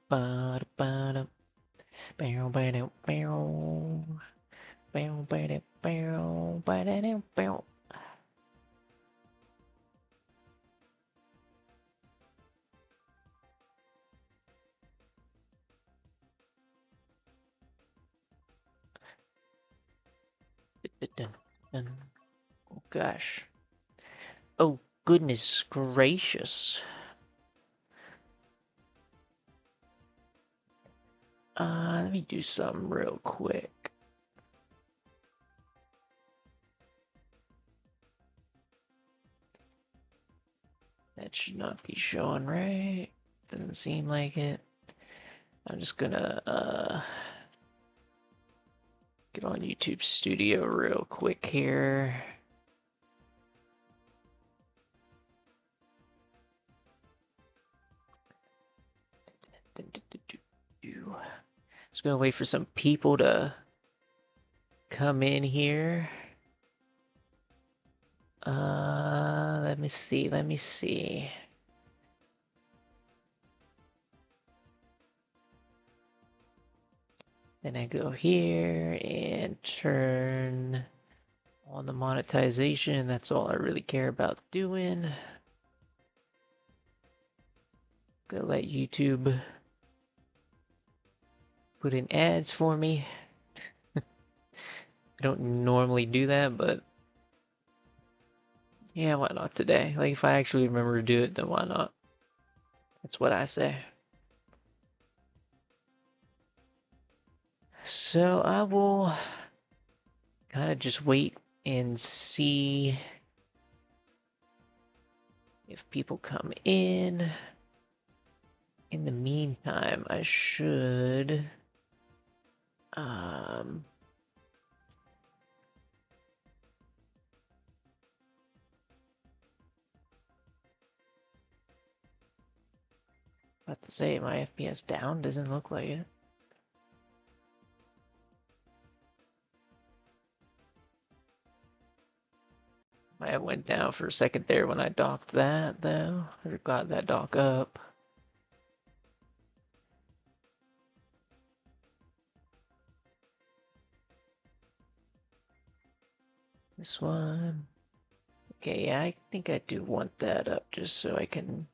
Ba-da-ba-da. Bow, ba-da, bow. Bow, ba-da, bow. Ba-da-da, bow. Dun-dun-dun. Oh gosh. Oh goodness gracious. Let me do something real quick. That should not be showing right. Doesn't seem like it. I'm just gonna get on YouTube Studio real quick here. Just gonna wait for some people to come in here. Let me see, let me see. Then I go here and turn on the monetization. That's all I really care about doing. Gonna let YouTube put in ads for me. I don't normally do that, but yeah, why not today? Like, if I actually remember to do it, then why not? That's what I say. So I will kind of just wait and see if people come in. In the meantime, I should about to say my FPS down, doesn't look like it. I went down for a second there when I docked that though. Or got that dock up. This one. Okay, yeah, I think I do want that up just so I can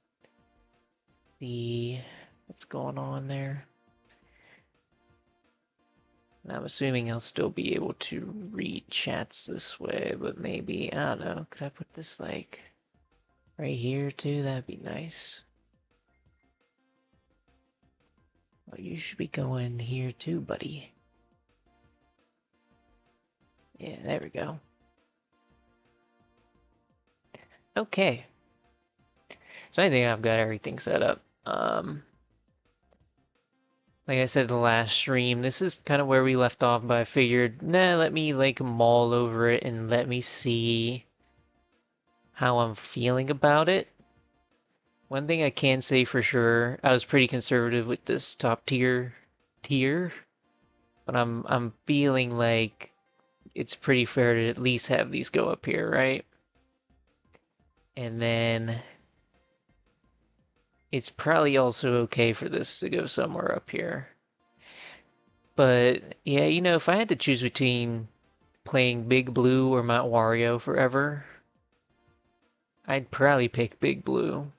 see what's going on there. And I'm assuming I'll still be able to read chats this way, but maybe, I don't know, could I put this like right here too? That'd be nice. Oh, you should be going here too, buddy. Yeah, there we go. Okay. So I think I've got everything set up. Like I said the last stream, this is kind of where we left off, but I figured, nah, let me like mull over it and let me see how I'm feeling about it. One thing I can say for sure, I was pretty conservative with this top tier, but I'm feeling like it's pretty fair to at least have these go up here, right? And then it's probably also okay for this to go somewhere up here. But yeah, you know, if I had to choose between playing Big Blue or Mount Wario forever, I'd probably pick Big Blue.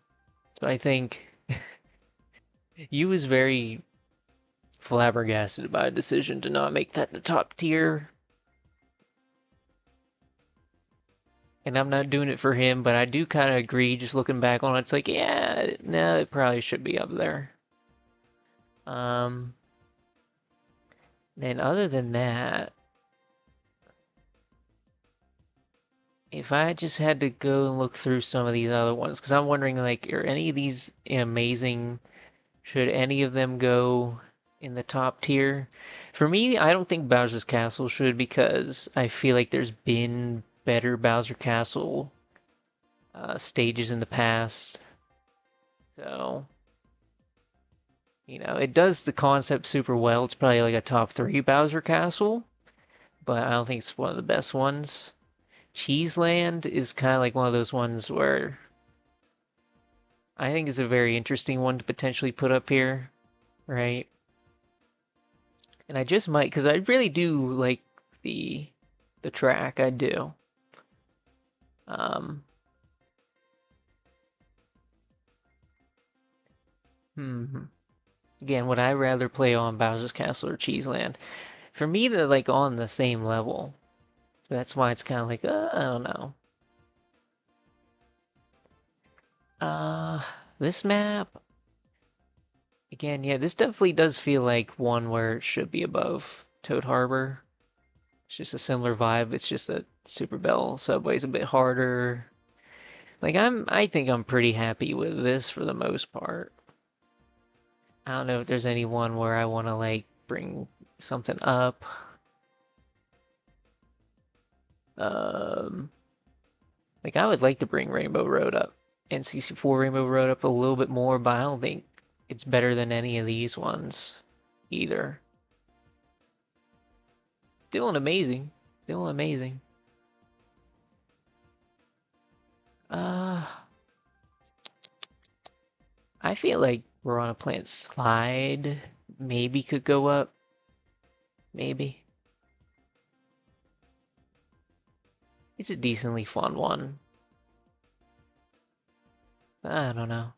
So I think you was very flabbergasted about a decision to not make that the top tier. And I'm not doing it for him, but I do kind of agree, just looking back on it, it's like, yeah, no, it probably should be up there. Um, then other than that, if I just had to go and look through some of these other ones, because I'm wondering, like, are any of these amazing? Should any of them go in the top tier? For me, I don't think Bowser's Castle should because I feel like there's been better Bowser Castle stages in the past. So, you know, it does the concept super well. It's probably like a top three Bowser Castle, but I don't think it's one of the best ones. Cheeseland is kind of like one of those ones where I think is a very interesting one to potentially put up here. right? And I just might, because I really do like the the track. I do. Um, hmm. Again, would I rather play on Bowser's Castle or Cheeseland? For me, they're like on the same level. So that's why it's kind of like, I don't know. Uh, this map, again, yeah, this definitely does feel like one where it should be above Toad Harbor. It's just a similar vibe. It's just that Super Bell subway's a bit harder. Like I think I'm pretty happy with this for the most part. I don't know if there's any one where I want to like bring something up. Um, like I would like to bring Rainbow Road up, NCC4 Rainbow Road up a little bit more, but I don't think it's better than any of these ones either. Still an amazing, still amazing. Uh, I feel like we're on a plant slide. Maybe could go up. Maybe. It's a decently fun one. I don't know.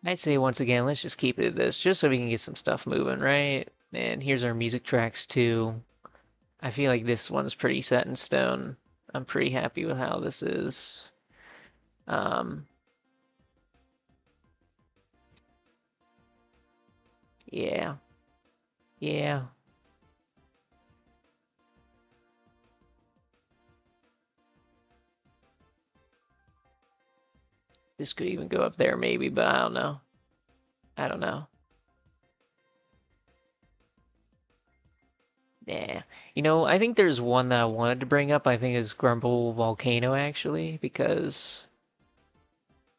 I'd say once again, let's just keep it at this, just so we can get some stuff moving, right? And here's our music tracks too. I feel like this one's pretty set in stone. I'm pretty happy with how this is. Um, yeah, yeah. This could even go up there maybe, but I don't know. I don't know. Yeah. You know, I think there's one that I wanted to bring up. I think is Grumble Volcano actually, because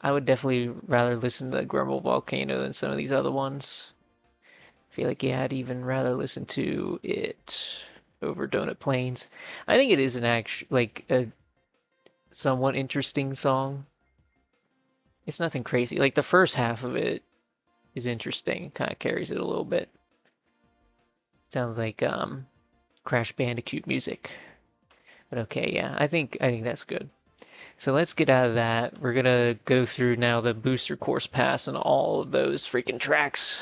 I would definitely rather listen to Grumble Volcano than some of these other ones. I feel like yeah, I'd even rather listen to it over Donut Plains. I think it is an like a somewhat interesting song. It's nothing crazy. Like the first half of it is interesting, kind of carries it a little bit. Sounds like Crash Bandicoot music. But okay, yeah, I think that's good. So let's get out of that. We're gonna go through now the booster course pass and all of those freaking tracks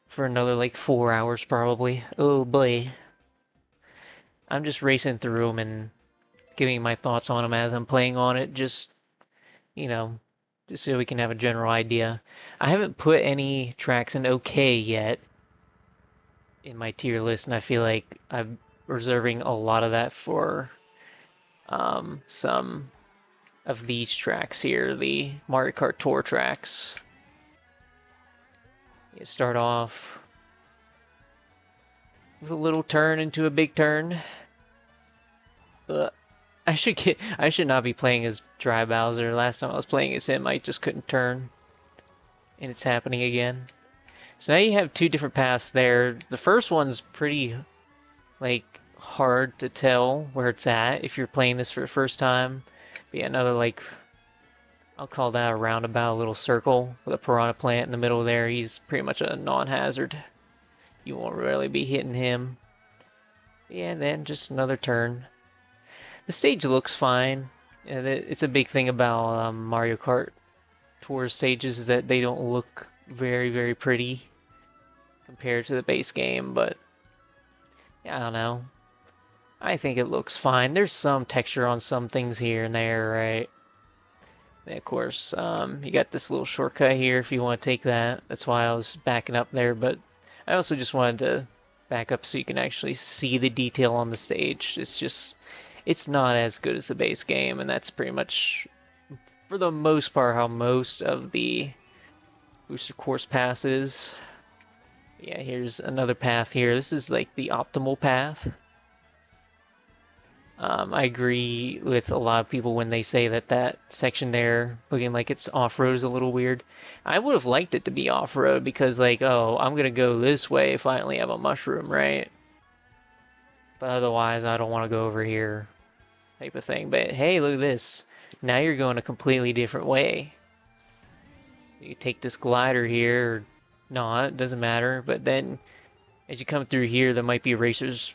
for another like 4 hours probably. Oh boy. I'm just racing through them and giving my thoughts on them as I'm playing on it, just, you know, just so we can have a general idea. I haven't put any tracks in OK yet in my tier list, and I feel like I'm reserving a lot of that for some of these tracks here, the Mario Kart Tour tracks. You start off with a little turn into a big turn. Uh, I should not be playing as Dry Bowser. Last time I was playing as him, I just couldn't turn, and it's happening again. So now you have two different paths there. The first one's pretty like hard to tell where it's at if you're playing this for the first time. But yeah, another like I'll call that a roundabout little circle with a piranha plant in the middle there. He's pretty much a non-hazard. You won't really be hitting him. Yeah, and then just another turn. The stage looks fine. And it's a big thing about Mario Kart Tour stages is that they don't look very, very pretty compared to the base game, but yeah, I don't know. I think it looks fine. There's some texture on some things here and there, right? And of course, you got this little shortcut here if you want to take that. That's why I was backing up there, but I also just wanted to back up so you can actually see the detail on the stage. It's not as good as the base game, and that's pretty much, for the most part, how most of the booster course passes. Yeah, here's another path here. This is like the optimal path. I agree with a lot of people when they say that that section there, looking like it's off-road, is a little weird. I would have liked it to be off-road because, like, oh, I'm gonna go this way if I only have a mushroom, right? But otherwise, I don't want to go over here, type of thing. But hey, look at this. Now you're going a completely different way. You take this glider here, not, it doesn't matter. But then as you come through here, there might be racers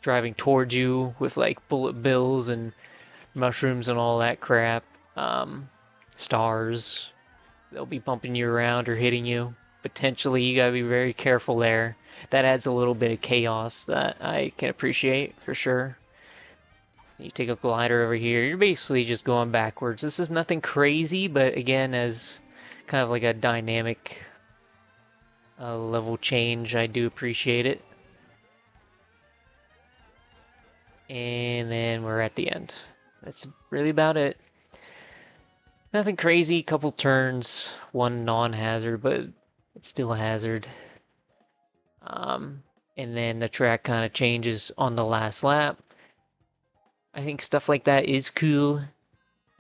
driving towards you with like bullet bills and mushrooms and all that crap. Um, Stars. They'll be bumping you around or hitting you. Potentially, you gotta be very careful there. That adds a little bit of chaos that I can appreciate for sure. You take a glider over here, you're basically just going backwards. This is nothing crazy, but again, as kind of like a dynamic level change, I do appreciate it. And then we're at the end. That's really about it. Nothing crazy, couple turns, one non-hazard, but it's still a hazard. Um, and then the track kind of changes on the last lap. I think stuff like that is cool,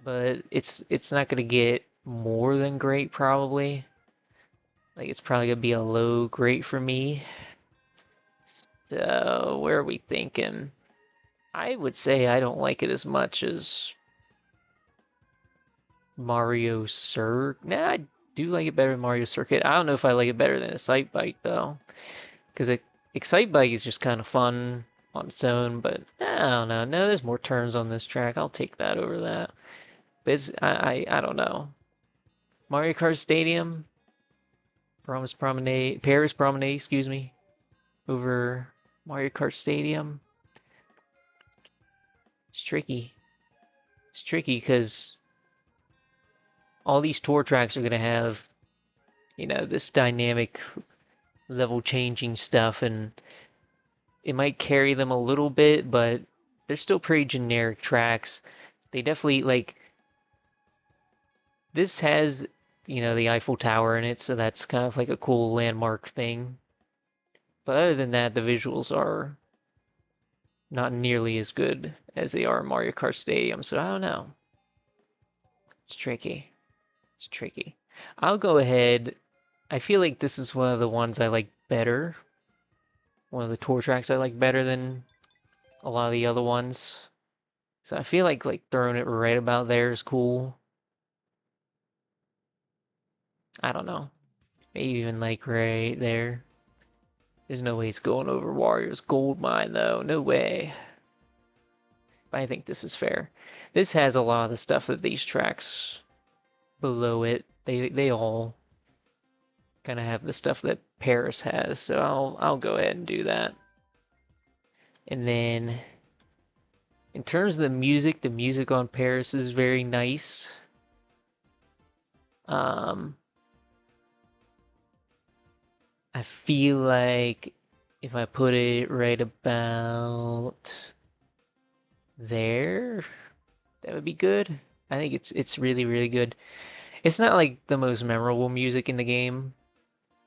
but it's not gonna get more than great probably. Like it's probably gonna be a low great for me. So where are we thinking? I would say I don't like it as much as Mario Circuit. Nah, I do like it better than Mario Circuit. I don't know if I like it better than Excite Bike though, because Excite Bike is just kind of fun on its own. But I don't know. No, there's more turns on this track. I'll take that over that. But I don't know. Mario Kart Stadium, Paris Promenade, excuse me, over Mario Kart Stadium. It's tricky. It's tricky because all these tour tracks are gonna have, this dynamic level changing stuff, and it might carry them a little bit, but they're still pretty generic tracks. They definitely like this has, the Eiffel Tower in it, so that's kind of like a cool landmark thing. But other than that, the visuals are not nearly as good as they are in Mario Kart Stadium, so I don't know. It's tricky. It's tricky. I'll go ahead. I feel like this is one of the ones I like better. One of the tour tracks I like better than a lot of the other ones. So I feel like throwing it right about there is cool. I don't know. Maybe even like right there. There's no way it's going over Warrior's gold mine though. No way. But I think this is fair. This has a lot of the stuff that these tracks below it, they all kind of have the stuff that Paris has. So I'll go ahead and do that. And then in terms of the music on Paris is very nice. Um, I feel like if I put it right about there, that would be good. I think it's really really good. It's not like the most memorable music in the game,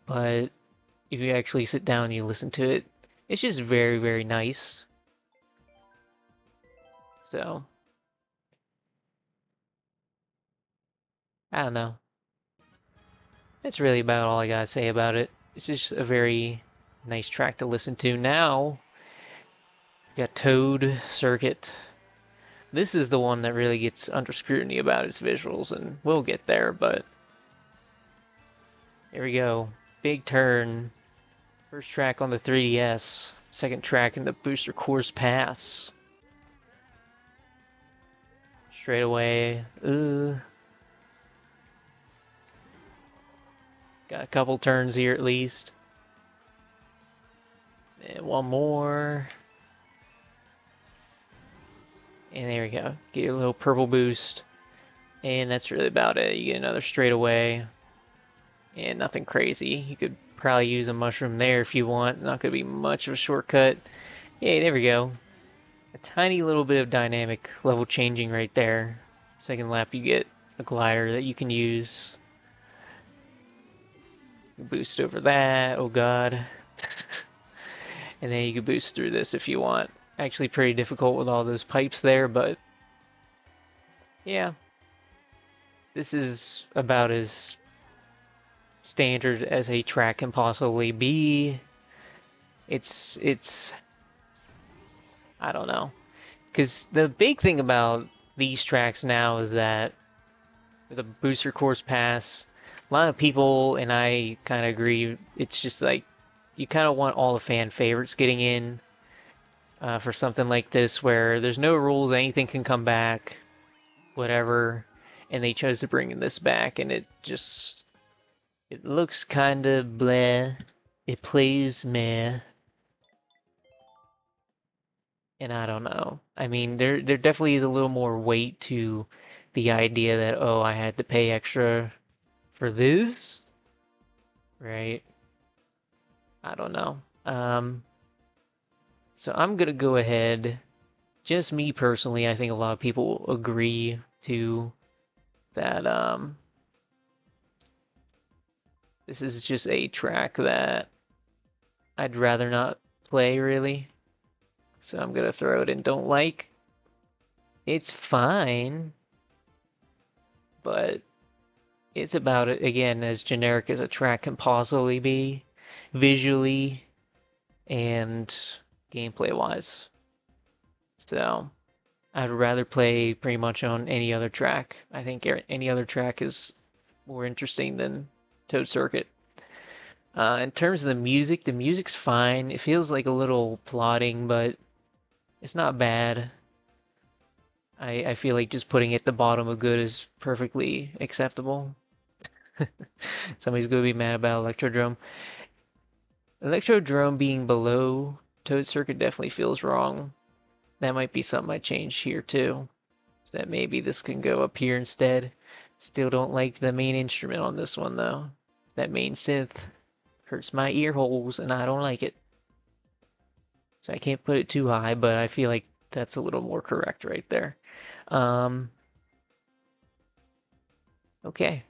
but if you actually sit down and you listen to it, it's just very very nice. So, I don't know. That's really about all I gotta say about it. It's just a very nice track to listen to. Now, we got Toad Circuit. This is the one that really gets under scrutiny about its visuals, and we'll get there, but here we go. Big turn. First track on the 3DS. Second track in the Booster Course Pass. Straight away. Got a couple turns here at least. And one more. And there we go. Get your little purple boost. And that's really about it. You get another straightaway. And nothing crazy. You could probably use a mushroom there if you want. Not going to be much of a shortcut. Yeah, there we go. A tiny little bit of dynamic level changing right there. Second lap you get a glider that you can use. Boost over that. Oh god. And then you can boost through this if you want. Actually pretty difficult with all those pipes there, but yeah. This is about as standard as a track can possibly be. It's I don't know. Because the big thing about these tracks now is that with a booster course pass, lot of people and I kind of agree. It's just like you kind of want all the fan favorites getting in for something like this where there's no rules, anything can come back, whatever. And they chose to bring this back, and it looks kind of bleh. It plays meh, and I don't know. I mean, there definitely is a little more weight to the idea that oh, I had to pay extra for this, right? I don't know. So I'm gonna go ahead. Just me personally, I think a lot of people agree to that. This is just a track that I'd rather not play really. So I'm gonna throw it in don't like. It's fine, but it's about it again as generic as a track can possibly be, visually and gameplay wise. So I'd rather play pretty much on any other track. I think any other track is more interesting than Toad Circuit. In terms of the music's fine. It feels like a little plodding, but it's not bad. I feel like just putting it at the bottom of good is perfectly acceptable. Somebody's gonna be mad about Electrodrome. Electrodrome being below Toad Circuit definitely feels wrong. That might be something I change here too. So that maybe this can go up here instead. Still don't like the main instrument on this one though. That main synth hurts my ear holes and I don't like it. So I can't put it too high, but I feel like that's a little more correct right there. Um, okay.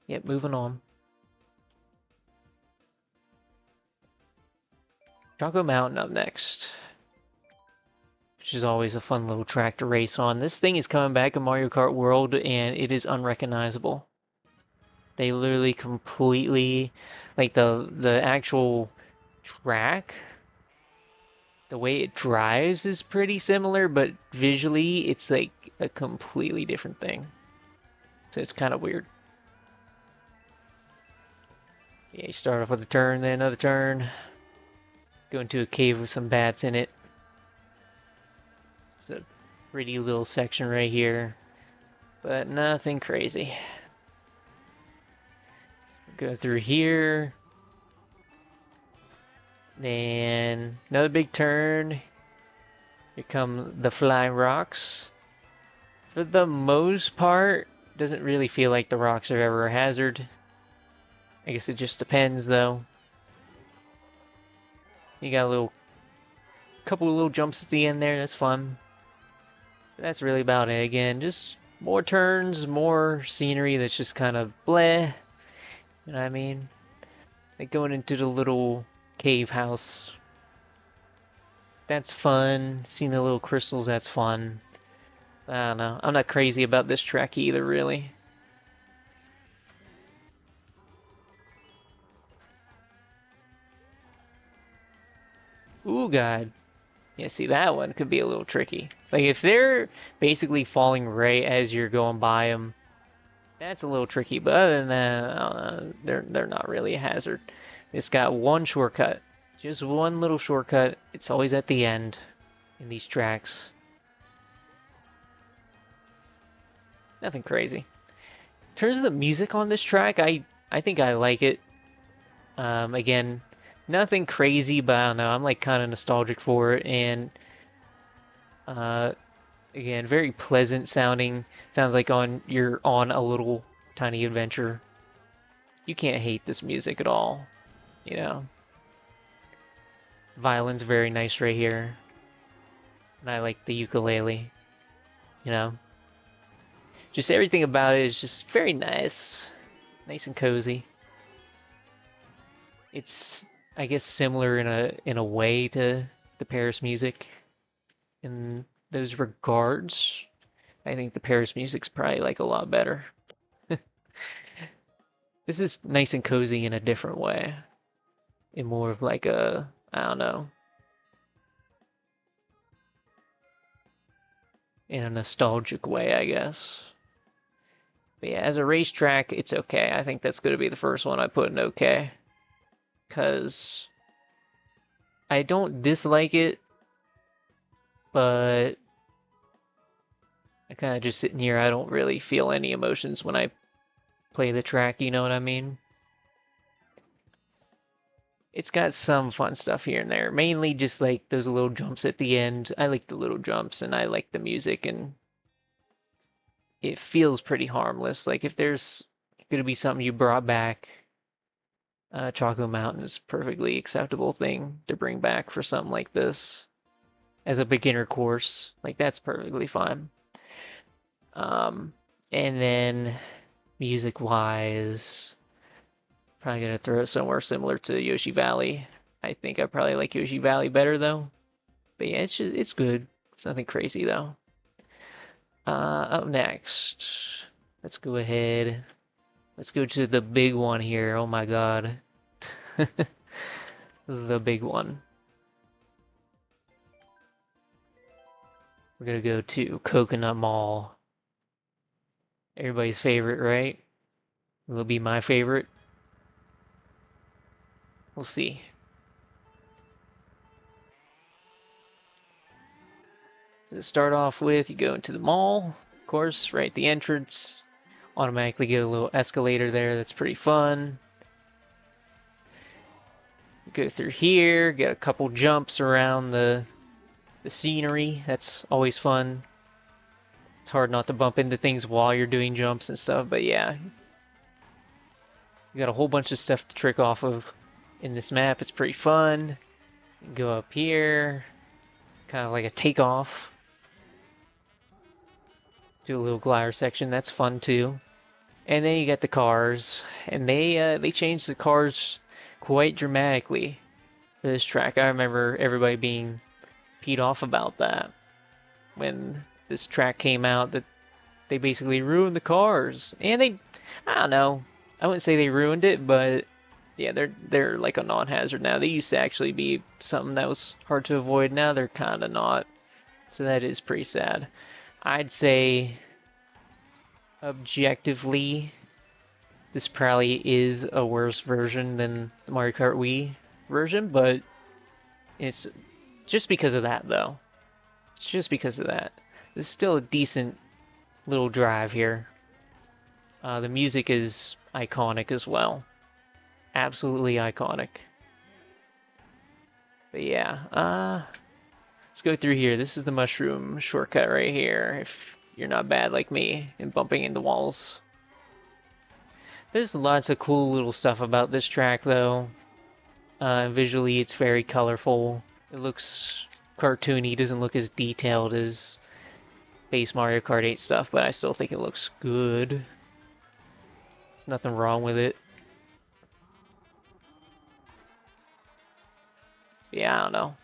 Yep, moving on. Choco Mountain up next, which is always a fun little track to race on. This thing is coming back in Mario Kart World, and it is unrecognizable. They literally completely, like the actual track, the way it drives is pretty similar, but visually it's like a completely different thing. So it's kind of weird. Yeah, you start off with a turn, then another turn. Go into a cave with some bats in it. It's a pretty little section right here, but nothing crazy. Go through here. Then another big turn. Here come the flying rocks. For the most part, doesn't really feel like the rocks are ever a hazard. I guess it just depends though. You got a couple of little jumps at the end there, that's fun. But that's really about it. Again, just more turns, more scenery that's just kind of bleh. You know what I mean? Like going into the little cave house. That's fun. Seeing the little crystals, that's fun. I don't know. I'm not crazy about this track either, really. Ooh, God. Yeah, see, that one could be a little tricky. Like, if they're basically falling right as you're going by them, that's a little tricky. But other than that, they're not really a hazard. It's got one shortcut. Just one little shortcut. It's always at the end in these tracks. Nothing crazy. In terms of the music on this track, I think I like it. Again, nothing crazy, but I don't know. I'm like kind of nostalgic for it, and uh, again, very pleasant sounding. Sounds like you're on a little tiny adventure. You can't hate this music at all, you know. Violin's very nice right here, and I like the ukulele, you know. Just everything about it is just very nice, nice and cozy. It's, I guess, similar in a way to the Paris music in those regards. I think the Paris music's probably like a lot better. This is nice and cozy in a different way, in more of like a, I don't know, in a nostalgic way, I guess. But yeah, as a racetrack, it's okay. I think that's going to be the first one I put in okay. Because I don't dislike it, but I kind of just sitting here, I don't really feel any emotions when I play the track, you know what I mean? It's got some fun stuff here and there, mainly just like those little jumps at the end. I like the little jumps and I like the music, and it feels pretty harmless. Like if there's going to be something you brought back, Choco Mountain is a perfectly acceptable thing to bring back for something like this as a beginner course. Like that's perfectly fine. Um, and then music wise, probably gonna throw it somewhere similar to Yoshi Valley. I think I probably like Yoshi Valley better though. But yeah, it's good. It's nothing crazy though. Up next, let's go ahead. Let's go to the big one here. Oh my god. The big one. We're gonna go to Coconut Mall. Everybody's favorite, right? Will it be my favorite? We'll see. To start off with, you go into the mall, of course, right at the entrance. Automatically get a little escalator there, that's pretty fun. Go through here, get a couple jumps around the scenery, that's always fun. It's hard not to bump into things while you're doing jumps and stuff, but yeah. You got a whole bunch of stuff to trick off of in this map, it's pretty fun. Go up here, kind of like a takeoff. Do a little glider section, that's fun too. And then you got the cars, and they changed the cars quite dramatically for this track. I remember everybody being peed off about that when this track came out, that they basically ruined the cars. And I don't know, I wouldn't say they ruined it, but yeah, they're like a non-hazard now. They used to actually be something that was hard to avoid. Now they're kind of not. So that is pretty sad. I'd say objectively, this probably is a worse version than the Mario Kart Wii version, but it's just because of that, though. It's just because of that. This is still a decent little drive here. The music is iconic as well. Absolutely iconic. But yeah, let's go through here. This is the mushroom shortcut right here, if you're not bad like me and bumping into walls. There's lots of cool little stuff about this track, though. Visually, it's very colorful. It looks cartoony, doesn't look as detailed as base Mario Kart 8 stuff, but I still think it looks good. There's nothing wrong with it. But yeah, I don't know.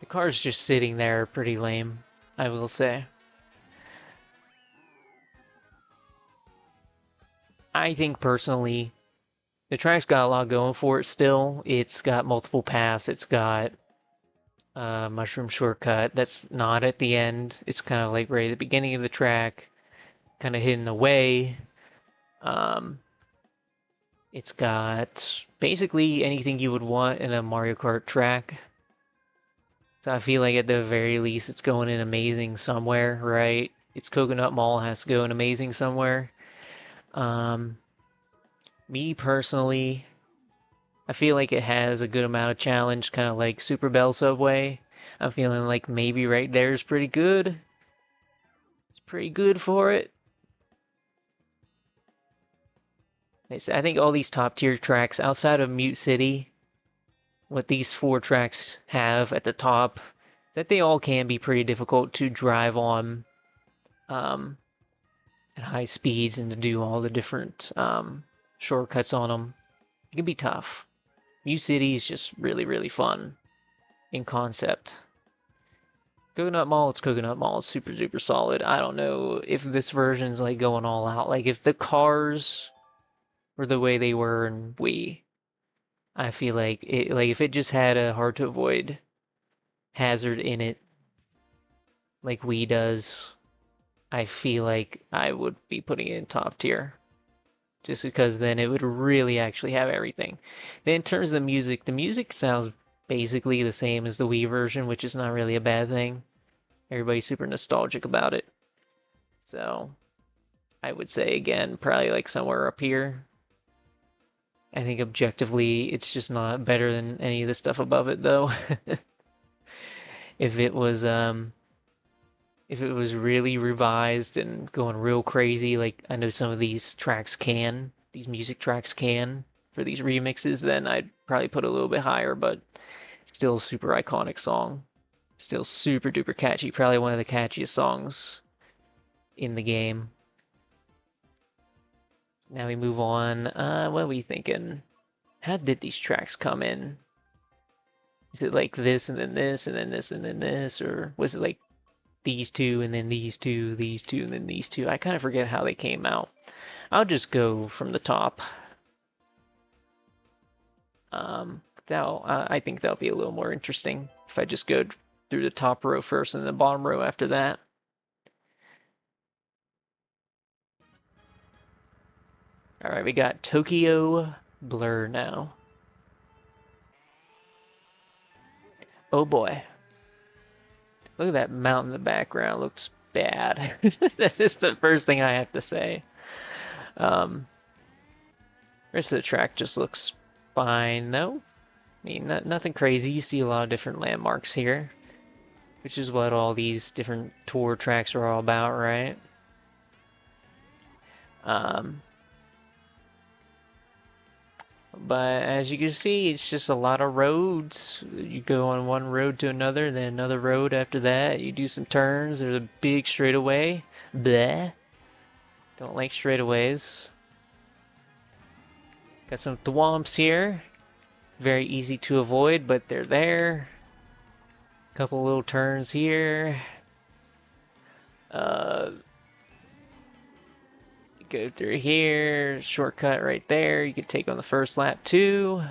The cars just sitting there are pretty lame, I will say. I think personally, the track's got a lot going for it still. It's got multiple paths, it's got mushroom shortcut that's not at the end. It's kind of like right at the beginning of the track, kind of hidden away. Um, it's got basically anything you would want in a Mario Kart track. So I feel like at the very least it's going in amazing somewhere, right? It's Coconut Mall, has to go in amazing somewhere. Um, Me personally, I feel like it has a good amount of challenge, kind of like Super Bell Subway. I'm feeling like maybe right there is pretty good. It's pretty good for it. I think all these top tier tracks outside of Mute City, what these four tracks have at the top, that they all can be pretty difficult to drive on um, at high speeds and to do all the different shortcuts on them. It can be tough. Mute City is just really, really fun in concept. Coconut Mall, it's Coconut Mall. It's super duper solid. I don't know if this version's like going all out. Like if the cars were the way they were in Wii, I feel like if it just had a hard to avoid hazard in it, like Wii does, I feel like I would be putting it in top tier. Just because then it would really actually have everything. Then in terms of the music sounds basically the same as the Wii version, which is not really a bad thing. Everybody's super nostalgic about it. So I would say again, probably like somewhere up here. I think objectively it's just not better than any of the stuff above it though. if it was um if it was really revised and going real crazy, like I know some of these music tracks can for these remixes, then I'd probably put a little bit higher, but still super iconic song. Still super duper catchy, probably one of the catchiest songs in the game. Now we move on. What are we thinking? How did these tracks come in? Is it like this and then this and then this and then this, or was it like these two and then these two and then these two? I kind of forget how they came out. I'll just go from the top. I think that'll be a little more interesting if I just go through the top row first and the bottom row after that. All right, we got Tokyo Blur now. Oh boy. Look at that mountain in the background. Looks bad. That is the first thing I have to say. Um, rest of the track just looks fine, though. I mean, nothing crazy. You see a lot of different landmarks here, which is what all these different tour tracks are all about, right? Um, but as you can see, it's just a lot of roads. You go on one road to another, then another road after that. You do some turns. There's a big straightaway. Bleh. Don't like straightaways. Got some thwomps here. Very easy to avoid, but they're there. Couple little turns here. Go through here. Shortcut right there. You could take on the first lap too.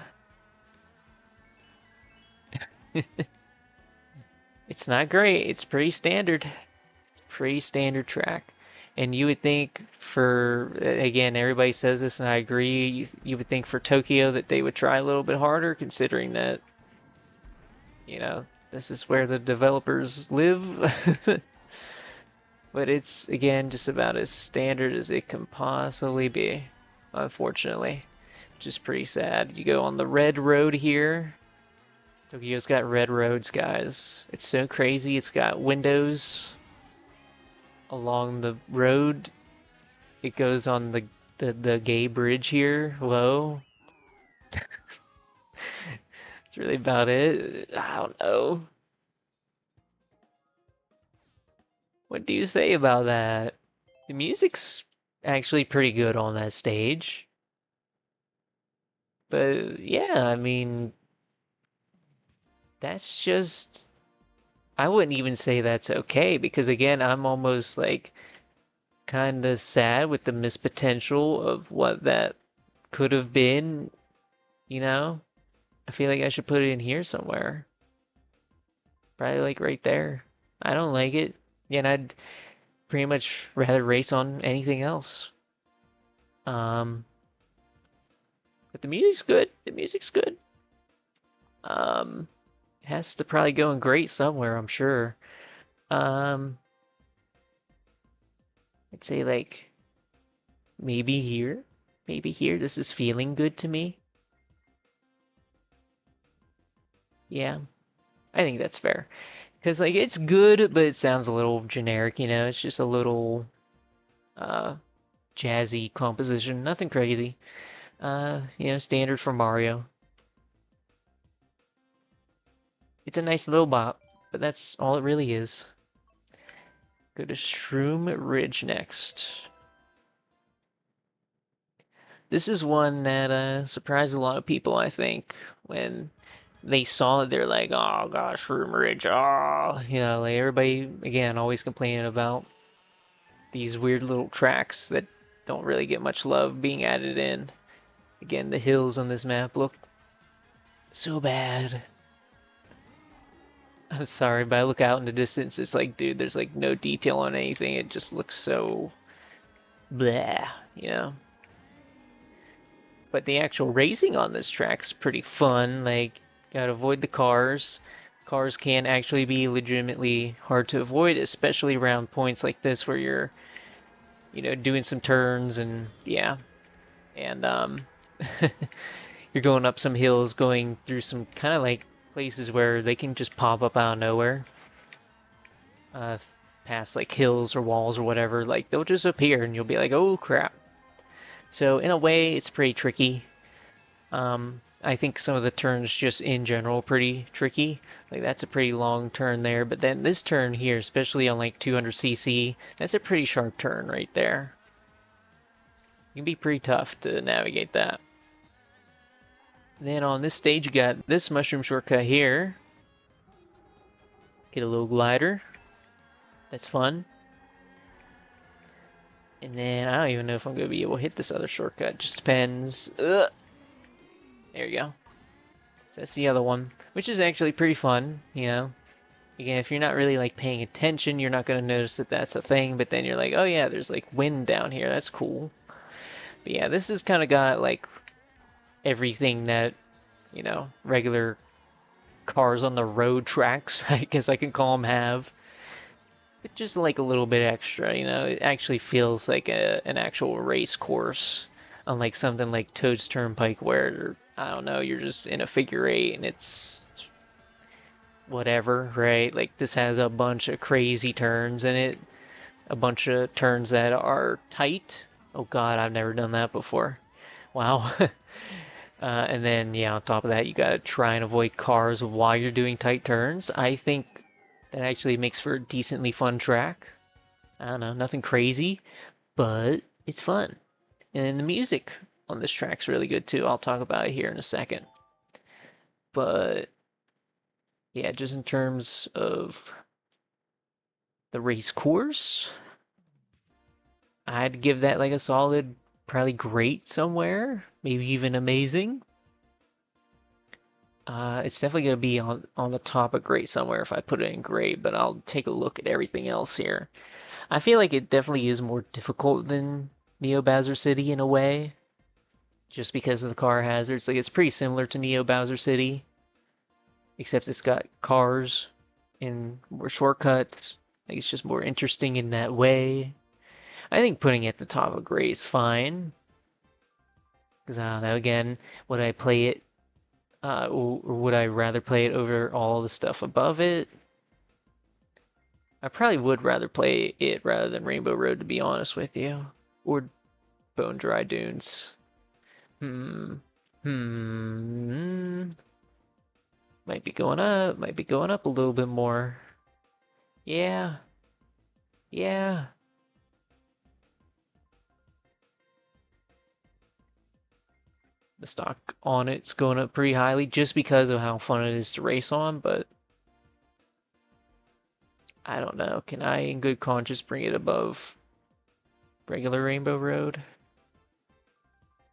It's not great. It's pretty standard. Pretty standard track. And you would think for, again, everybody says this and I agree, you would think for Tokyo that they would try a little bit harder considering that, this is where the developers live. But it's, again, just about as standard as it can possibly be, unfortunately. Which is pretty sad. You go on the red road here. Tokyo's got red roads, guys. It's so crazy. It's got windows along the road. It goes on the gay bridge here. Whoa. That's really about it. I don't know. What do you say about that? The music's actually pretty good on that stage. But yeah, I mean, that's just. I wouldn't even say that's okay because again, I'm almost like kind of sad with the missed potential of what that could have been, you know? I feel like I should put it in here somewhere. Probably like right there. I don't like it. Yeah, and I'd pretty much rather race on anything else. Um, but the music's good. The music's good. It has to probably go in great somewhere, I'm sure. Um, I'd say like maybe here. Maybe here. This is feeling good to me. Yeah, I think that's fair. Because like it's good, but it sounds a little generic, It's just a little uh jazzy composition, nothing crazy. Standard for Mario. It's a nice little bop, but that's all it really is. Go to Shroom Ridge next. This is one that surprised a lot of people, I think, when they saw it. They're like, "Oh gosh, Shroom Ridge, oh," like everybody again always complaining about these weird little tracks that don't really get much love being added in. Again, the hills on this map look so bad. Sorry, but I look out in the distance, it's like, dude, there's like no detail on anything. It just looks so blah, you know? But the actual racing on this track's pretty fun. Like, gotta avoid the cars. Cars can actually be legitimately hard to avoid, especially around points like this where you're, doing some turns and yeah. And you're going up some hills, going through some kind of like places where they can just pop up out of nowhere. Uh, Past like hills or walls or whatever, like they'll just appear and you'll be like, oh crap. So in a way, it's pretty tricky. I think some of the turns just in general pretty tricky. Like that's a pretty long turn there, but then this turn here, especially on like 200cc, that's a pretty sharp turn right there. It can be pretty tough to navigate that. Then on this stage, you got this mushroom shortcut here. Get a little glider. That's fun. And then I don't even know if I'm going to be able to hit this other shortcut. Just depends. Ugh. There you go. So that's the other one, which is actually pretty fun, you know. Again, if you're not really like paying attention, you're not going to notice that that's a thing, but then you're like, oh yeah, there's like wind down here. That's cool. But yeah, this has kind of got like everything that, regular cars on the road tracks, I guess I can call them, have. But just like a little bit extra, it actually feels like an actual race course. Unlike something like Toad's Turnpike where, I don't know, you're just in a figure eight and it's whatever, right? Like this has a bunch of crazy turns in it, a bunch of turns that are tight. Oh god, I've never done that before. Wow. And then, yeah, on top of that, you gotta try and avoid cars while you're doing tight turns. I think that actually makes for a decently fun track. I don't know, nothing crazy, but it's fun. And the music on this track's really good too. I'll talk about it here in a second. But yeah, just in terms of the race course, I'd give that like a solid, probably great somewhere, maybe even amazing. It's definitely going to be on the top of great somewhere if I put it in great, but I'll take a look at everything else here. I feel like it definitely is more difficult than Neo Bowser City in a way, just because of the car hazards. Like it's pretty similar to Neo Bowser City, except it's got cars and more shortcuts. Like it's just more interesting in that way. I think putting it at the top of great is fine, because I don't know. Again, would I play it, or would I rather play it over all the stuff above it? I probably would rather play it rather than Rainbow Road, to be honest with you. Or Bone Dry Dunes. Hmm. Hmm. Might be going up. Might be going up a little bit more. Yeah. Yeah. The stock on it's going up pretty highly just because of how fun it is to race on, but I don't know. Can I, in good conscience, bring it above regular Rainbow Road?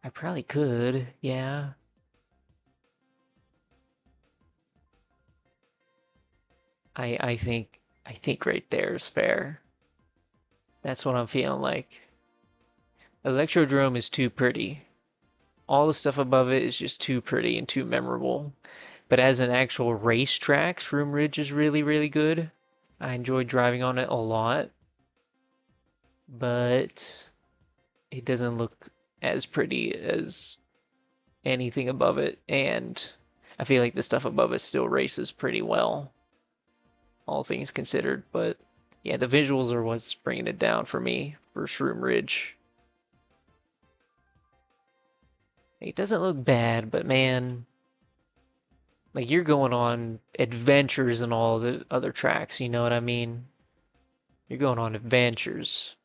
I probably could, yeah. I think right there is fair. That's what I'm feeling like. Electrodrome is too pretty. All the stuff above it is just too pretty and too memorable. But as an actual racetrack, Shroom Ridge is really, really good. I enjoy driving on it a lot, but it doesn't look as pretty as anything above it, and I feel like the stuff above it still races pretty well, all things considered. But yeah, the visuals are what's bringing it down for me for Shroom Ridge. It doesn't look bad, but man, like you're going on adventures and all the other tracks, you know what I mean? You're going on adventures.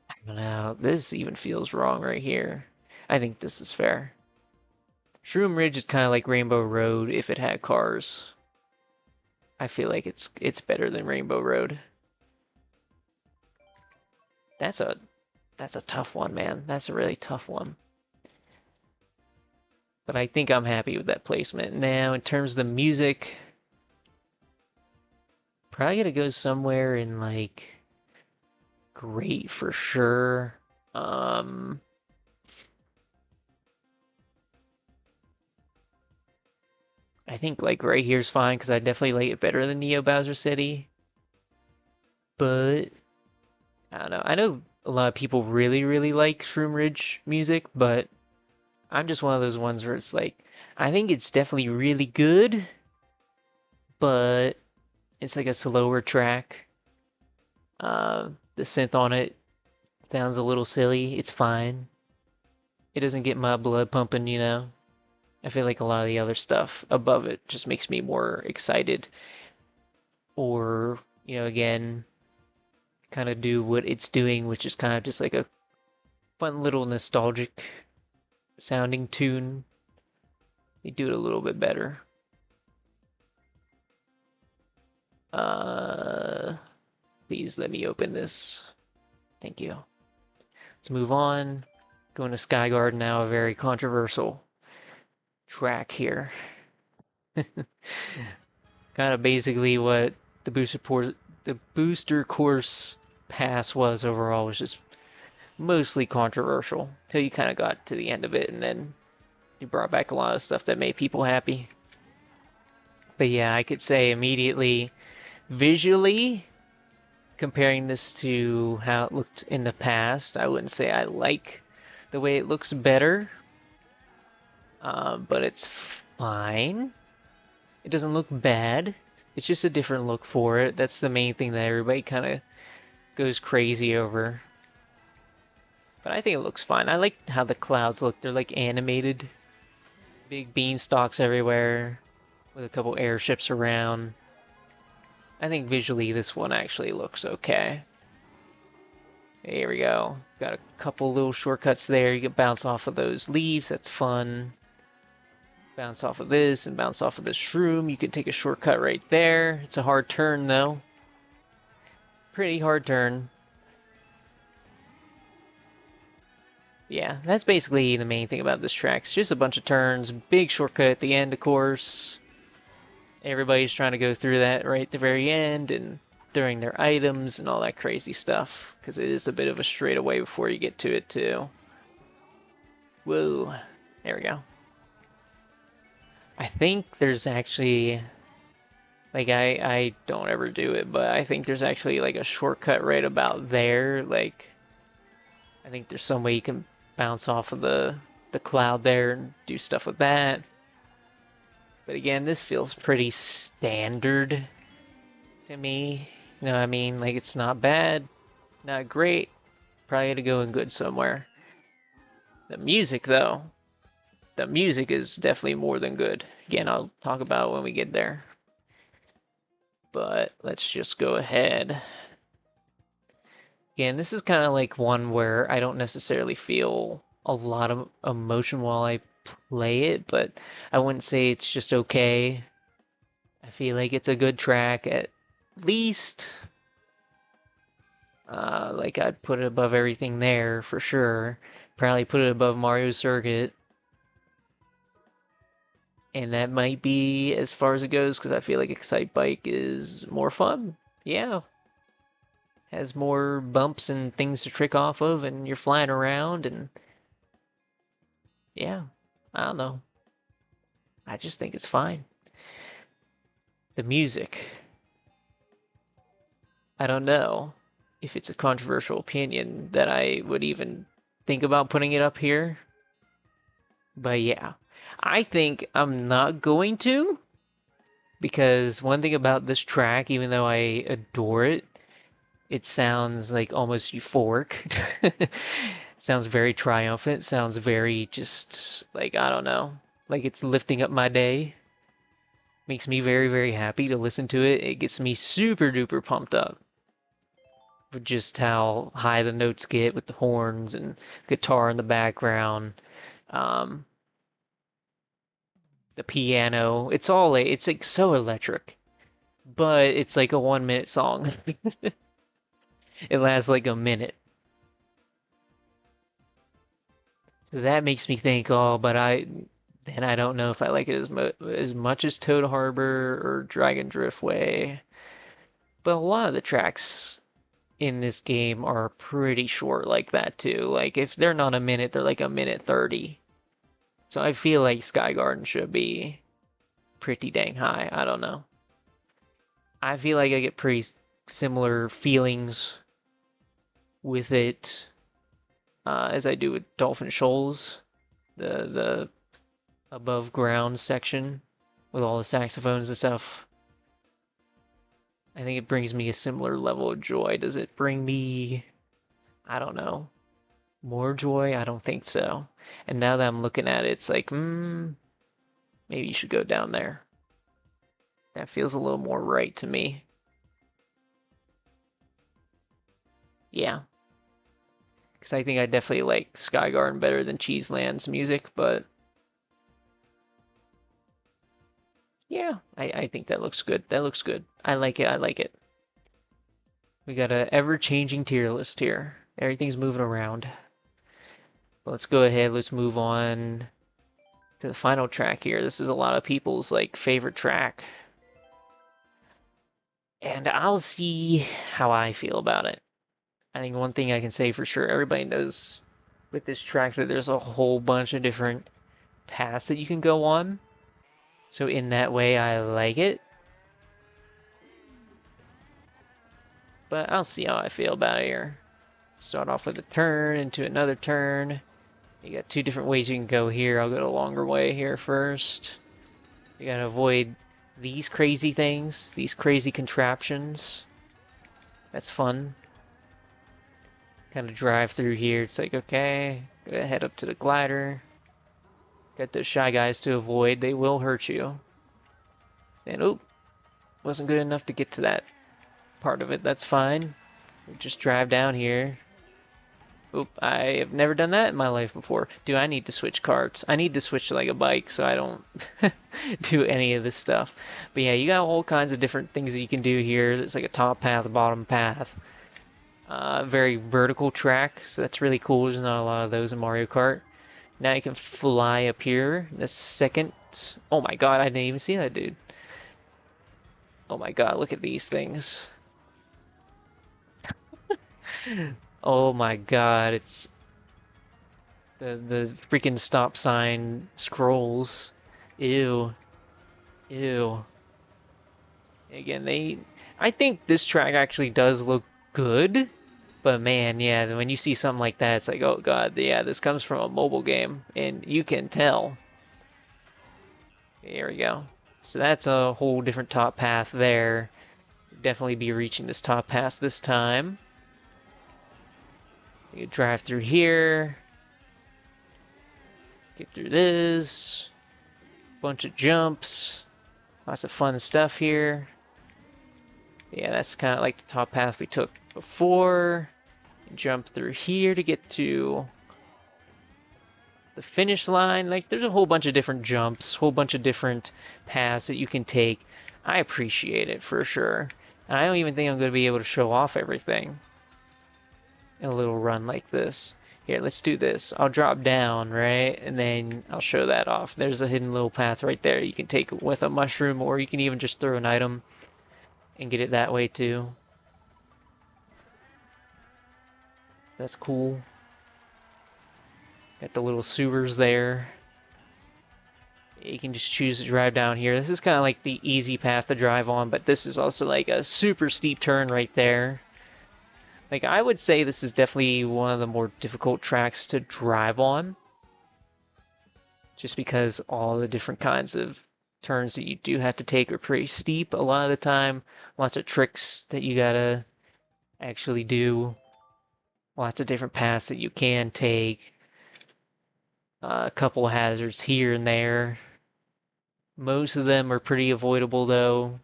I don't know, this even feels wrong right here. I think this is fair. Shroom Ridge is kind of like Rainbow Road if it had cars. I feel like it's better than Rainbow Road. That's a that's a tough one, man. That's a really tough one. But I think I'm happy with that placement. Now, in terms of the music, probably gonna go somewhere in like great for sure. Um, I think like right here's fine because I definitely like it better than Neo Bowser City. But I don't know. I know a lot of people really, really like Shroom Ridge music, but I'm just one of those ones where it's like, I think it's definitely really good, but it's like a slower track. The synth on it sounds a little silly. It's fine. It doesn't get my blood pumping, you know? I feel like a lot of the other stuff above it just makes me more excited. Or, again, kind of do what it's doing, which is kind of just like a fun little nostalgic sounding tune. They do it a little bit better. Uh, Please let me open this. Thank you. Let's move on. Going to Sky Garden now, a very controversial track here. Kind of basically what the booster course pass was overall, was just mostly controversial until you kind of got to the end of it, and then you brought back a lot of stuff that made people happy. But yeah, I could say immediately, visually, comparing this to how it looked in the past, I wouldn't say I like the way it looks better, but it's fine. It doesn't look bad. It's just a different look for it. That's the main thing that everybody kind of goes crazy over. But I think it looks fine. I like how the clouds look. They're like animated. Big beanstalks everywhere with a couple airships around. I think visually this one actually looks okay. Here we go. Got a couple little shortcuts there. You can bounce off of those leaves. That's fun. Bounce off of this and bounce off of this shroom. You can take a shortcut right there. It's a hard turn though. Pretty hard turn. Yeah, that's basically the main thing about this track. It's just a bunch of turns, big shortcut at the end, of course. Everybody's trying to go through that right at the very end and during their items and all that crazy stuff, because it is a bit of a straightaway before you get to it too. Whoa, there we go. I think there's actually, like, I don't ever do it, but I think there's actually like a shortcut right about there. Like, I think there's some way you can bounce off of the cloud there and do stuff with that. But again, this feels pretty standard to me. You know what I mean? Like, it's not bad, not great. Probably to go in good somewhere. The music, though, the music is definitely more than good. Again, I'll talk about it when we get there. But let's just go ahead. Again, this is kind of like one where I don't necessarily feel a lot of emotion while I play it, but I wouldn't say it's just okay. I feel like it's a good track at least. Like I'd put it above everything there for sure. Probably put it above Mario Circuit. And that might be as far as it goes because I feel like Excite Bike is more fun. Yeah. Has more bumps and things to trick off of, and you're flying around, and yeah. I don't know. I just think it's fine. The music. I don't know if it's a controversial opinion that I would even think about putting it up here. But yeah, I think I'm not going to, because one thing about this track, even though I adore it, it sounds like almost euphoric. It sounds very triumphant. Sounds very just like, I don't know, like it's lifting up my day. Makes me very, very happy to listen to it. It gets me super duper pumped up for just how high the notes get with the horns and guitar in the background. Um, the piano. It's like so electric, but it's like a 1 minute song. It lasts like a minute. So that makes me think, oh, but and I don't know if I like it as much as Toad Harbor or Dragon Driftway. But a lot of the tracks in this game are pretty short like that too. Like if they're not a minute, they're like a minute 30. So I feel like Sky Garden should be pretty dang high. I don't know. I feel like I get pretty similar feelings with it as I do with Dolphin Shoals, the above ground section with all the saxophones and stuff. I think it brings me a similar level of joy. Does it bring me, I don't know, more joy? I don't think so. And now that I'm looking at it, it's like, maybe you should go down there. That feels a little more right to me. Yeah. Because I think I definitely like Sky Garden better than Cheeseland's music, but yeah, I think that looks good. That looks good. I like it. I like it. We got a ever-changing tier list here. Everything's moving around. But let's go ahead. Let's move on to the final track here. This is a lot of people's like favorite track. And I'll see how I feel about it. I think one thing I can say for sure, everybody knows with this track that there's a whole bunch of different paths that you can go on. So in that way, I like it. But I'll see how I feel about it here. Start off with a turn into another turn. You got two different ways you can go here. I'll go the longer way here first. You gotta avoid these crazy things, these crazy contraptions. That's fun. Kind of drive through here. It's like, okay, gotta head up to the glider. Got those shy guys to avoid. They will hurt you. And oop, wasn't good enough to get to that part of it. That's fine. We just drive down here. Oop, I have never done that in my life before. Do I need to switch carts? I need to switch to like a bike so I don't do any of this stuff. But yeah, you got all kinds of different things that you can do here. It's like a top path, a bottom path. Very vertical track, so that's really cool. There's not a lot of those in Mario Kart. Now you can fly up here. The second... Oh my god, I didn't even see that, dude. Oh my god, look at these things. Oh my god, it's... The freaking stop sign scrolls. Ew. Ew. Again, I think this track actually does look good. But man, yeah, when you see something like that, it's like, oh god, yeah, this comes from a mobile game, and you can tell. Here we go. So that's a whole different top path there. Definitely be reaching this top path this time. You drive through here. Get through this. Bunch of jumps. Lots of fun stuff here. Yeah, that's kind of like the top path we took before. Jump through here to get to the finish line. Like, there's a whole bunch of different jumps, whole bunch of different paths that you can take. I appreciate it for sure. And I don't even think I'm going to be able to show off everything in a little run like this. Here, let's do this. I'll drop down, right? And then I'll show that off. There's a hidden little path right there. You can take it with a mushroom, or you can even just throw an item and get it that way too. That's cool. Got the little sewers there. You can just choose to drive down here. This is kind of like the easy path to drive on, but this is also like a super steep turn right there. Like, I would say this is definitely one of the more difficult tracks to drive on. Just because all the different kinds of turns that you do have to take are pretty steep a lot of the time. Lots of tricks that you gotta actually do. Lots of different paths that you can take. A couple of hazards here and there. Most of them are pretty avoidable though.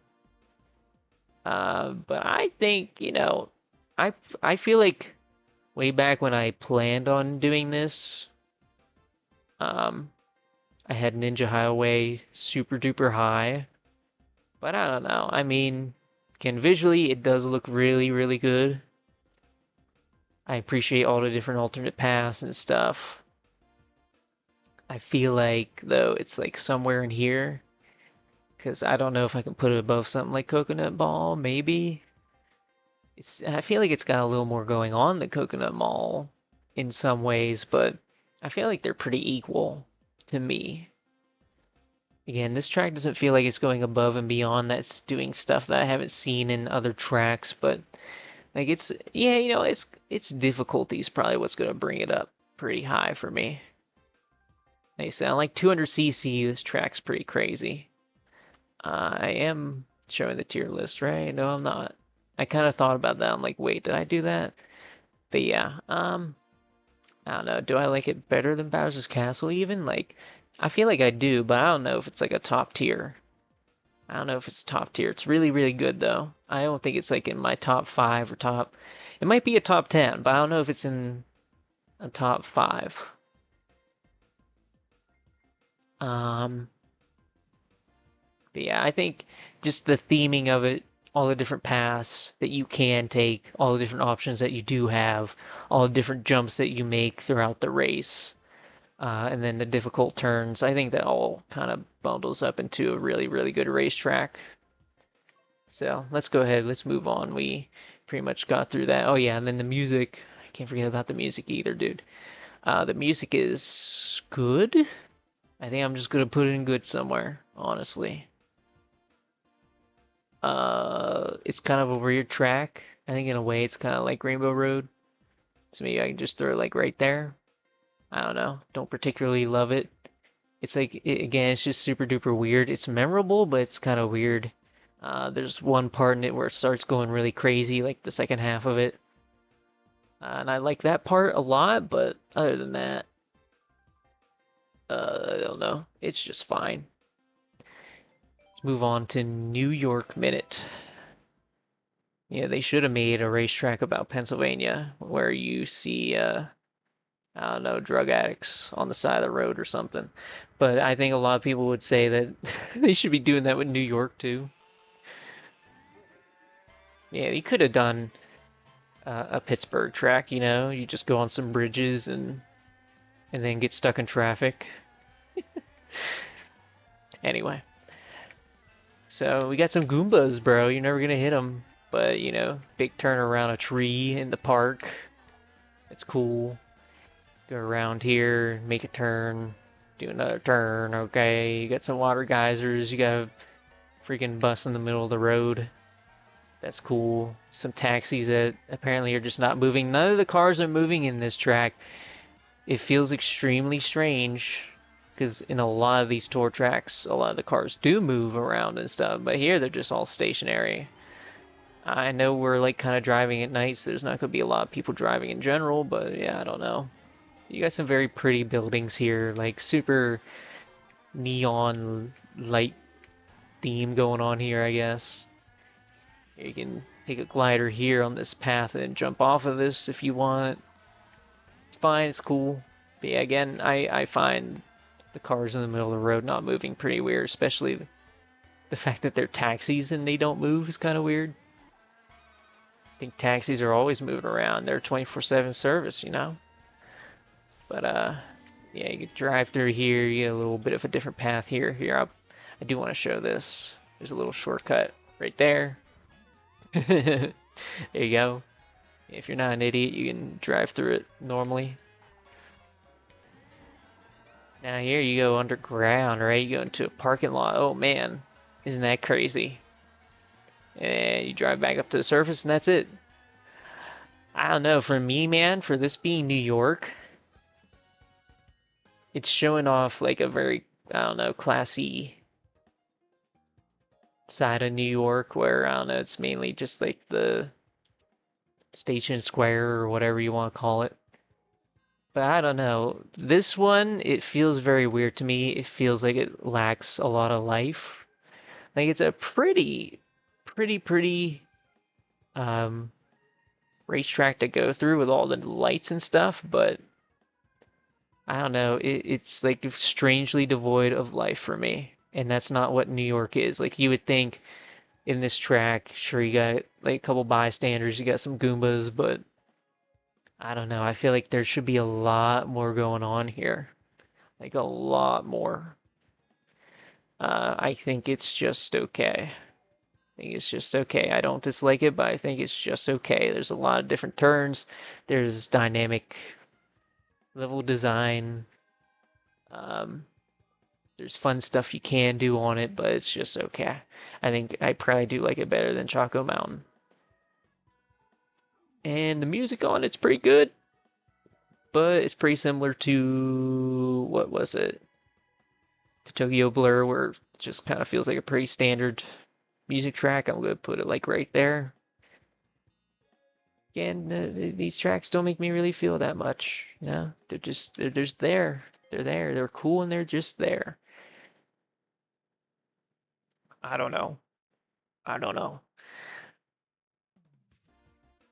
But I think, you know, I feel like way back when I planned on doing this, I had Ninja Highway super duper high. But I don't know. I mean, again, visually it does look really, really good. I appreciate all the different alternate paths and stuff. I feel like though it's like somewhere in here because I don't know if I can put it above something like Coconut Ball. Maybe I feel like it's got a little more going on than Coconut Mall in some ways, but I feel like they're pretty equal to me. Again, this track doesn't feel like it's going above and beyond. That's doing stuff that I haven't seen in other tracks, but like it's yeah, it's difficulty is probably what's gonna bring it up pretty high for me. They sound like 200cc. This track's pretty crazy. I am showing the tier list, right? No, I'm not. I kind of thought about that. I'm like, wait, did I do that? But yeah, I don't know. Do I like it better than Bowser's Castle even? Like, I feel like I do, but I don't know if it's like a top tier. I don't know if it's top tier. It's really, really good though. I don't think it's like in my top five or top. It might be a top 10, but I don't know if it's in a top five. Um, but yeah, I think just the theming of it, all the different paths that you can take, all the different options that you do have, all the different jumps that you make throughout the race, and then the difficult turns. I think that all kind of bundles up into a really, really good racetrack. So let's go ahead. Let's move on. We pretty much got through that. Oh yeah, and then the music. I can't forget about the music either, dude. The music is good. I think I'm just gonna put it in good somewhere, honestly. It's kind of a weird track. I think in a way it's kind of like Rainbow Road. So maybe I can just throw it like right there. I don't know. Don't particularly love it. It's like again, it's just super duper weird. It's memorable, but it's kind of weird. There's one part in it where it starts going really crazy, like the second half of it, and I like that part a lot. But other than that, I don't know. It's just fine. Let's move on to New York Minute. Yeah, they should have made a racetrack about Pennsylvania where you see, I don't know, drug addicts on the side of the road or something. But I think a lot of people would say that they should be doing that with New York too. Yeah, you could have done a Pittsburgh track, you just go on some bridges and then get stuck in traffic. Anyway, so we got some Goombas, bro. You're never gonna hit them, but big turn around a tree in the park. It's cool. Go around here, make a turn, do another turn. Okay, you got some water geysers. You got a freaking bus in the middle of the road. That's cool. Some taxis that apparently are just not moving. None of the cars are moving in this track. It feels extremely strange because in a lot of these tour tracks, a lot of the cars do move around and stuff, but here they're just all stationary. I know we're like kind of driving at night, so there's not going to be a lot of people driving in general, but yeah, I don't know. You got some very pretty buildings here, like super neon light theme going on here, I guess. You can take a glider here on this path and jump off of this if you want. It's fine, it's cool. But yeah, again, I find the cars in the middle of the road not moving pretty weird, especially the fact that they're taxis and they don't move is kind of weird. I think taxis are always moving around. They're 24/7 service. But yeah, you could drive through here. You get a little bit of a different path here. I do want to show this. There's a little shortcut right there. There you go. If you're not an idiot, you can drive through it normally. Now here you go underground, right? You go into a parking lot. Oh man, isn't that crazy? And you drive back up to the surface and that's it. I don't know, for me, man, for this being New York, it's showing off like a very, I don't know, classy side of New York where, I don't know, it's mainly just like the Station Square or whatever you want to call it. But I don't know. This one, it feels very weird to me. It feels like it lacks a lot of life. Like it's a pretty um, racetrack to go through with all the lights and stuff, but I don't know. It's like strangely devoid of life for me. And that's not what New York is. Like you would think in this track, sure you got like a couple bystanders, you got some Goombas, but I don't know. I feel like there should be a lot more going on here. Like a lot more. I think it's just okay. I think it's just okay. I don't dislike it, but I think it's just okay. There's a lot of different turns. There's dynamic level design. Um, there's fun stuff you can do on it, but it's just okay. I think I probably do like it better than Choco Mountain. And the music on it's pretty good, but it's pretty similar to what was it? To Tokyo Blur, where it just kind of feels like a pretty standard music track. I'm gonna put it like right there. Again, these tracks don't make me really feel that much. You know, they're just there. They're there. They're cool and they're just there. I don't know. I don't know.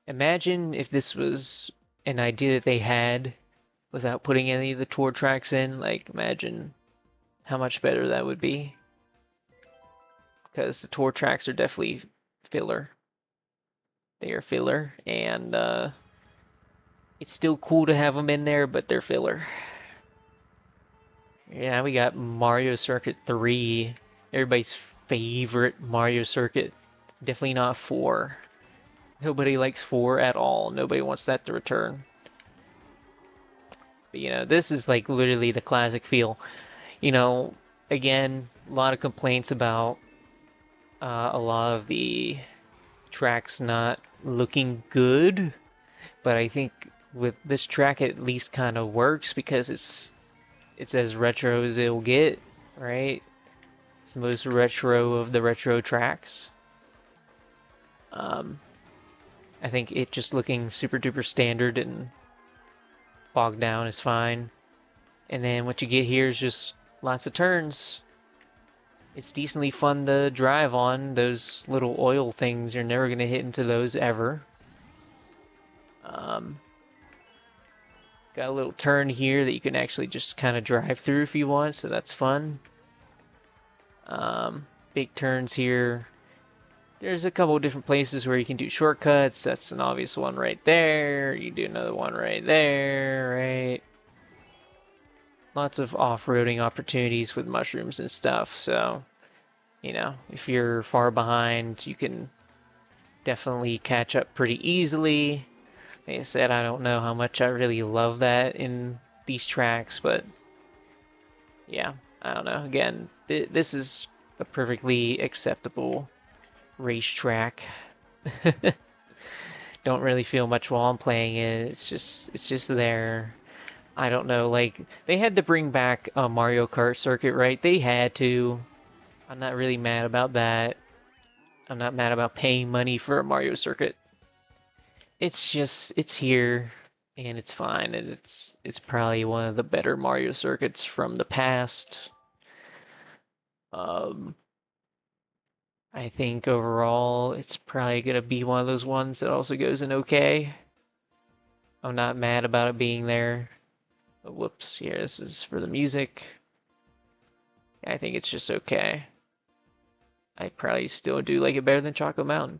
Imagine if this was an idea that they had without putting any of the tour tracks in. Like, imagine how much better that would be. Because the tour tracks are definitely filler. They are filler, and it's still cool to have them in there, but they're filler. Yeah, we got Mario Circuit 3, everybody's favorite Mario Circuit. Definitely not 4. Nobody likes 4 at all. Nobody wants that to return. But you know, this is like literally the classic feel. You know, again, a lot of complaints about a lot of the tracks not looking good, but I think with this track it at least kind of works because it's as retro as it'll get, right? It's the most retro of the retro tracks. Um, I think it just looking super duper standard and bogged down is fine. And then what you get here is just lots of turns. It's decently fun to drive on. Those little oil things, you're never going to hit into those ever. Um, got a little turn here that you can actually just kind of drive through if you want, so that's fun. Big turns here. There's a couple different places where you can do shortcuts. That's an obvious one right there. You do another one right there, right? Lots of off-roading opportunities with mushrooms and stuff. So, you know, if you're far behind, you can definitely catch up pretty easily. Like I said, I don't know how much I really love that in these tracks, but yeah, I don't know. Again, this is a perfectly acceptable racetrack. Don't really feel much while I'm playing it. It's just there. I don't know, like they had to bring back a Mario Kart circuit, right? They had to. I'm not really mad about that. I'm not mad about paying money for a Mario circuit. It's just it's here and it's fine and it's probably one of the better Mario circuits from the past. Um I think overall it's probably gonna be one of those ones that also goes in okay. I'm not mad about it being there. But whoops, here this is for the music. I think it's just okay. I probably still do like it better than Choco Mountain.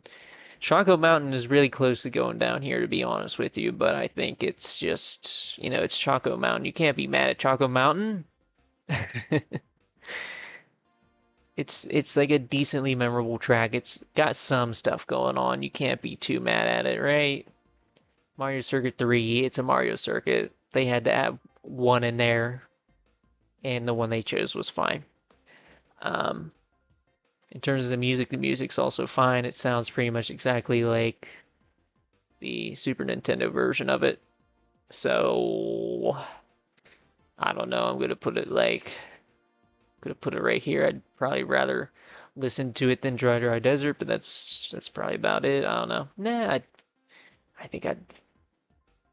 Choco Mountain is really close to going down here, to be honest with you, but I think it's just, you know, it's Choco Mountain. You can't be mad at Choco Mountain. It's like a decently memorable track. It's got some stuff going on. You can't be too mad at it, right? Mario Circuit 3, it's a Mario Circuit. They had to add one in there, and the one they chose was fine. Um, in terms of the music's also fine. It sounds pretty much exactly like the Super Nintendo version of it. So I don't know. I'm gonna put it right here. I'd probably rather listen to it than Dry Desert, but that's probably about it. I don't know. Nah, I think I'd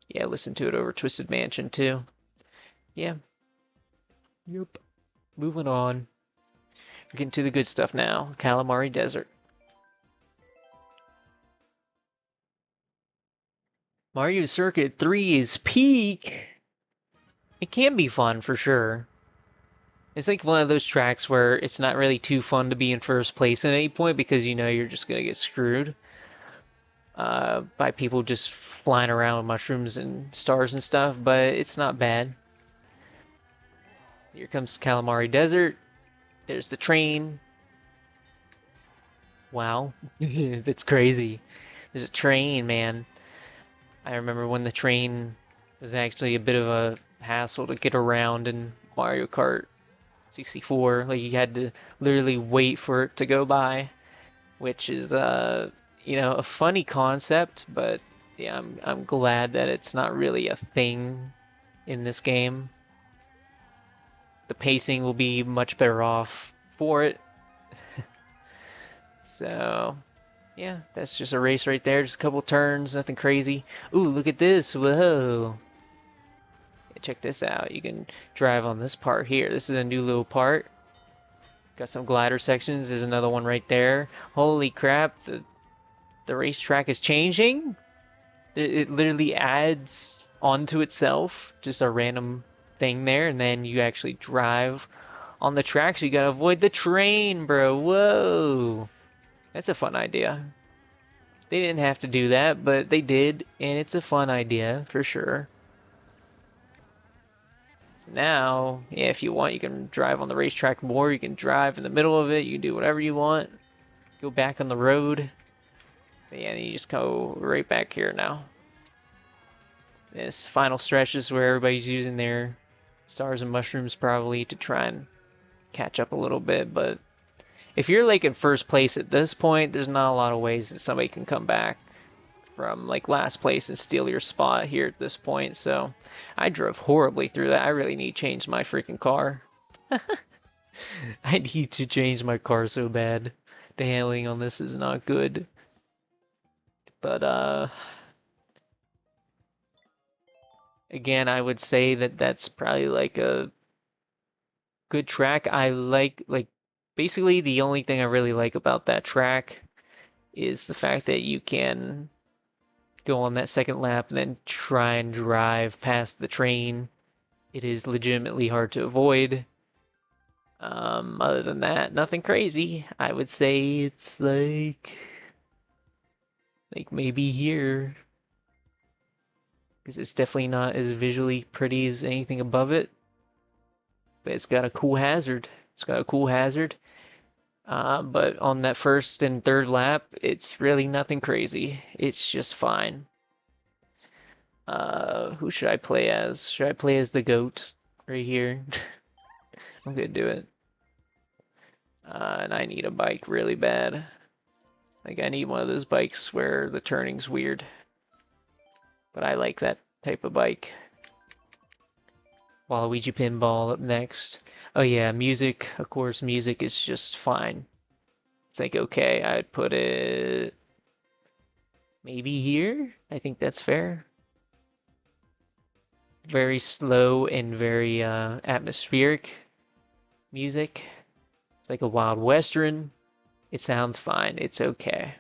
yeah listen to it over Twisted Mansion too. Yeah. Yep. Moving on. We're getting to the good stuff now. Calamari Desert. Mario Circuit 3 is peak. It can be fun for sure. It's like one of those tracks where it's not really too fun to be in first place at any point because you know you're just gonna get screwed by people just flying around with mushrooms and stars and stuff, but it's not bad. Here comes Calamari Desert. There's the train. Wow, that's crazy. There's a train, man. I remember when the train was actually a bit of a hassle to get around in Mario Kart 64. Like you had to literally wait for it to go by, which is a funny concept, but yeah, I'm glad that it's not really a thing in this game. The pacing will be much better off for it. So, yeah, that's just a race right there. Just a couple turns, nothing crazy. Ooh, look at this. Whoa. Check this out. You can drive on this part here. This is a new little part. Got some glider sections. There's another one right there. Holy crap, the racetrack is changing. It literally adds onto itself just a random thing there, and then you actually drive on the track, so you gotta avoid the train, bro. Whoa. That's a fun idea. They didn't have to do that, but they did, and it's a fun idea for sure. So now, yeah, if you want, you can drive on the racetrack more. You can drive in the middle of it. You can do whatever you want. Go back on the road. But yeah, you just go right back here now. This final stretch is where everybody's using their stars and mushrooms probably to try and catch up a little bit. But if you're like in first place at this point, there's not a lot of ways that somebody can come back from like last place and steal your spot here at this point. So I drove horribly through that. I really need to change my freaking car. I need to change my car so bad. The handling on this is not good. But again, I would say that that's probably like a good track. I like basically the only thing I really like about that track is the fact that you can go on that second lap and then try and drive past the train. It is legitimately hard to avoid. Other than that, nothing crazy. I would say it's like maybe here, because it's definitely not as visually pretty as anything above it. But it's got a cool hazard. It's got a cool hazard. But on that first and third lap, it's really nothing crazy. It's just fine. Who should I play as? Should I play as the goat right here? I'm gonna do it. And I need a bike really bad. Like I need one of those bikes where the turning's weird. But I like that type of bike. Waluigi Pinball up next. Oh yeah, music. Of course, music is just fine. It's like, okay, I'd put it maybe here. I think that's fair. Very slow and very atmospheric music. It's like a Wild Western. It sounds fine. It's okay.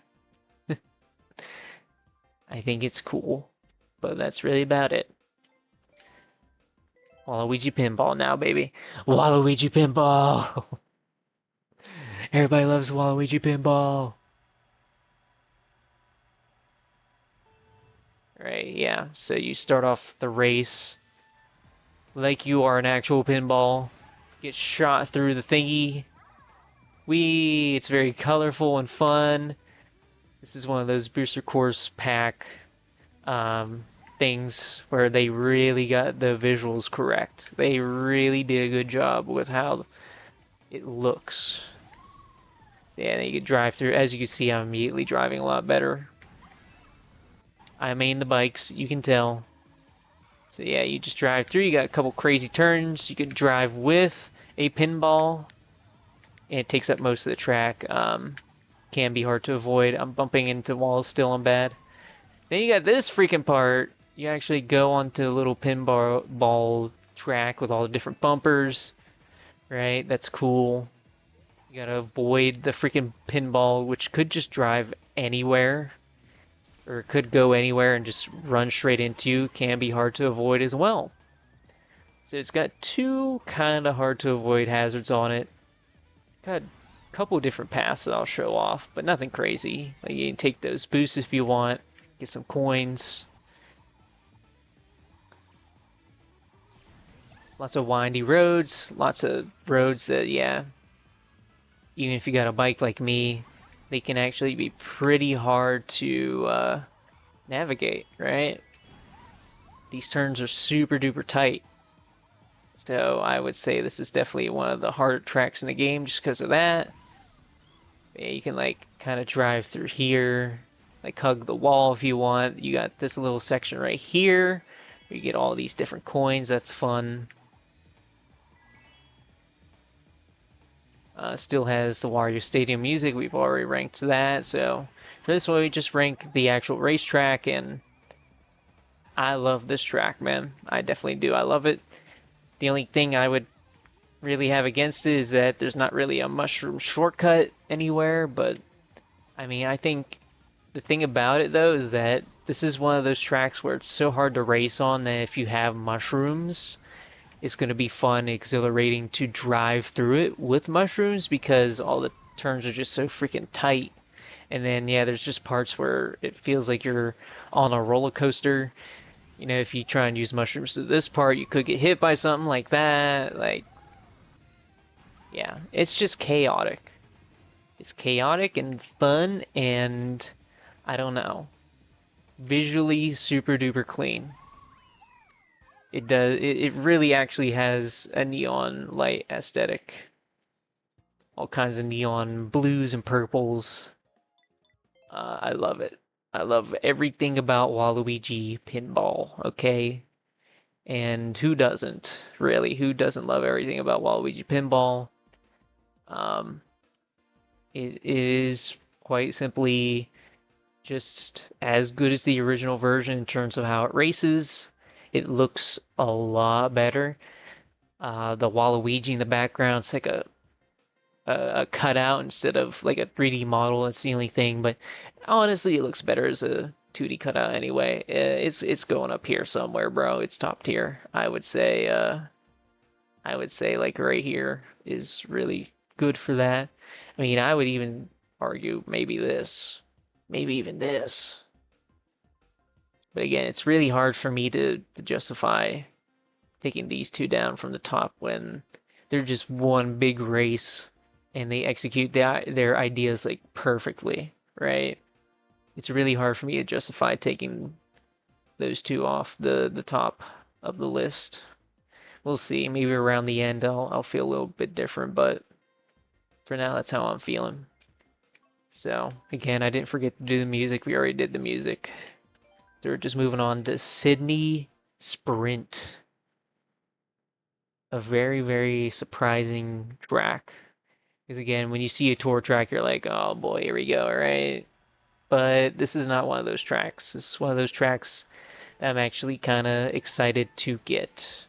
I think it's cool. But that's really about it. Waluigi Pinball now, baby. Waluigi Pinball! Everybody loves Waluigi Pinball! Right, yeah. So you start off the race like you are an actual pinball. Get shot through the thingy. Whee! It's very colorful and fun. This is one of those Booster Course pack things where they really got the visuals correct. They really did a good job with how it looks. So yeah, you can drive through. As you can see, I'm immediately driving a lot better. I main the bikes, you can tell. So yeah, you just drive through. You got a couple crazy turns. You can drive with a pinball. And it takes up most of the track. Can be hard to avoid. I'm bumping into walls still. I'm bad. Then you got this freaking part. You actually go onto a little pinball track with all the different bumpers. Right? That's cool. You gotta avoid the freaking pinball, which could just drive anywhere. Or it could go anywhere and just run straight into you. Can be hard to avoid as well. So it's got two kind of hard to avoid hazards on it. Got a couple different paths that I'll show off, but nothing crazy. Like you can take those boosts if you want, get some coins. Lots of windy roads, lots of roads that, yeah, even if you got a bike like me, they can actually be pretty hard to navigate, right? These turns are super duper tight. So I would say this is definitely one of the harder tracks in the game just because of that. Yeah, you can like kind of drive through here, like hug the wall if you want. You got this little section right here. You get all these different coins. That's fun. Still has the Wario Stadium music. We've already ranked that. So for this one, we just rank the actual racetrack, and I love this track, man. I definitely do. I love it. The only thing I would really have against it is that there's not really a mushroom shortcut anywhere, but I mean, I think the thing about it though is that this is one of those tracks where it's so hard to race on that if you have mushrooms, it's going to be fun, exhilarating to drive through it with mushrooms because all the turns are just so freaking tight. And then, yeah, there's just parts where it feels like you're on a roller coaster. You know, if you try and use mushrooms to this part, you could get hit by something like that. Like, yeah, it's just chaotic. It's chaotic and fun, and I don't know, visually super duper clean. It really actually has a neon light aesthetic. All kinds of neon blues and purples. I love it. I love everything about Waluigi Pinball, okay? And who doesn't, really? Who doesn't love everything about Waluigi Pinball? Um, it is quite simply just as good as the original version in terms of how it races. It looks a lot better. The Waluigi in the background, it's like a cutout instead of like a 3D model. That's the only thing, but honestly, it looks better as a 2D cutout anyway. It's going up here somewhere, bro. It's top tier. I would say like right here is really good for that. I mean, I would even argue maybe even this. But again, it's really hard for me to justify taking these two down from the top when they're just one big race and they execute their ideas like perfectly, right? It's really hard for me to justify taking those two off the top of the list. We'll see. Maybe around the end I'll feel a little bit different, but for now that's how I'm feeling. So again, I didn't forget to do the music. We already did the music. So we're just moving on to Sydney Sprint. A very, very surprising track. Because again, when you see a tour track, you're like, oh boy, here we go, right? But this is not one of those tracks. This is one of those tracks that I'm actually kind of excited to get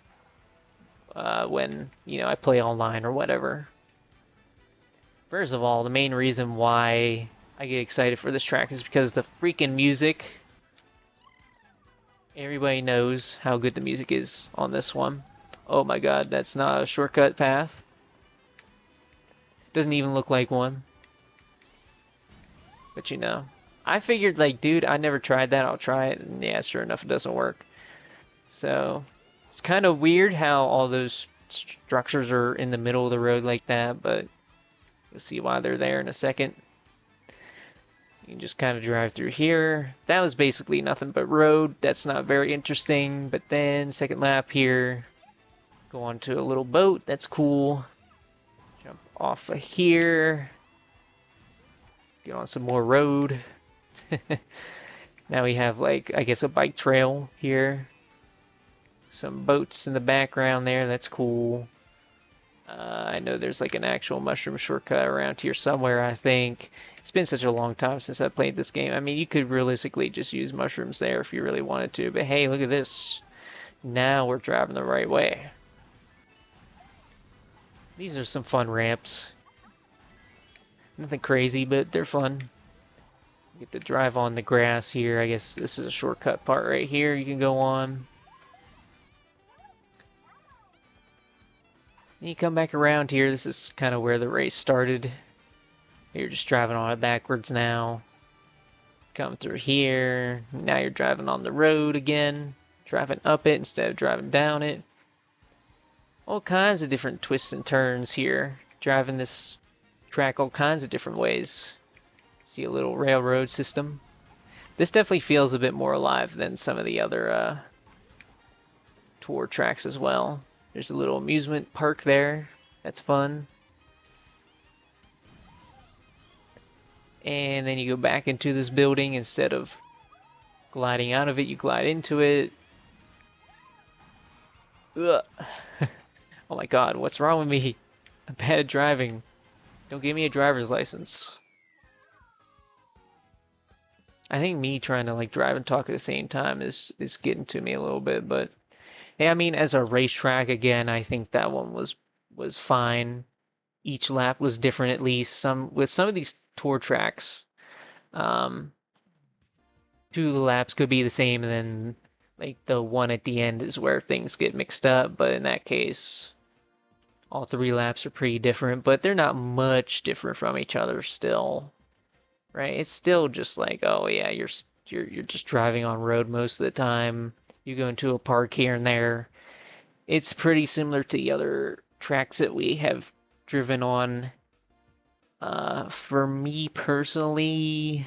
when, you know, I play online or whatever. First of all, the main reason why I get excited for this track is because the freaking music. Everybody knows how good the music is on this one. Oh my god, that's not a shortcut path. Doesn't even look like one. But you know, I figured like, dude, I never tried that. I'll try it. And yeah, sure enough, it doesn't work. So it's kind of weird how all those structures are in the middle of the road like that, but you'll see why they're there in a second. You can just kind of drive through here. That was basically nothing but road. That's not very interesting. But then second lap here, go onto a little boat. That's cool. Jump off of here. Get on some more road. Now we have like, I guess, a bike trail here. Some boats in the background there. That's cool. I know there's like an actual mushroom shortcut around here somewhere, I think. It's been such a long time since I played this game. I mean, you could realistically just use mushrooms there if you really wanted to. But hey, look at this. Now we're driving the right way. These are some fun ramps. Nothing crazy, but they're fun. You get to drive on the grass here. I guess this is a shortcut part right here you can go on. And you come back around here. This is kind of where the race started. You're just driving on it backwards now. Come through here. Now you're driving on the road again. Driving up it instead of driving down it. All kinds of different twists and turns here. Driving this track all kinds of different ways. See a little railroad system. This definitely feels a bit more alive than some of the other tour tracks as well. There's a little amusement park there. That's fun. And then you go back into this building. Instead of gliding out of it, you glide into it. Ugh. Oh my god, what's wrong with me? I'm bad at driving. Don't give me a driver's license. I think me trying to like drive and talk at the same time is getting to me a little bit, but yeah, I mean, as a racetrack again, I think that one was fine. Each lap was different at least. Some of these tour tracks, um, two of the laps could be the same, and then like the one at the end is where things get mixed up. But in that case, all three laps are pretty different, but they're not much different from each other still, right? It's still just like, oh yeah, you're just driving on road most of the time. You go into a park here and there. It's pretty similar to the other tracks that we have driven on. For me personally,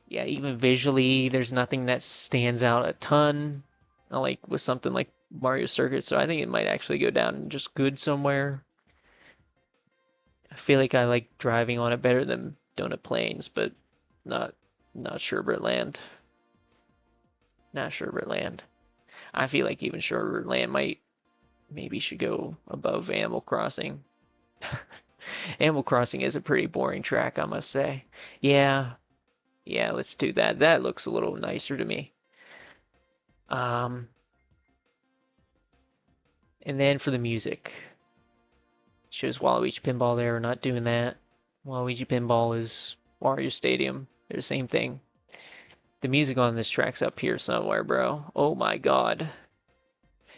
yeah, even visually, there's nothing that stands out a ton. Not like with something like Mario Circuit, so I think it might actually go down just good somewhere. I feel like I like driving on it better than Donut Plains, but not not Sherbert Land. Not Sherbert Land. I feel like even Sherbert Land might maybe should go above Animal Crossing. Animal Crossing is a pretty boring track, I must say. Yeah, yeah, let's do that. That looks a little nicer to me. Um, and then for the music, shows Waluigi Pinball there. We're not doing that. Waluigi Pinball is Wario Stadium. They're the same thing. The music on this track's up here somewhere, bro. Oh my god.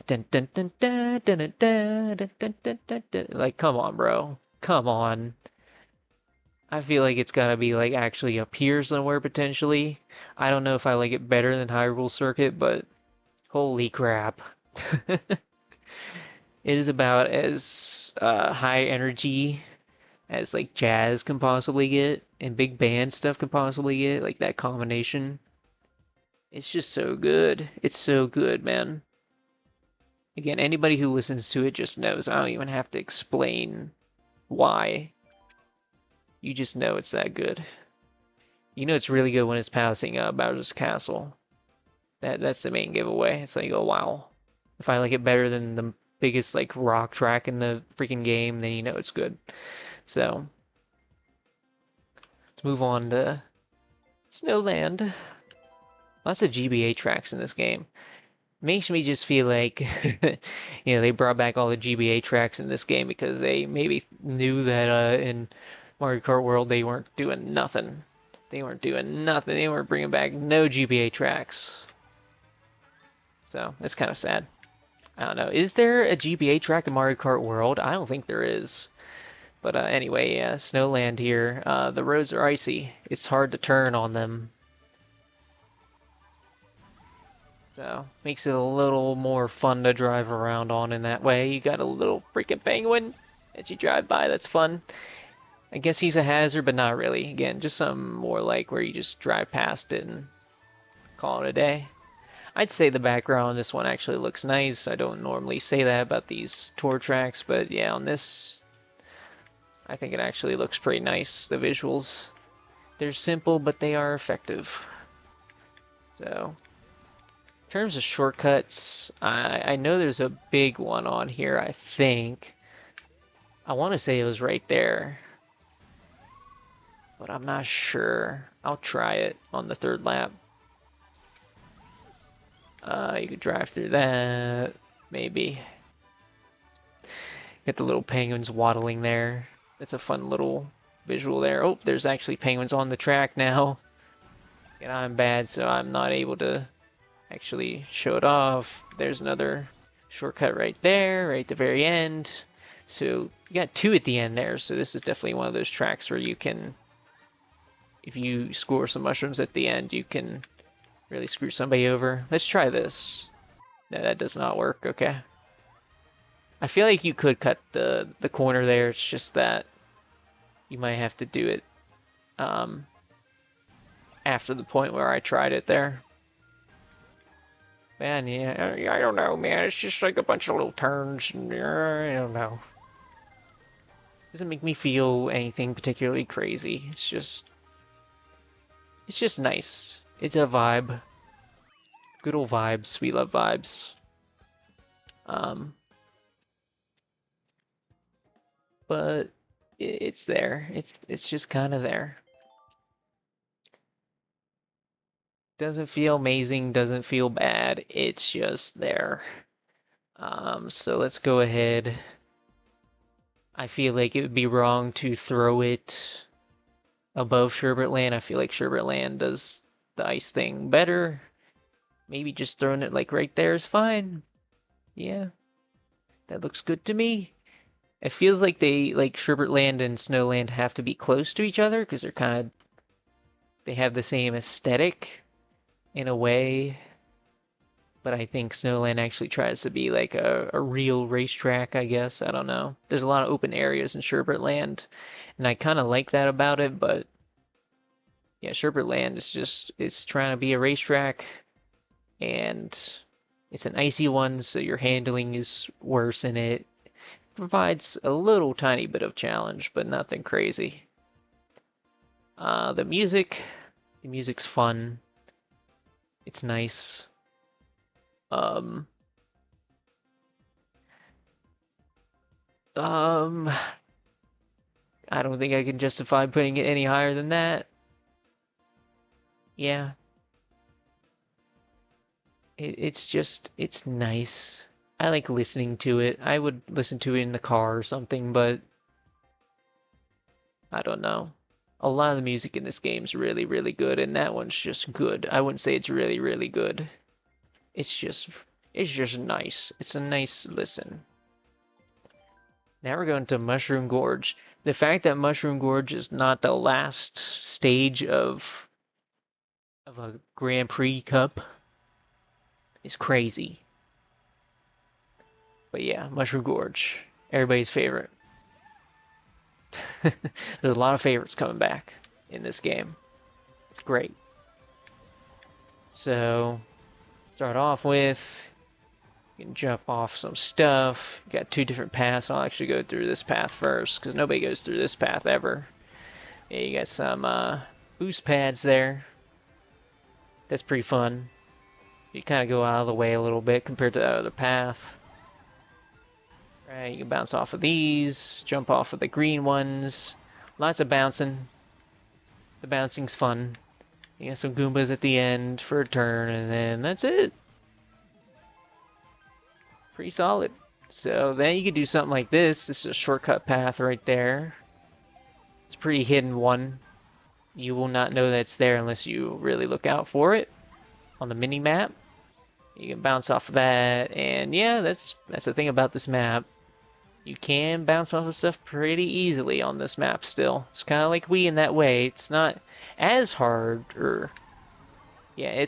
Dun, dun, dun, dun, dun, dun, dun, dun, dun, dun, dun, dun. Like, come on, bro. Come on. I feel like it's gotta be like actually up here somewhere potentially. I don't know if I like it better than Hyrule Circuit, but holy crap. It is about as high energy as like jazz can possibly get and big band stuff can possibly get, like that combination. It's just so good. It's so good, man. Again, anybody who listens to it just knows. I don't even have to explain why. You just know it's that good. You know it's really good when it's passing Bowser's Castle. That's the main giveaway. It's like, oh wow. If I like it better than the biggest like rock track in the freaking game, then you know it's good. So let's move on to Snowland. Lots of GBA tracks in this game. Makes me just feel like they brought back all the GBA tracks in this game because they maybe knew that in Mario Kart World they weren't doing nothing. They weren't doing nothing. They weren't bringing back no GBA tracks. So it's kind of sad. I don't know. Is there a GBA track in Mario Kart World? I don't think there is. But anyway, yeah, Snowland here. The roads are icy. It's hard to turn on them. So, makes it a little more fun to drive around on in that way. You got a little freaking penguin that you drive by, that's fun. I guess he's a hazard, but not really. Again, just some more like where you just drive past it and call it a day. I'd say the background on this one actually looks nice. I don't normally say that about these tour tracks, but yeah, on this, I think it actually looks pretty nice, the visuals. They're simple, but they are effective. So, in terms of shortcuts, I know there's a big one on here, I think. I want to say it was right there, but I'm not sure. I'll try it on the third lap. You could drive through that, maybe. Get the little penguins waddling there. That's a fun little visual there. Oh, there's actually penguins on the track now. And I'm bad, so I'm not able to actually show it off. There's another shortcut right there, right at the very end. So you got two at the end there, so this is definitely one of those tracks where you can, if you score some mushrooms at the end, you can really screw somebody over. Let's try this. No, that does not work. Okay. I feel like you could cut the corner there. It's just that you might have to do it um, after the point where I tried it there. Man, yeah, I don't know, man. It's just like a bunch of little turns. And, I don't know. Doesn't make me feel anything particularly crazy. It's just nice. It's a vibe. Good old vibes. We love vibes. Um, but it's there. It's just kind of there. Doesn't feel amazing. Doesn't feel bad. It's just there. So let's go ahead. I feel like it would be wrong to throw it above Sherbet Land. I feel like Sherbet Land does the ice thing better. Maybe just throwing it like right there is fine. Yeah, that looks good to me. It feels like Sherbet Land and Snowland have to be close to each other because they have the same aesthetic in a way. But I think Snowland actually tries to be like a real racetrack, I guess. I don't know. There's a lot of open areas in Sherbet Land, and I kind of like that about it, but yeah, Sherbet Land is it's trying to be a racetrack, and it's an icy one, so your handling is worse in it. Provides a little tiny bit of challenge, but nothing crazy. The the music's fun. It's nice. Um, um, I don't think I can justify putting it any higher than that. Yeah, it's nice. I like listening to it. I would listen to it in the car or something, but I don't know. A lot of the music in this game is really, really good, and that one's just good. I wouldn't say it's really, really good. It's just, it's just nice. It's a nice listen. Now we're going to Mushroom Gorge. The fact that Mushroom Gorge is not the last stage of a Grand Prix Cup is crazy. But yeah, Mushroom Gorge, everybody's favorite. There's a lot of favorites coming back in this game. It's great. So, start off with, you can jump off some stuff. You got two different paths. I'll actually go through this path first, because nobody goes through this path ever. Yeah, you got some boost pads there. That's pretty fun. You kind of go out of the way a little bit compared to the other path. Right, you can bounce off of these, jump off of the green ones. Lots of bouncing. The bouncing's fun. You got some Goombas at the end for a turn, and then that's it. Pretty solid. So then you could do something like this. This is a shortcut path right there. It's a pretty hidden one. You will not know that it's there unless you really look out for it on the mini map. You can bounce off of that, and yeah, that's the thing about this map. You can bounce off of stuff pretty easily on this map still. It's kind of like Wii in that way. It's not as hard, or yeah,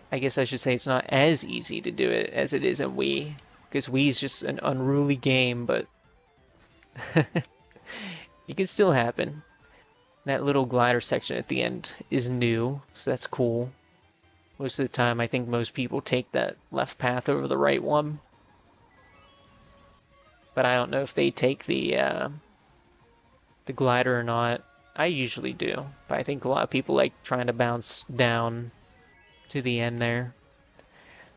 I guess I should say it's not as easy to do it as it is in Wii, because Wii's just an unruly game, but it can still happen. That little glider section at the end is new, so that's cool. Most of the time, I think most people take that left path over the right one. But I don't know if they take the glider or not. I usually do, but I think a lot of people like trying to bounce down to the end there.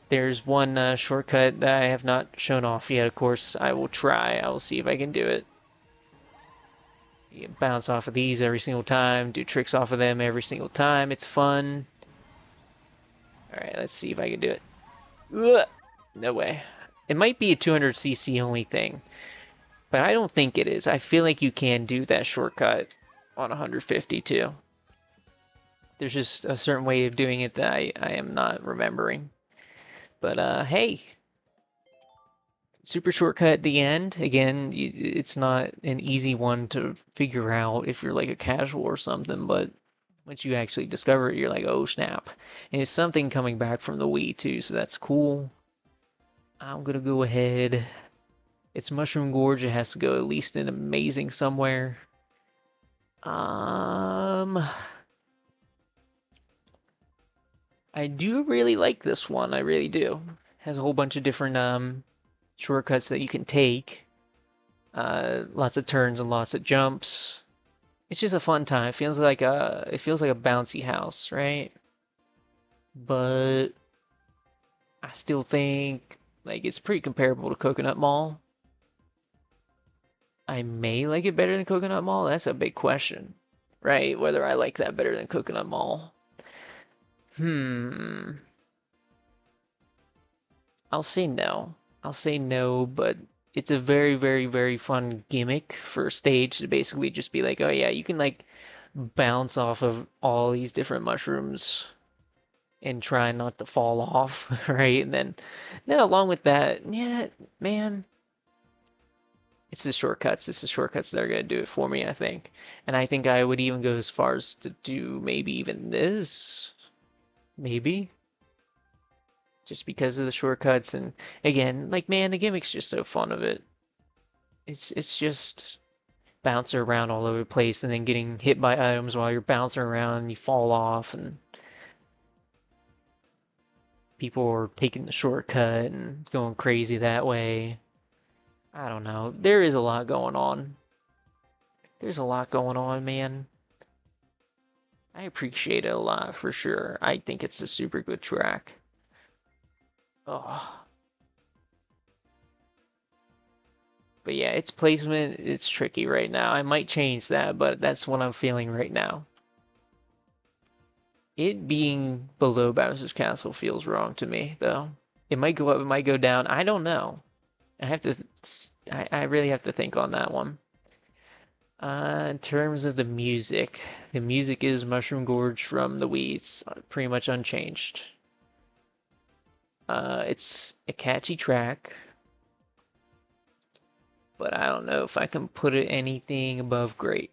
There's one shortcut that I have not shown off yet. Of course, I will try. I will see if I can do it. You can bounce off of these every single time, do tricks off of them every single time. It's fun. Alright, let's see if I can do it. Ugh, no way. It might be a 200cc only thing, but I don't think it is. I feel like you can do that shortcut on 150 too. There's just a certain way of doing it that I am not remembering. But hey, super shortcut at the end. Again, it's not an easy one to figure out if you're like a casual or something, but once you actually discover it, you're like, oh snap. And it's something coming back from the Wii too, so that's cool. I'm gonna go ahead. It's Mushroom Gorge. It has to go at least in amazing somewhere. Um, I do really like this one. I really do. Has a whole bunch of different shortcuts that you can take. Lots of turns and lots of jumps. It's just a fun time. It feels like a bouncy house, right? But I still think like it's pretty comparable to Coconut Mall. I may like it better than Coconut Mall. That's a big question, right? Whether I like that better than Coconut Mall. Hmm. I'll say no. I'll say no, but it's a very, very, very fun gimmick for a stage to basically just be like, oh yeah, you can like bounce off of all these different mushrooms and try not to fall off, right? And then along with that, yeah, man, it's the shortcuts. It's the shortcuts that are gonna do it for me, I think. And I think I would even go as far as to do maybe even this, maybe just because of the shortcuts. And again, like man, the gimmick's just so fun of it. It's just bouncing around all over the place and then getting hit by items while you're bouncing around and you fall off and people are taking the shortcut and going crazy that way. I don't know. There is a lot going on. There's a lot going on, man. I appreciate it a lot for sure. I think it's a super good track. Oh, but yeah, its placement it's tricky right now. I might change that, but that's what I'm feeling right now. It being below Bowser's Castle feels wrong to me, though. It might go up, it might go down. I don't know. I have to. I really have to think on that one. In terms of the music is Mushroom Gorge from the Wii. It's pretty much unchanged. It's a catchy track, but I don't know if I can put it anything above great.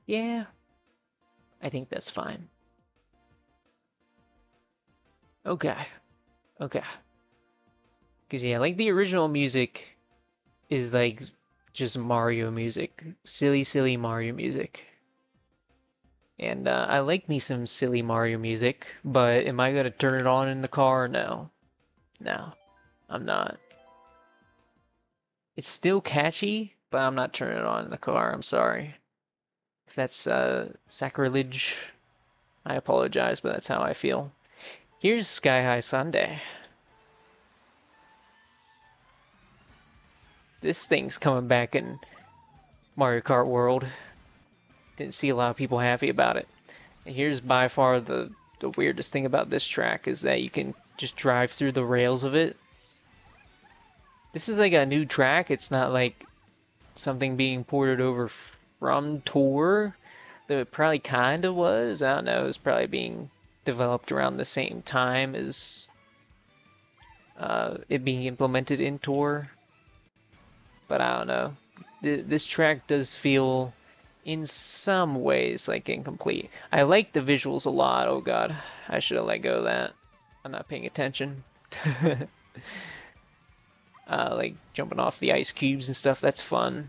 Yeah, I think that's fine. Okay, okay. Because yeah, like the original music is like just Mario music, silly, silly Mario music. And I like me some silly Mario music, but am I gonna turn it on in the car? No. No, I'm not. It's still catchy, but I'm not turning it on in the car. I'm sorry. If that's sacrilege, I apologize, but that's how I feel. Here's Sky High Sunday. This thing's coming back in Mario Kart World. Didn't see a lot of people happy about it. And here's by far the weirdest thing about this track is that you can just drive through the rails of it. This is like a new track. It's not like something being ported over from Tour. Though it probably kind of was. I don't know. It was probably being developed around the same time as it being implemented in Tour. But I don't know. This track does feel, in some ways, like incomplete. I like the visuals a lot. Oh god, I should have let go of that. I'm not paying attention. Like jumping off the ice cubes and stuff, that's fun.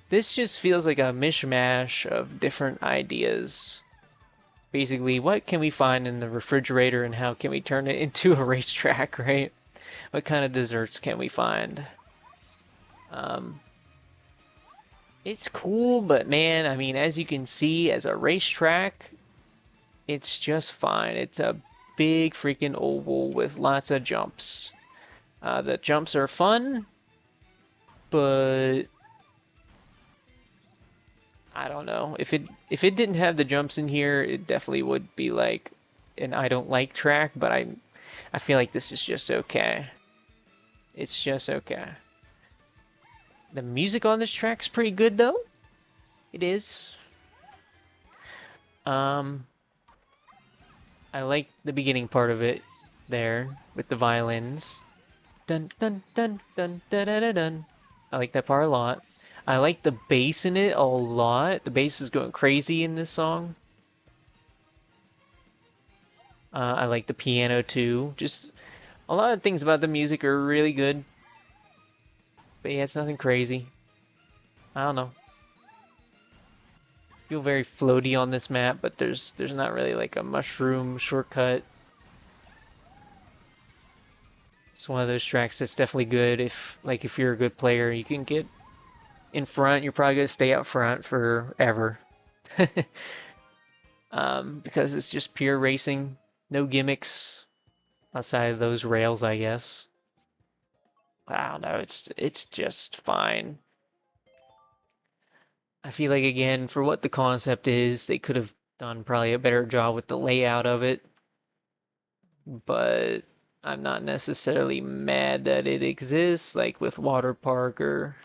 This just feels like a mishmash of different ideas. Basically, what can we find in the refrigerator and how can we turn it into a racetrack, right? What kind of desserts can we find? Um, it's cool, but man, I mean, as you can see, as a racetrack, it's just fine. It's a big freaking oval with lots of jumps. The jumps are fun, but I don't know. If it didn't have the jumps in here, it definitely would be like an I don't like track, but I feel like this is just okay. It's just okay. The music on this track's pretty good though. It is. Um I like the beginning part of it there with the violins. Dun dun dun dun dun dun dun. Dun. I like that part a lot. I like the bass in it a lot. The bass is going crazy in this song. I like the piano too. Just a lot of things about the music are really good. But yeah, it's nothing crazy. I don't know. Feel very floaty on this map, but there's not really like a mushroom shortcut. It's one of those tracks that's definitely good if you're a good player, you can get in front. You're probably gonna stay up front forever. Because it's just pure racing, no gimmicks outside of those rails, I guess. I don't know. It's just fine. I feel like again, for what the concept is, they could have done probably a better job with the layout of it, but I'm not necessarily mad that it exists, like with Water Park or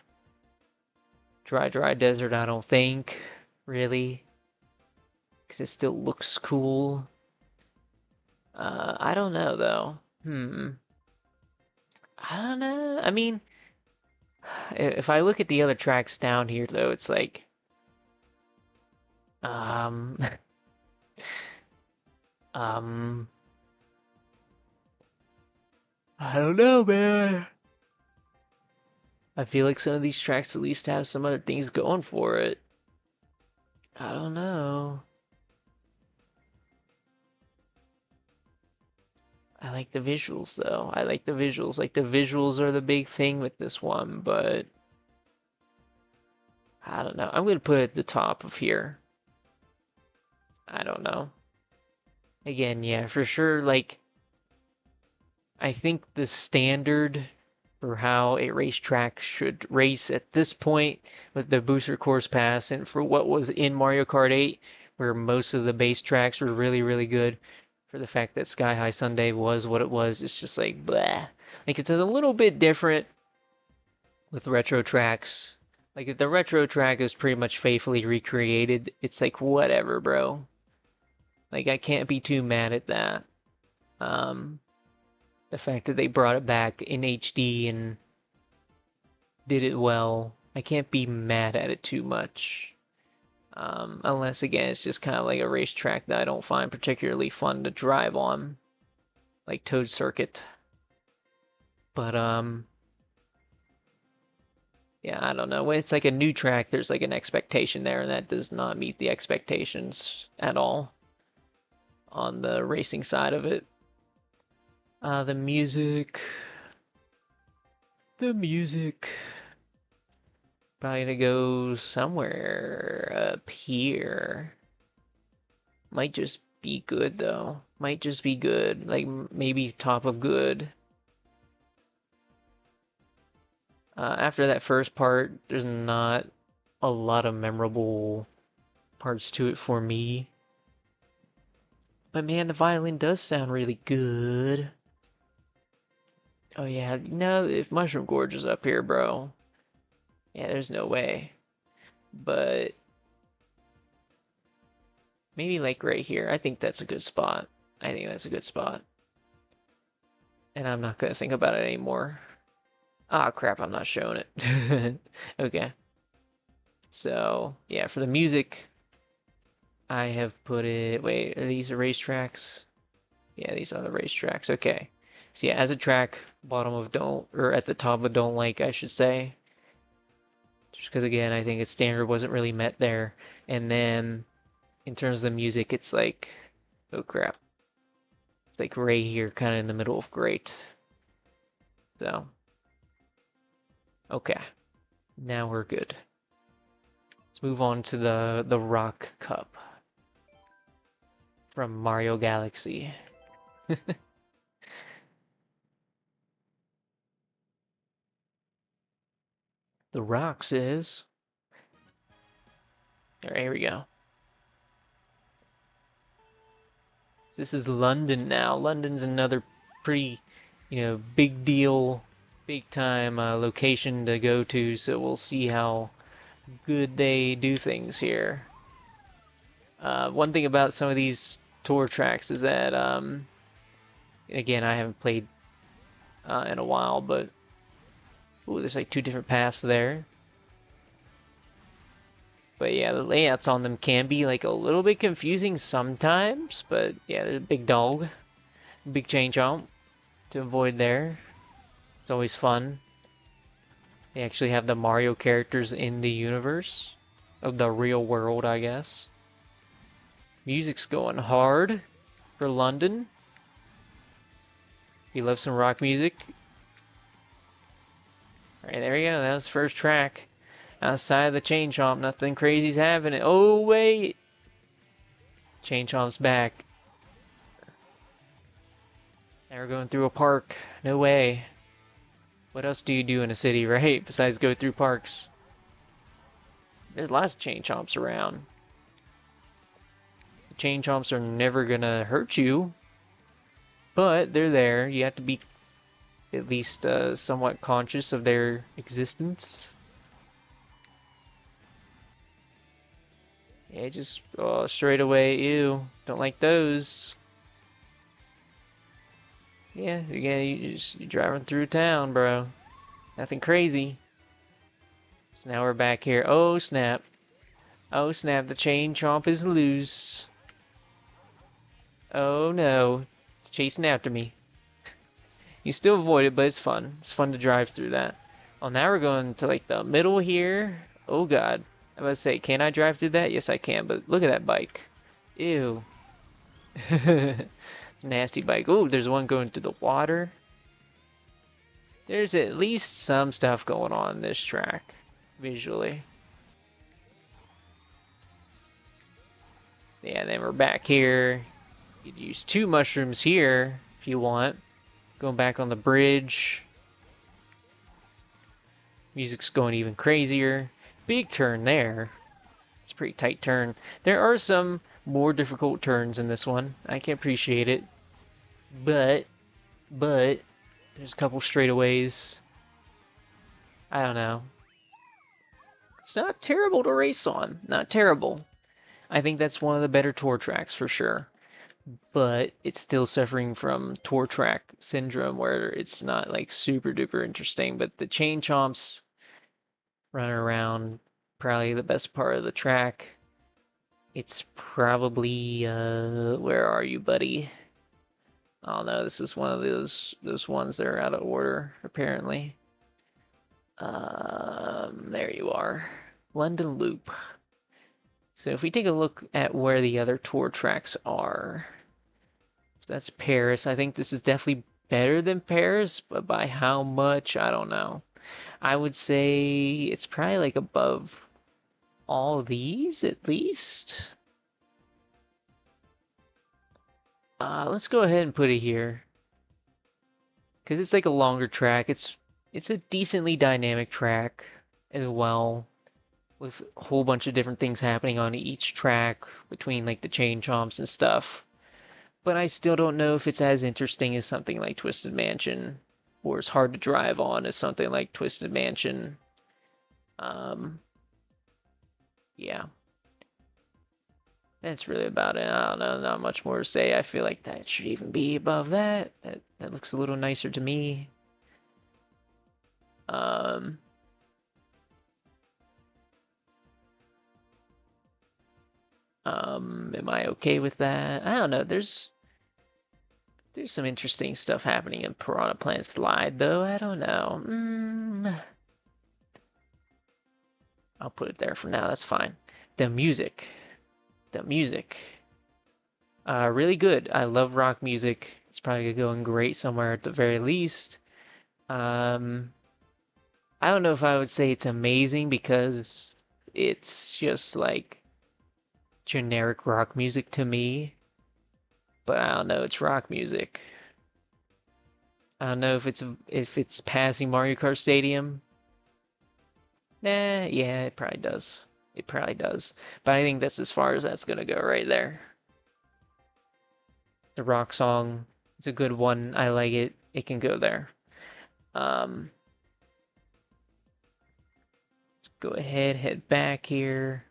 Dry Desert, I don't think, really, because it still looks cool. I don't know though. I don't know. I mean, if I look at the other tracks down here though, it's like, um, um, I don't know, man. I feel like some of these tracks at least have some other things going for it. I don't know. I like the visuals though. I like the visuals. Like the visuals are the big thing with this one, but I don't know. I'm gonna put it at the top of here. I don't know. Again, yeah, for sure, like I think the standard for how a racetrack should race at this point with the booster course pass and for what was in Mario Kart 8, where most of the base tracks were really, really good, for the fact that Sky High Sundae was what it was, it's just like, blah. Like, it's a little bit different with retro tracks. Like, if the retro track is pretty much faithfully recreated, it's like, whatever, bro. Like, I can't be too mad at that. Um, the fact that they brought it back in HD and did it well, I can't be mad at it too much. Unless, again, it's just kind of like a racetrack that I don't find particularly fun to drive on, like Toad Circuit. But, yeah, I don't know. When it's like a new track, there's like an expectation there, and that does not meet the expectations at all on the racing side of it. The music. The music. Probably gonna go somewhere up here. Might just be good though. Might just be good. Like maybe top of good. After that first part, there's not a lot of memorable parts to it for me. But man, the violin does sound really good. Oh yeah, no, if Mushroom Gorge is up here, bro. Yeah, there's no way. But maybe like right here. I think that's a good spot. I think that's a good spot. And I'm not gonna think about it anymore. Ah, crap, I'm not showing it. Okay. So, yeah, for the music, I have put it. Wait, are these the racetracks? Yeah, these are the racetracks. Okay. So, yeah, as a track, bottom of don't, or at the top of don't like, I should say. Just because, again, I think its standard wasn't really met there. And then, in terms of the music, it's like, oh crap. It's like right here, kind of in the middle of great. So, okay. Now we're good. Let's move on to the Rock Cup from Mario Galaxy. The Rocks is. All right, here we go. So this is London now. London's another pretty, big deal, big time location to go to. So we'll see how good they do things here. One thing about some of these tour tracks is that, again, I haven't played in a while, but ooh, there's like two different paths there. But yeah, the layouts on them can be like a little bit confusing sometimes, but yeah, there's a big dog. Big chain jump to avoid there. It's always fun. They actually have the Mario characters in the universe of the real world, I guess. Music's going hard for London. You love some rock music. Alright, there we go. That was the first track. Outside of the chain chomp, nothing crazy's happening. Oh, wait! Chain chomp's back. Now we're going through a park. No way. What else do you do in a city, right? Besides go through parks. There's lots of chain chomps around. The chain chomps are never gonna hurt you. But they're there. You have to be at least somewhat conscious of their existence. Yeah, just straight away, ew. Don't like those. Yeah, again, you're driving through town, bro. Nothing crazy. So now we're back here. Oh, snap. Oh, snap. The chain chomp is loose. Oh, no. Chasing after me. You still avoid it, but it's fun. It's fun to drive through that. Oh, now we're going to, like, the middle here. Oh, God. I was about to say, can I drive through that? Yes, I can, but look at that bike. Ew. Nasty bike. Oh, there's one going through the water. There's at least some stuff going on in this track, visually. Yeah, then we're back here. You could use 2 mushrooms here, if you want. Going back on the bridge. Music's going even crazier. Big turn there. It's a pretty tight turn. There are some more difficult turns in this one. I can appreciate it. But, there's a couple straightaways. I don't know. It's not terrible to race on. Not terrible. I think that's one of the better tour tracks for sure. But it's still suffering from tour track syndrome where it's not like super duper interesting. But the chain chomps running around, probably the best part of the track. It's probably, where are you, buddy? Oh no, this is one of those ones that are out of order, apparently. There you are. London Loop. So if we take a look at where the other tour tracks are, so that's Paris. I think this is definitely better than Paris, but by how much, I don't know. I would say it's probably like above all these at least. Let's go ahead and put it here. Because it's like a longer track. It's a decently dynamic track as well, with a whole bunch of different things happening on each track between like the chain chomps and stuff. But I still don't know if it's as interesting as something like Twisted Mansion, or as hard to drive on as something like Twisted Mansion. Yeah. That's really about it. I don't know, not much more to say. I feel like that should even be above that. That looks a little nicer to me. Am I okay with that? I don't know. There's some interesting stuff happening in Piranha Plant Slide, though. I don't know. I'll put it there for now. That's fine. The music. Really good. I love rock music. It's probably going great somewhere at the very least. I don't know if I would say it's amazing because it's just like generic rock music to me. But I don't know, it's rock music. I don't know if it's passing Mario Kart Stadium. Nah, yeah, it probably does. It probably does. But I think that's as far as that's gonna go right there. The rock song, it's a good one. I like it. It can go there. Let's go ahead, head back here.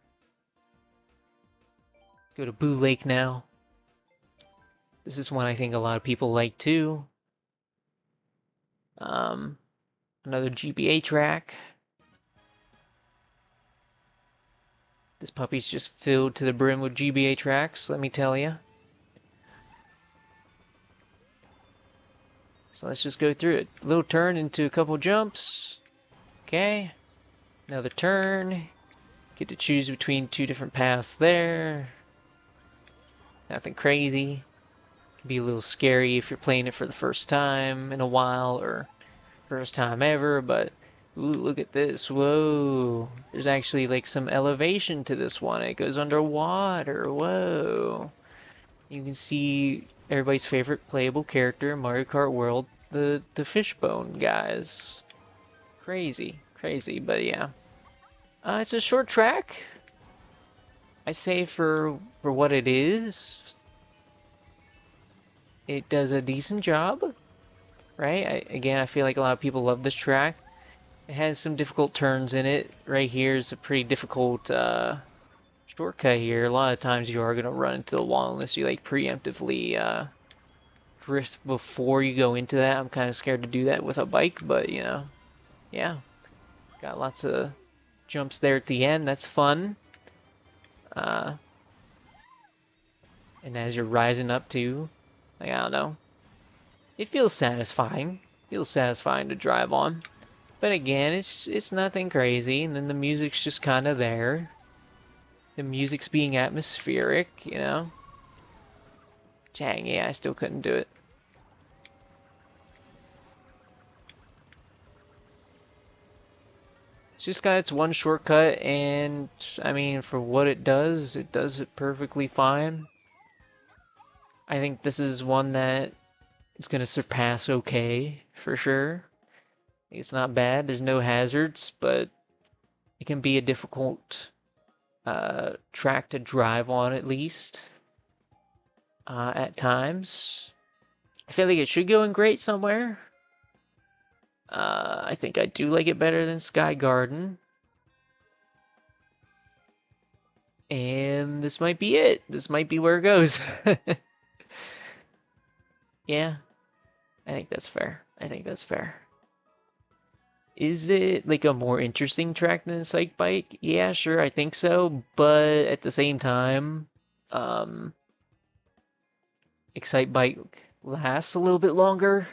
Go to Boo Lake now. This is one I think a lot of people like too. Another GBA track. This puppy's just filled to the brim with GBA tracks, let me tell you. So let's just go through it. Little turn into a couple jumps. Okay. Another turn. Get to choose between two different paths there. Nothing crazy. Can be a little scary if you're playing it for the first time in a while or first time ever, but ooh, look at this. Whoa. There's actually like some elevation to this one. It goes underwater. Whoa. You can see everybody's favorite playable character in Mario Kart World, the fishbone guys. Crazy, crazy, but yeah. It's a short track. I say for what it is, it does a decent job, right? Again, I feel like a lot of people love this track. It has some difficult turns in it. Right here is a pretty difficult shortcut here. A lot of times you are going to run into the wall unless you like preemptively drift before you go into that. I'm kind of scared to do that with a bike, but you know, yeah. Got lots of jumps there at the end. That's fun. Uh, and as you're rising up to, like, I don't know, it feels satisfying. Feels satisfying to drive on. But again, it's nothing crazy, and then the music's just kind of there. The music's being atmospheric, you know. Dang, yeah, I still couldn't do it. It's just got its one shortcut, and I mean, for what it does it perfectly fine. I think this is one that is gonna surpass okay, for sure. It's not bad, there's no hazards, but it can be a difficult track to drive on at least at times. I feel like it should go in great somewhere. I think I do like it better than Sky Garden. And this might be it. This might be where it goes. Yeah, I think that's fair. I think that's fair. Is it like a more interesting track than Psych Bike? Yeah, sure, I think so. But at the same time, um, Excite Bike lasts a little bit longer.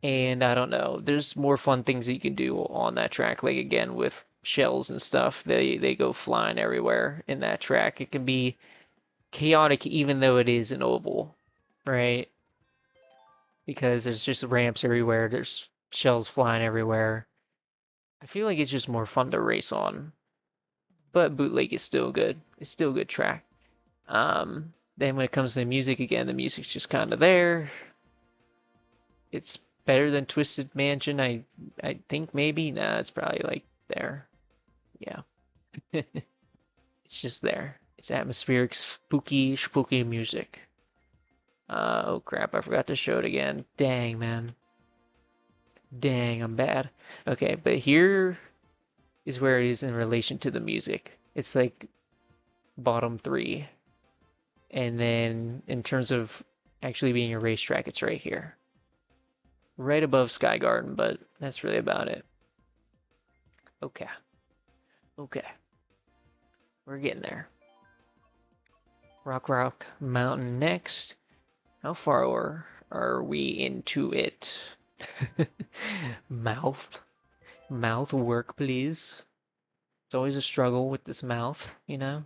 And I don't know, there's more fun things that you can do on that track. Like again, with shells and stuff, they go flying everywhere in that track. It can be chaotic even though it is an oval, right? Because there's just ramps everywhere, there's shells flying everywhere. I feel like it's just more fun to race on. But Bootleg is still good. It's still a good track. Then when it comes to the music, again, the music's just kind of there. It's better than Twisted Mansion. I think maybe. Nah, it's probably like there. Yeah. It's just there. It's atmospheric, spooky music. Oh crap, I forgot to show it again. Dang, man. Dang, I'm bad. Okay, but here is where it is in relation to the music. It's like bottom three. And then in terms of actually being a racetrack, it's right here. Right above Sky Garden, but that's really about it. Okay. Okay. We're getting there. Rock Mountain next. How far are we into it? Mouth. Mouth work, please. It's always a struggle with this mouth, you know?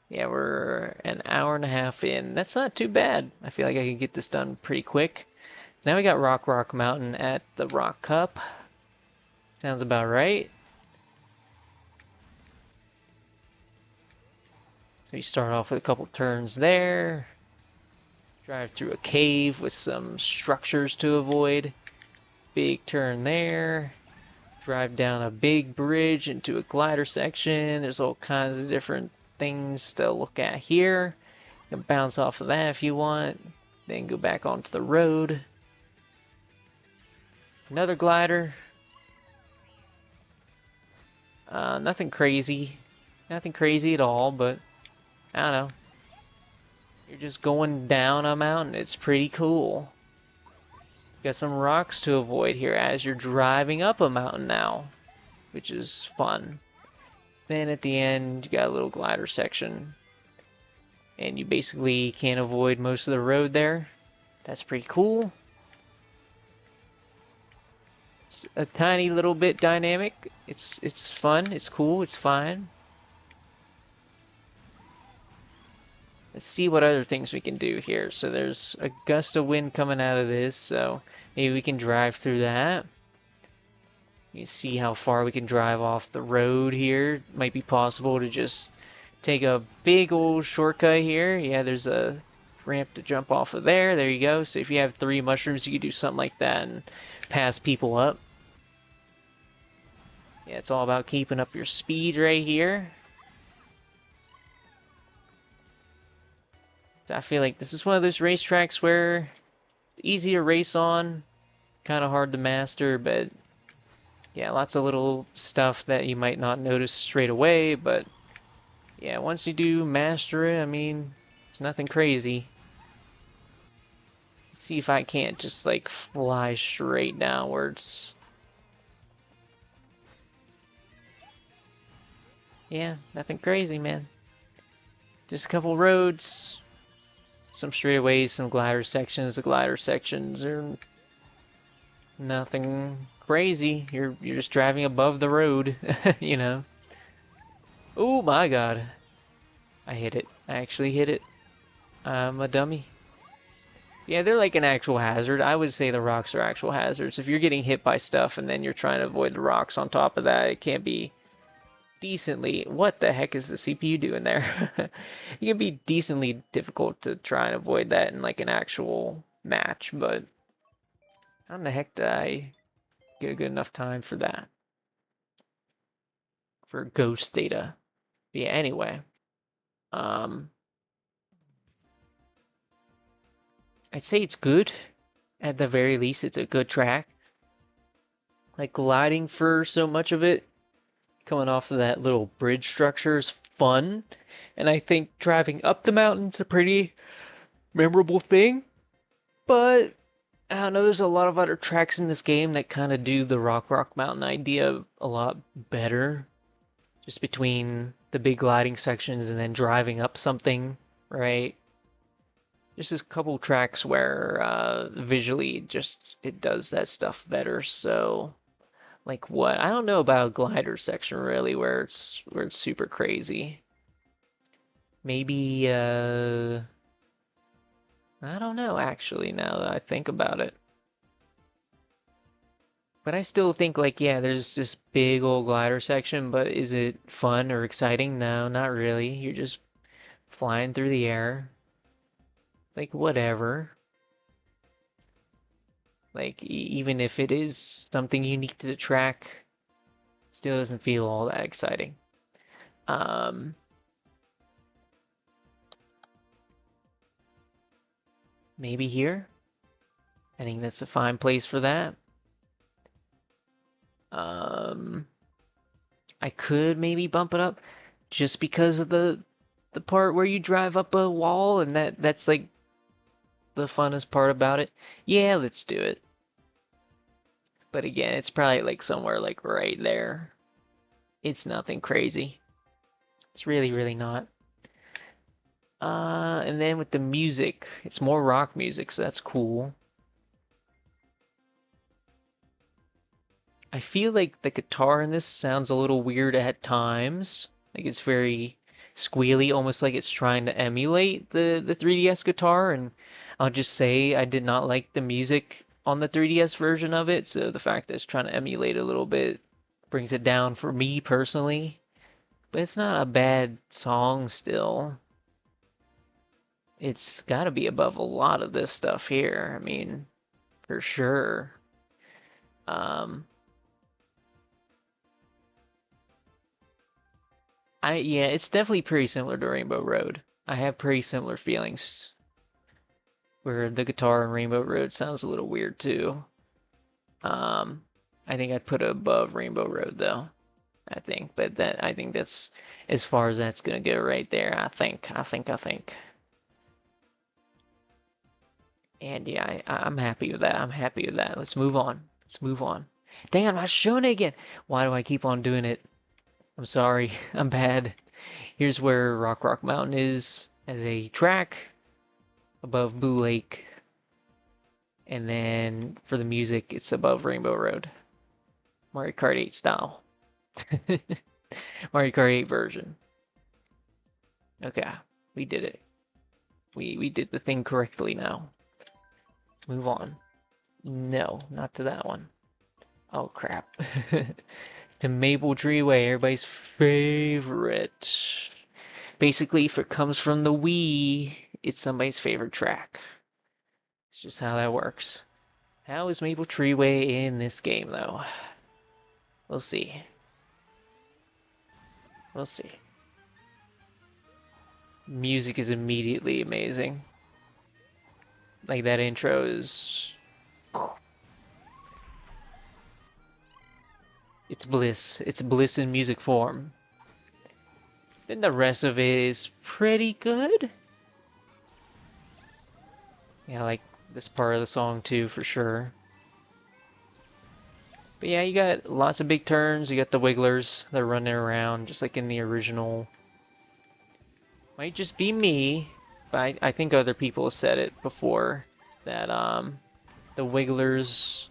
Yeah, we're an hour and a half in. That's not too bad. I feel like I can get this done pretty quick. Now we got Rock Mountain at the Rock Cup. Sounds about right. So you start off with a couple turns there. Drive through a cave with some structures to avoid. Big turn there. Drive down a big bridge into a glider section. There's all kinds of different things to look at here. You can bounce off of that if you want. Then go back onto the road. Another glider. Nothing crazy. Nothing crazy at all, but I don't know. You're just going down a mountain. It's pretty cool. Got some rocks to avoid here as you're driving up a mountain now, which is fun. Then at the end, you got a little glider section. and you basically can't avoid most of the road there. That's pretty cool. It's a tiny little bit dynamic. It's fun, it's cool, it's fine. Let's see what other things we can do here. So there's a gust of wind coming out of this, so maybe we can drive through that. You see how far we can drive off the road here. Might be possible to just take a big old shortcut here. Yeah, there's a ramp to jump off of there. There you go. So if you have 3 mushrooms, you could do something like that and pass people up. Yeah, it's all about keeping up your speed right here. So I feel like this is one of those racetracks where it's easy to race on, kind of hard to master, but yeah, lots of little stuff that you might not notice straight away, but yeah, once you do master it, I mean, it's nothing crazy. Let's see if I can't just like fly straight downwards. Yeah, nothing crazy, man. Just a couple roads, some straightaways, some glider sections. The glider sections are nothing crazy. You're just driving above the road, you know. Oh my god. I hit it. I actually hit it. I'm a dummy. Yeah, they're like an actual hazard. I would say the rocks are actual hazards. If you're getting hit by stuff and then you're trying to avoid the rocks on top of that, it can be decently... What the heck is the CPU doing there? It can be decently difficult to try and avoid that in like an actual match, but how in the heck did I get a good enough time for that? For ghost data. But yeah, anyway. Um, I'd say it's good. At the very least, it's a good track. Like gliding for so much of it, coming off of that little bridge structure is fun. And I think driving up the mountain's a pretty memorable thing. But I don't know, there's a lot of other tracks in this game that kind of do the Rock Mountain idea a lot better. Just between the big gliding sections and then driving up something, right? There's just a couple tracks where visually it does that stuff better. So like what? I don't know about a glider section really where it's super crazy. Maybe I don't know actually now that I think about it. But I still think like yeah, there's this big old glider section, but is it fun or exciting? No, not really. You're just flying through the air. Like whatever. Like even if it is something unique to the track, still doesn't feel all that exciting. Um, Maybe here. I think that's a fine place for that. Um, I could maybe bump it up just because of the part where you drive up a wall and that's like the funnest part about it. Yeah, let's do it. But again, it's probably like somewhere like right there. It's nothing crazy. It's really, really not. And then with the music, it's more rock music, so that's cool. I feel like the guitar in this sounds a little weird at times. Like it's very squealy, almost like it's trying to emulate the 3DS guitar. And I'll just say I did not like the music on the 3DS version of it, so the fact that it's trying to emulate a little bit brings it down for me personally. But it's not a bad song still. It's gotta be above a lot of this stuff here. I mean, for sure. Um, yeah, it's definitely pretty similar to Rainbow Road. I have pretty similar feelings. Where the guitar in Rainbow Road sounds a little weird too. Um, I think I'd put it above Rainbow Road though. I think that's as far as that's gonna go right there. I think. And yeah, I'm happy with that. I'm happy with that. Let's move on. Let's move on. Dang, I'm not showing it again. Why do I keep on doing it? I'm sorry. I'm bad. Here's where Rock Mountain is. as a track above Blue Lake, and then for the music, it's above Rainbow Road. Mario Kart 8 style. Mario Kart 8 version. Okay, we did it. We did the thing correctly now. Let's move on. No, not to that one. Oh crap. The Maple Tree Way, everybody's favorite. Basically, if it comes from the Wii, it's somebody's favorite track. It's just how that works. How is Maple Tree Way in this game, though? We'll see. We'll see. Music is immediately amazing. Like, that intro is... It's bliss. It's bliss in music form. Then the rest of it is pretty good. Yeah, like this part of the song too, for sure. But yeah, you got lots of big turns. You got the wigglers. They're running around just like in the original. Might just be me, but I think other people have said it before that the wigglers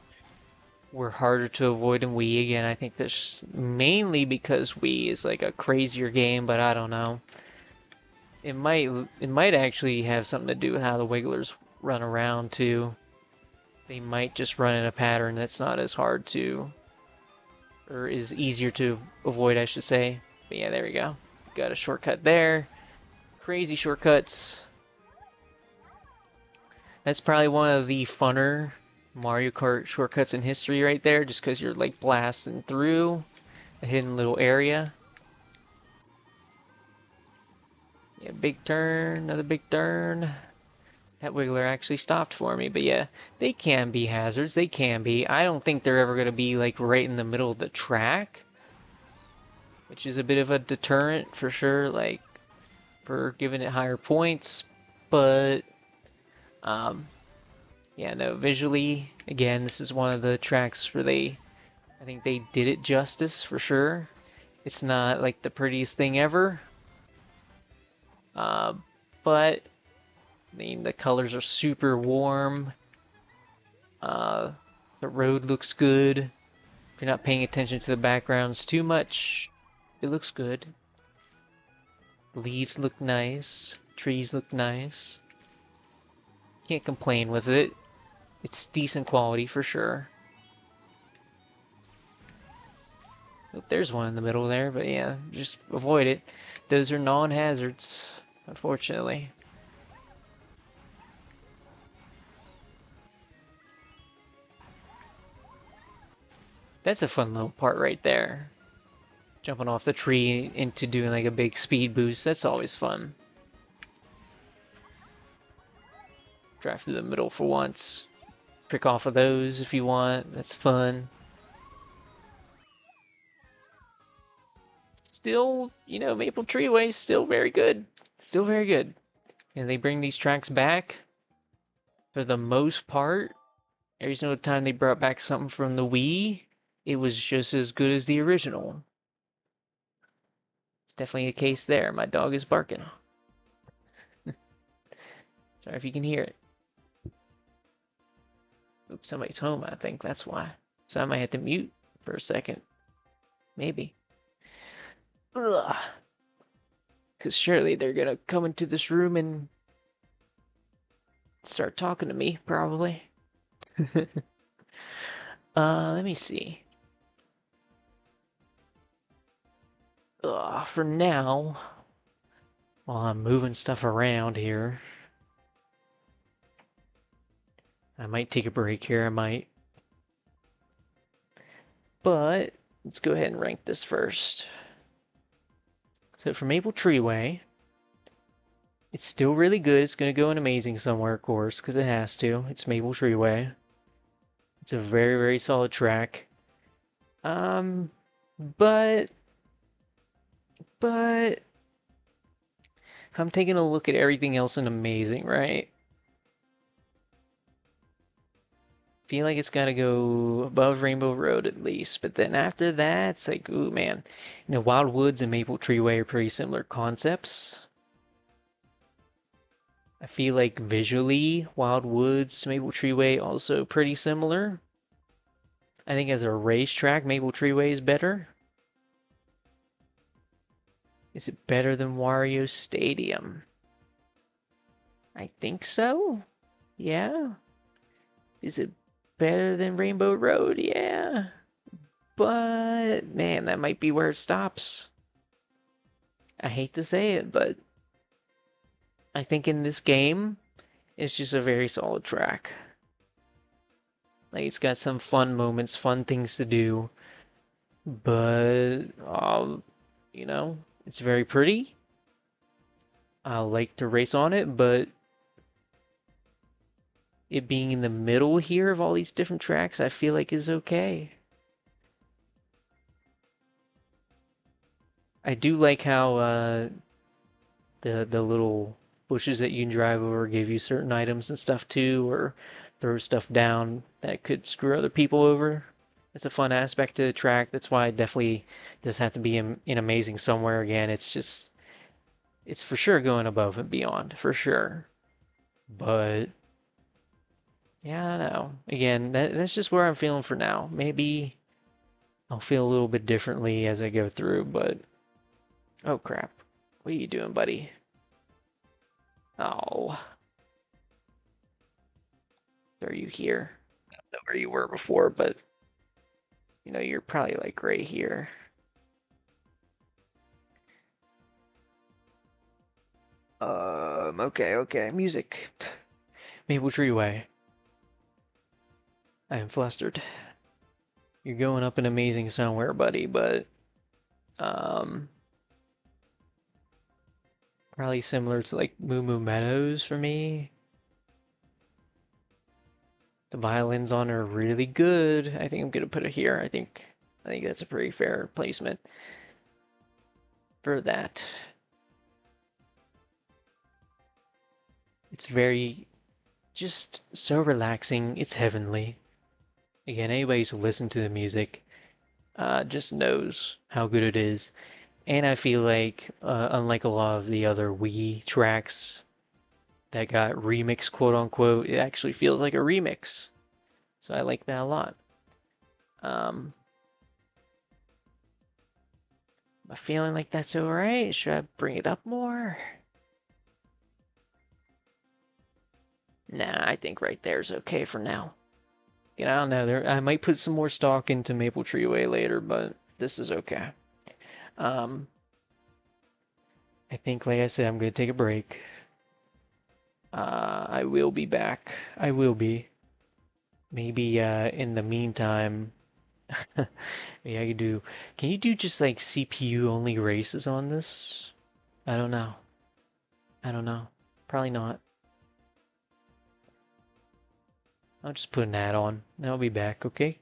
were harder to avoid in Wii. Again, I think that's mainly because Wii is like a crazier game, but I don't know. It might actually have something to do with how the wigglers run around too. They might just run in a pattern that's not as hard to, or is easier to avoid, I should say. But yeah, there we go. Got a shortcut there. Crazy shortcuts. That's probably one of the funner Mario Kart shortcuts in history right there, just because you're like blasting through a hidden little area. Yeah, big turn, another big turn. That wiggler actually stopped for me, but yeah, they can be hazards, they can be. I don't think they're ever going to be like right in the middle of the track, which is a bit of a deterrent for sure, like for giving it higher points, but yeah, no, visually, again, this is one of the tracks where I think they did it justice for sure. It's not like the prettiest thing ever, but I mean, the colors are super warm. The road looks good. If you're not paying attention to the backgrounds too much, it looks good. Leaves look nice. Trees look nice. Can't complain with it. It's decent quality for sure. Oh, there's one in the middle there, but yeah, just avoid it. Those are non-hazards, unfortunately. That's a fun little part right there. Jumping off the tree into doing like a big speed boost, that's always fun. Drive through the middle for once. Pick off of those if you want, that's fun. Still, you know, Maple Tree Way is still very good. Still very good. And they bring these tracks back for the most part. Every single time they brought back something from the Wii, it was just as good as the original. It's definitely a case there. My dog is barking. Sorry if you can hear it. Oops, somebody's home, I think that's why. So I might have to mute for a second. Maybe. Ugh. Because surely they're gonna come into this room and start talking to me, probably. Let me see. For now, while I'm moving stuff around here, I might take a break here, I might. But, let's go ahead and rank this first. So for Maple Treeway, it's still really good. It's going to go in Amazing somewhere, of course, because it has to. It's Maple Treeway. It's a very, very solid track. But I'm taking a look at everything else in Amazing, right? Feel like it's got to go above Rainbow Road at least, but then after that, it's like, ooh man, you know, Wild Woods and Maple Treeway are pretty similar concepts. I feel like visually, Wild Woods, Maple Treeway also pretty similar. I think as a racetrack, Maple Treeway is better. Is it better than Wario Stadium? I think so. Yeah. Is it better than Rainbow Road? Yeah. But man, that might be where it stops. I hate to say it, but I think in this game, it's just a very solid track. Like it's got some fun moments, fun things to do, but you know, it's very pretty. I like to race on it, but it being in the middle here of all these different tracks, I feel like is okay. I do like how the little bushes that you can drive over give you certain items and stuff too, or throw stuff down that could screw other people over. It's a fun aspect to the track. That's why it definitely does have to be in Amazing somewhere again. It's for sure going above and beyond, for sure. But yeah, I don't know. Again, that's just where I'm feeling for now. Maybe I'll feel a little bit differently as I go through, but oh crap. What are you doing, buddy? Oh, are you here? I don't know where you were before, but you're probably like right here. Okay. Music. Maple Treeway. I am flustered. You're going up an amazing somewhere, buddy, but um probably similar to like Moo Moo Meadows for me. The violins on are really good. I think I'm gonna put it here. I think that's a pretty fair placement for that. It's very just so relaxing. It's heavenly. Again, anybody who's listened to the music just knows how good it is. And I feel like, unlike a lot of the other Wii tracks that got remixed, quote unquote, it actually feels like a remix. So I like that a lot. Um, am I feeling like that's alright? Should I bring it up more? Nah, I think right there's okay for now. I don't know. I might put some more stock into Maple Treeway later, but this is okay. Um, I think, like I said, I'm gonna take a break. I will be back. I will be. Maybe in the meantime, maybe I could do. Can you do just like CPU only races on this? I don't know. I don't know. Probably not. I'll just put an ad on. I'll be back, okay?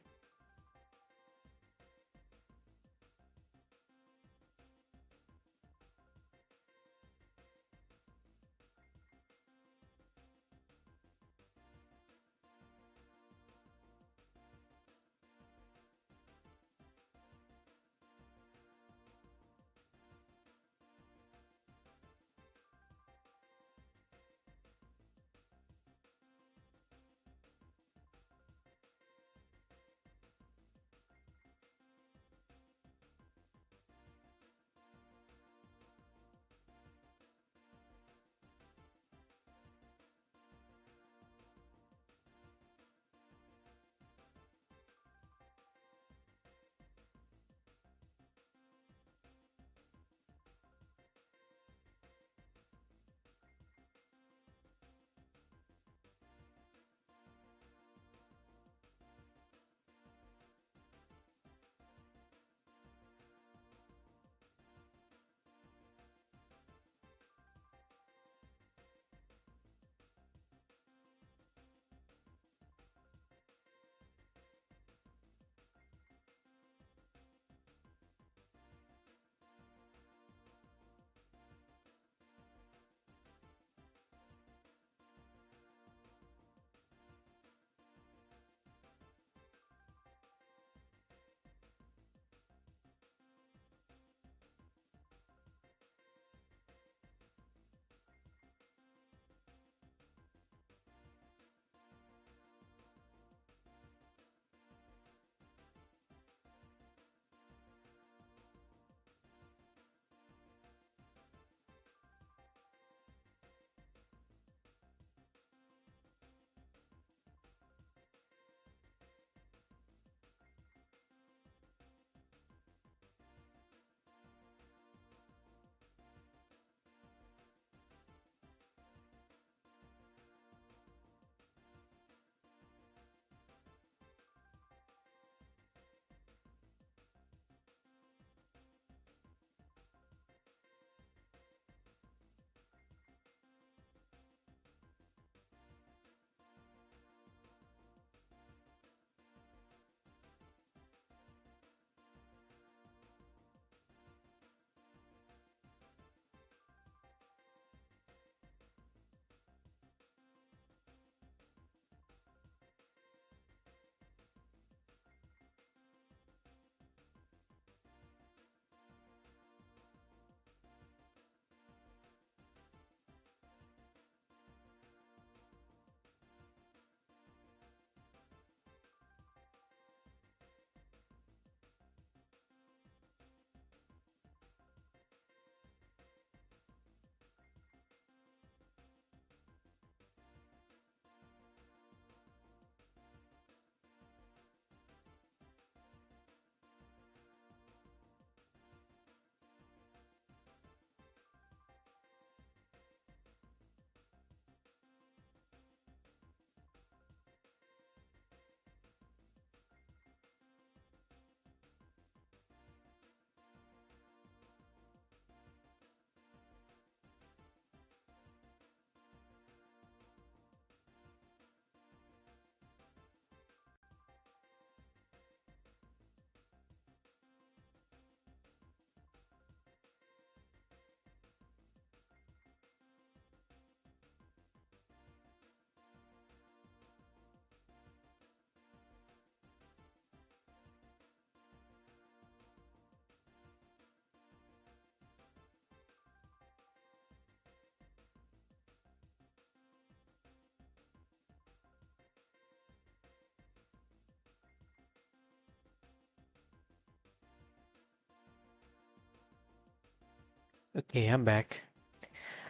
Okay, I'm back.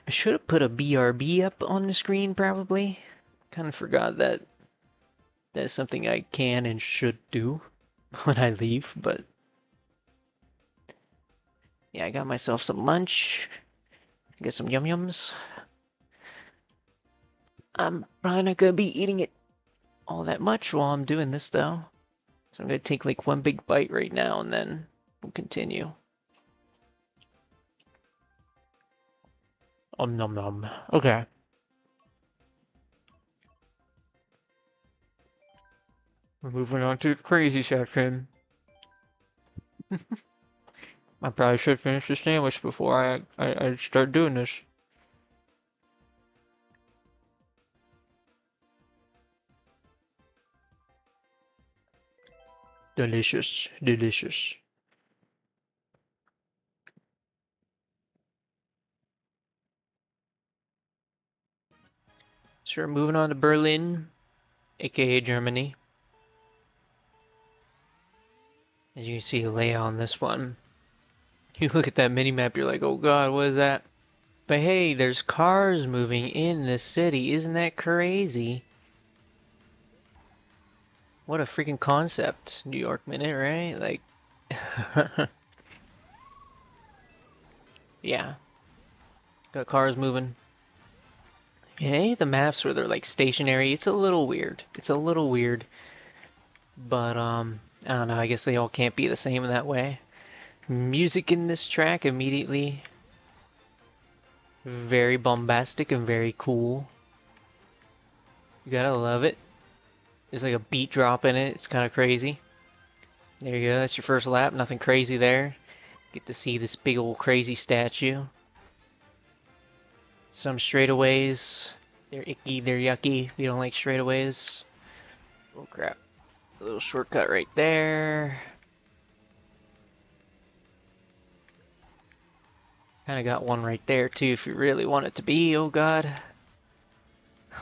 I should have put a BRB up on the screen probably. Kind of forgot that that's something I can and should do when I leave, but yeah, I got myself some lunch. Get some yum yums. I'm probably not gonna be eating it all that much while I'm doing this though. So I'm gonna take like one big bite right now and then we'll continue. Nom nom. Okay. We're moving on to the crazy section. I probably should finish the sandwich before I start doing this. Delicious, delicious. So we're moving on to Berlin, aka Germany. As you can see the layout on this one. You look at that mini map, you're like, oh god, what is that? But hey, there's cars moving in this city. Isn't that crazy? What a freaking concept, New York Minute, right? Like, yeah, got cars moving. Hey, the maps where they're like stationary, it's a little weird. It's a little weird, but I don't know. I guess they all can't be the same in that way. Music in this track immediately very bombastic and very cool. You gotta love it. There's like a beat drop in it. It's kind of crazy. There you go. That's your first lap. Nothing crazy there. Get to see this big old crazy statue. Some straightaways. They're icky. They're yucky. We don't like straightaways. Oh crap. A little shortcut right there. Kind of got one right there too if you really want it to be. Oh god.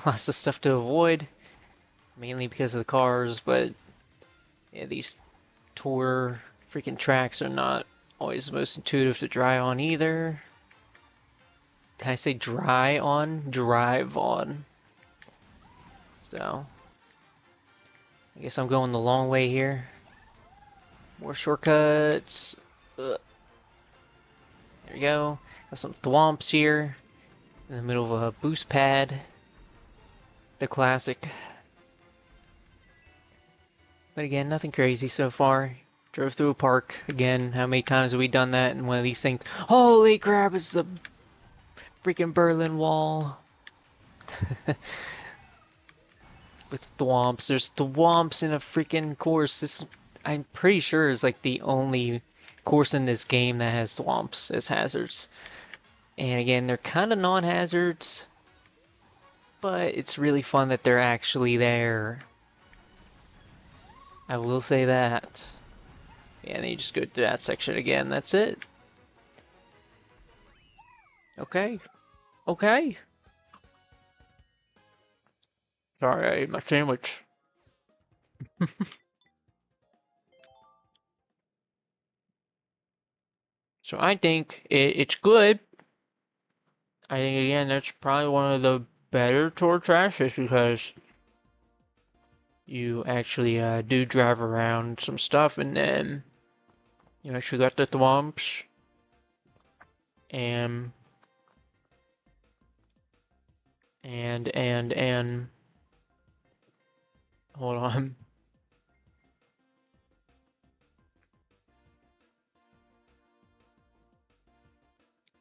Lots of stuff to avoid. Mainly because of the cars, but yeah, these tour freaking tracks are not always the most intuitive to drive on either. Can I say dry on? Drive on. So, I guess I'm going the long way here. More shortcuts. Ugh. There we go. Got some thwomps here. In the middle of a boost pad. The classic. But again, nothing crazy so far. Drove through a park. Again, how many times have we done that in one of these things? Holy crap, it's the freaking Berlin Wall. With thwomps. There's thwomps in a freaking course. This, I'm pretty sure, is like the only course in this game that has thwomps as hazards. And again, they're kind of non-hazards, but it's really fun that they're actually there. I will say that. Yeah, and then you just go to that section again. That's it. Okay. Okay. Sorry, I ate my sandwich. So I think it's good. I think again that's probably one of the better tour trashes because you actually do drive around some stuff and then you actually got the thwomps and and hold on.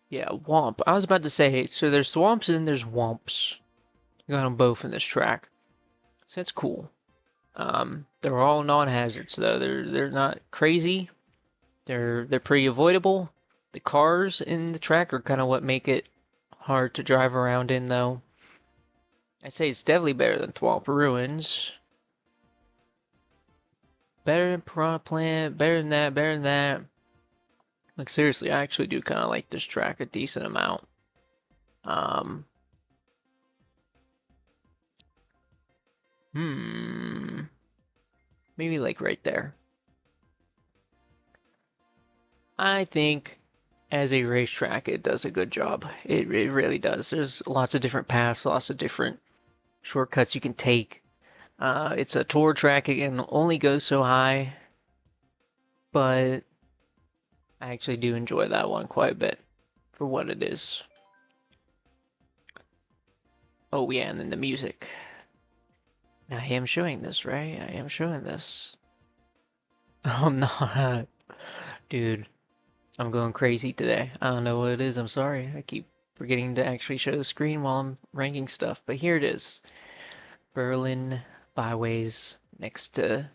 Yeah, womp. I was about to say, so there's swamps and there's womps. You got them both in this track. So that's cool. They're all non-hazards though. They're not crazy. They're pretty avoidable. The cars in the track are kind of what make it hard to drive around in though. I'd say it's definitely better than Thwomp Ruins. Better than Piranha Plant, better than that, better than that. Like seriously, I actually do kind of like this track a decent amount. Um, hmm, maybe like right there. I think as a racetrack, it does a good job. It really does. There's lots of different paths, lots of different shortcuts you can take. It's a tour track. It can only go so high, but I actually do enjoy that one quite a bit for what it is. Oh yeah, and then the music. I am showing this, right? I am showing this. I'm not. Dude, I'm going crazy today. I don't know what it is. I'm sorry. I keep forgetting to actually show the screen while I'm ranking stuff. But here it is. Berlin Byways next to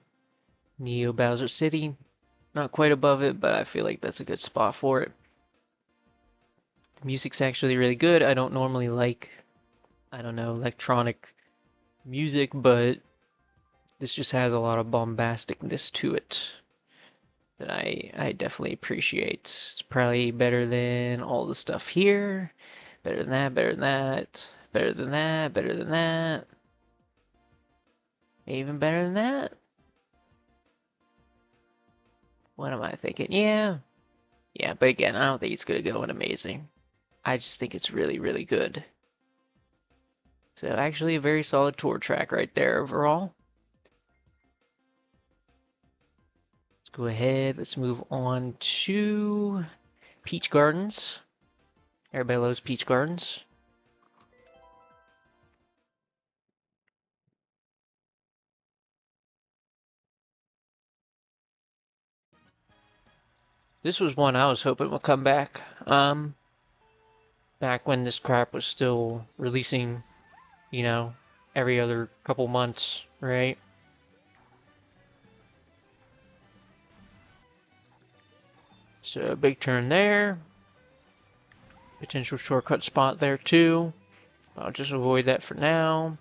Neo Bowser City. Not quite above it, but I feel like that's a good spot for it. The music's actually really good. I don't normally like, I don't know, electronic music, but this just has a lot of bombasticness to it that I definitely appreciate. It's probably better than all the stuff here. Better than that, better than that, better than that, better than that. Even better than that? What am I thinking? Yeah. Yeah, but again, I don't think it's gonna go in amazing. I just think it's really, really good. So actually a very solid tour track right there overall. Let's go ahead, let's move on to Peach Gardens. Everybody loves Peach Gardens. This was one I was hoping would come back. Back when this crap was still releasing, you know, every other couple months, right? So big turn there. Potential shortcut spot there too. I'll just avoid that for now.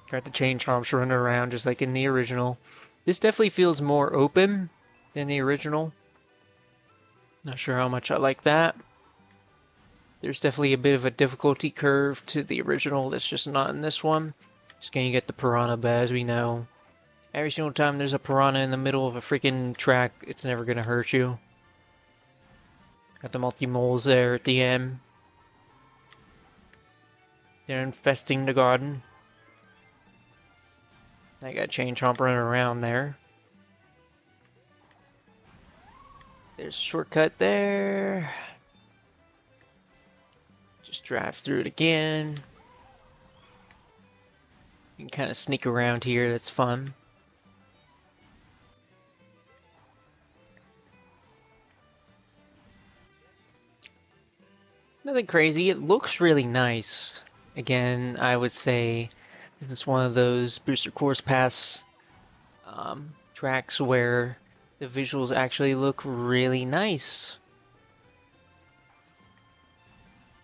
Got the chain chomps running around just like in the original. This definitely feels more open than the original. Not sure how much I like that. There's definitely a bit of a difficulty curve to the original that's just not in this one. Just gonna get the piranha, but as we know, every single time there's a piranha in the middle of a freaking track, it's never gonna hurt you. Got the multi-moles there at the end. They're infesting the garden. I got chain chomp running around there. There's a shortcut there. Just drive through it again. You can kind of sneak around here, that's fun. Nothing crazy, it looks really nice. Again, I would say this is one of those Booster Course Pass tracks where the visuals actually look really nice.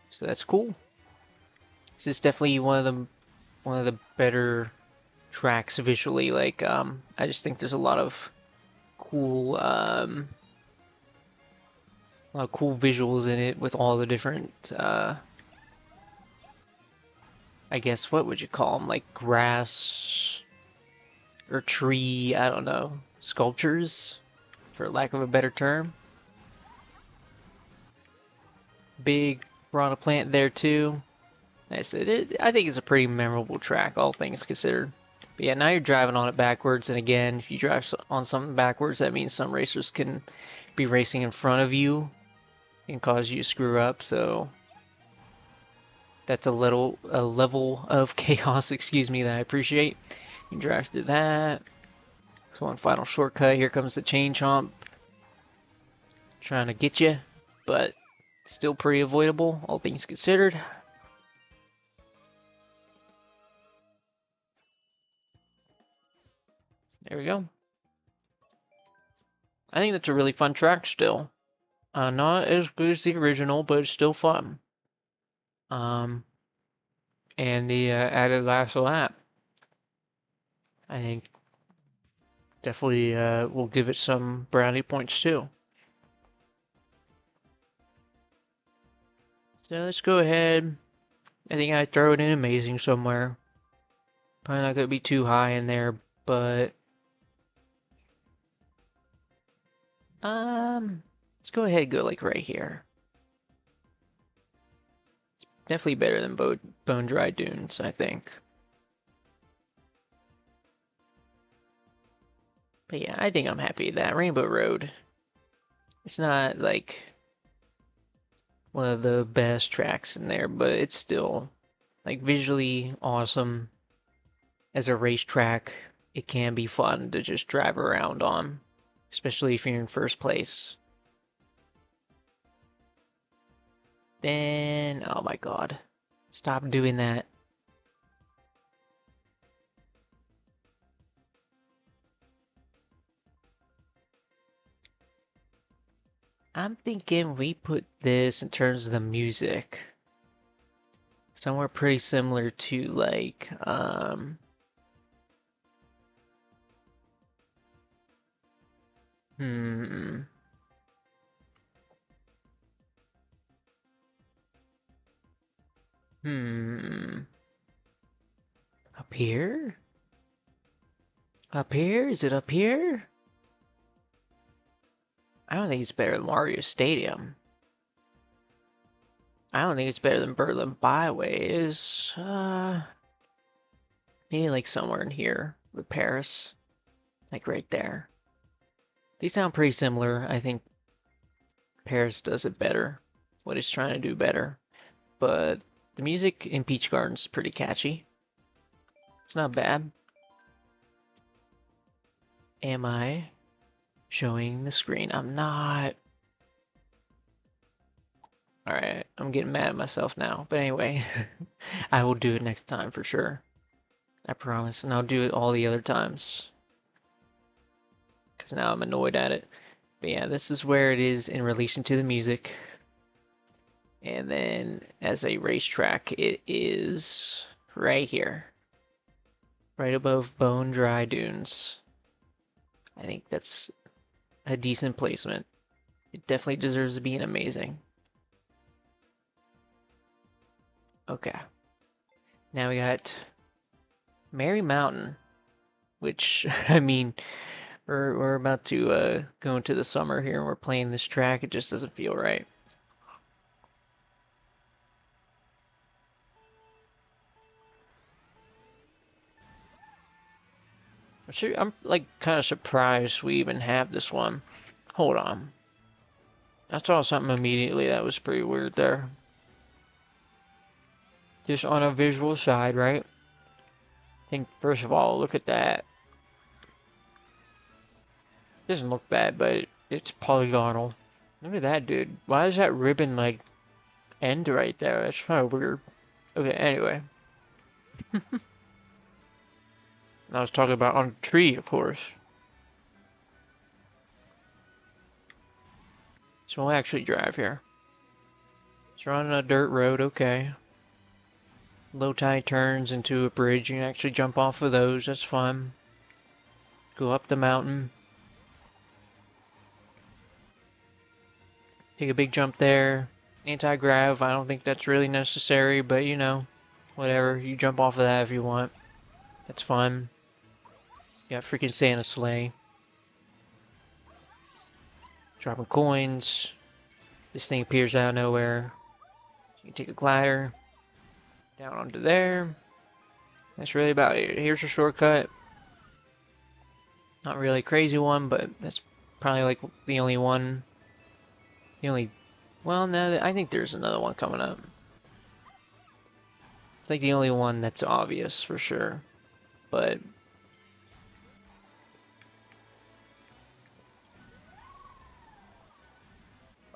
So that's cool. This is definitely one of the better tracks visually. Like I just think there's cool a lot of cool visuals in it with all the different I guess what would you call them, like grass or tree, I don't know, sculptures for lack of a better term. Big piranha plant there too. I think it's a pretty memorable track, all things considered. But yeah, now you're driving on it backwards, and again, if you drive on something backwards, that means some racers can be racing in front of you and cause you to screw up. So that's a level of chaos, excuse me, that I appreciate. You drive through that. So one final shortcut. Here comes the chain chomp, trying to get you, but still pretty avoidable, all things considered. There we go. I think that's a really fun track still. Not as good as the original, but it's still fun. Um, and the added last lap, I think definitely will give it some brownie points too. So let's go ahead. I think I throw it in amazing somewhere. Probably not gonna be too high in there, but um, Let's go ahead and go like right here. Definitely better than Bone Dry Dunes, I think. But yeah, I think I'm happy with that. Rainbow Road. It's not like one of the best tracks in there, but it's still like visually awesome. As a racetrack, it can be fun to just drive around on, especially if you're in first place. Then, oh my god, stop doing that. I'm thinking we put this in terms of the music somewhere pretty similar to like, hmm, hmm, up here? Up here? Is it up here? I don't think it's better than Mario Stadium. I don't think it's better than Berlin Byways. Maybe like somewhere in here with Paris. Like right there. They sound pretty similar. I think Paris does it better. What it's trying to do better. But the music in Peach Garden's pretty catchy. It's not bad. Am I showing the screen? I'm not. Alright, I'm getting mad at myself now. But anyway, I will do it next time for sure. I promise. And I'll do it all the other times. Because now I'm annoyed at it. But yeah, this is where it is in relation to the music. And then as a racetrack, it is right here. Right above Bone Dry Dunes. I think that's a decent placement. It definitely deserves to be an amazing. Okay. Now we got Merry Mountain, which, I mean, we're about to go into the summer here and we're playing this track. It just doesn't feel right. I'm like kind of surprised we even have this one. Hold on. I saw something immediately that was pretty weird there. Just on a visual side, right? I think first of all, look at that. It doesn't look bad, but it's polygonal. Look at that, dude. Why does that ribbon like end right there? That's kind of weird. Okay, anyway. I was talking about on a tree, of course. So we'll actually drive here. So we're on a dirt road, okay. Low tide turns into a bridge. You can actually jump off of those. That's fun. Go up the mountain. Take a big jump there. Anti-grav, I don't think that's really necessary, but you know, whatever. You jump off of that if you want. That's fun. You got freaking Santa sleigh. Dropping coins. This thing appears out of nowhere. So you can take a glider. Down onto there. That's really about it. Here's your shortcut. Not really a crazy one, but that's probably like the only one. The only... Well, no, I think there's another one coming up. It's like the only one that's obvious for sure. But...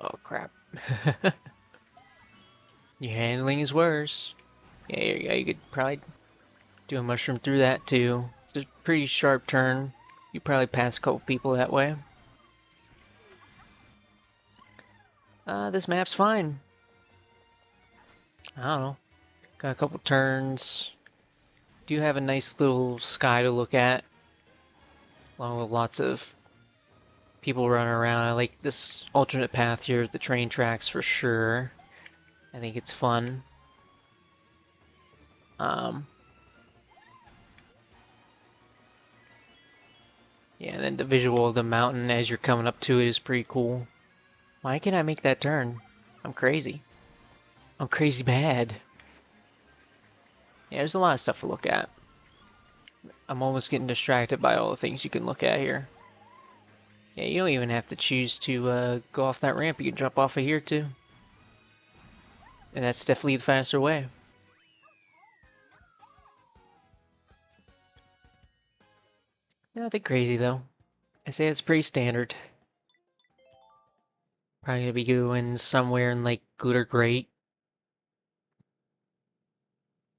Oh, crap. Your handling is worse. Yeah, you could probably do a mushroom through that too. It's a pretty sharp turn. You probably pass a couple people that way. This map's fine. I don't know. Got a couple turns. Do have a nice little sky to look at. Along with lots of people running around. I like this alternate path here, the train tracks for sure. I think it's fun. Yeah, and then the visual of the mountain as you're coming up to it is pretty cool. Why can't I make that turn? I'm crazy. I'm crazy bad. Yeah, there's a lot of stuff to look at. I'm almost getting distracted by all the things you can look at here. Yeah, you don't even have to choose to go off that ramp. You can jump off of here too. And that's definitely the faster way. Nothing crazy though. I say it's pretty standard. Probably gonna be going somewhere in like good or great.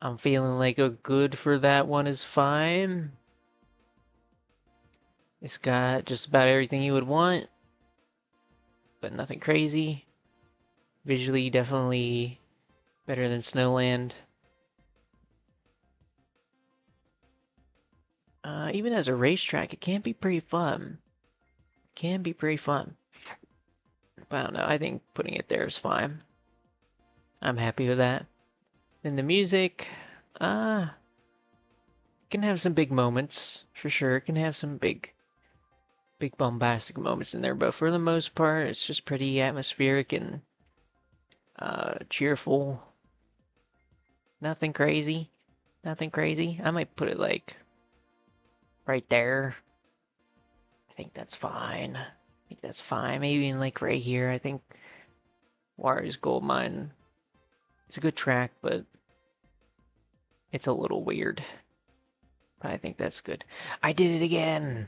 I'm feeling like a good for that one is fine. It's got just about everything you would want, but nothing crazy. Visually, definitely better than Snowland. Even as a racetrack, it can be pretty fun. It can be pretty fun. But I don't know, I think putting it there is fine. I'm happy with that. And the music, can have some big moments, for sure. It can have some big bombastic moments in there, but for the most part, it's just pretty atmospheric and cheerful. Nothing crazy. Nothing crazy. I might put it like right there. I think that's fine. I think that's fine. Maybe in like right here. I think Warriors Gold Mine. It's a good track, but it's a little weird. But I think that's good. I did it again!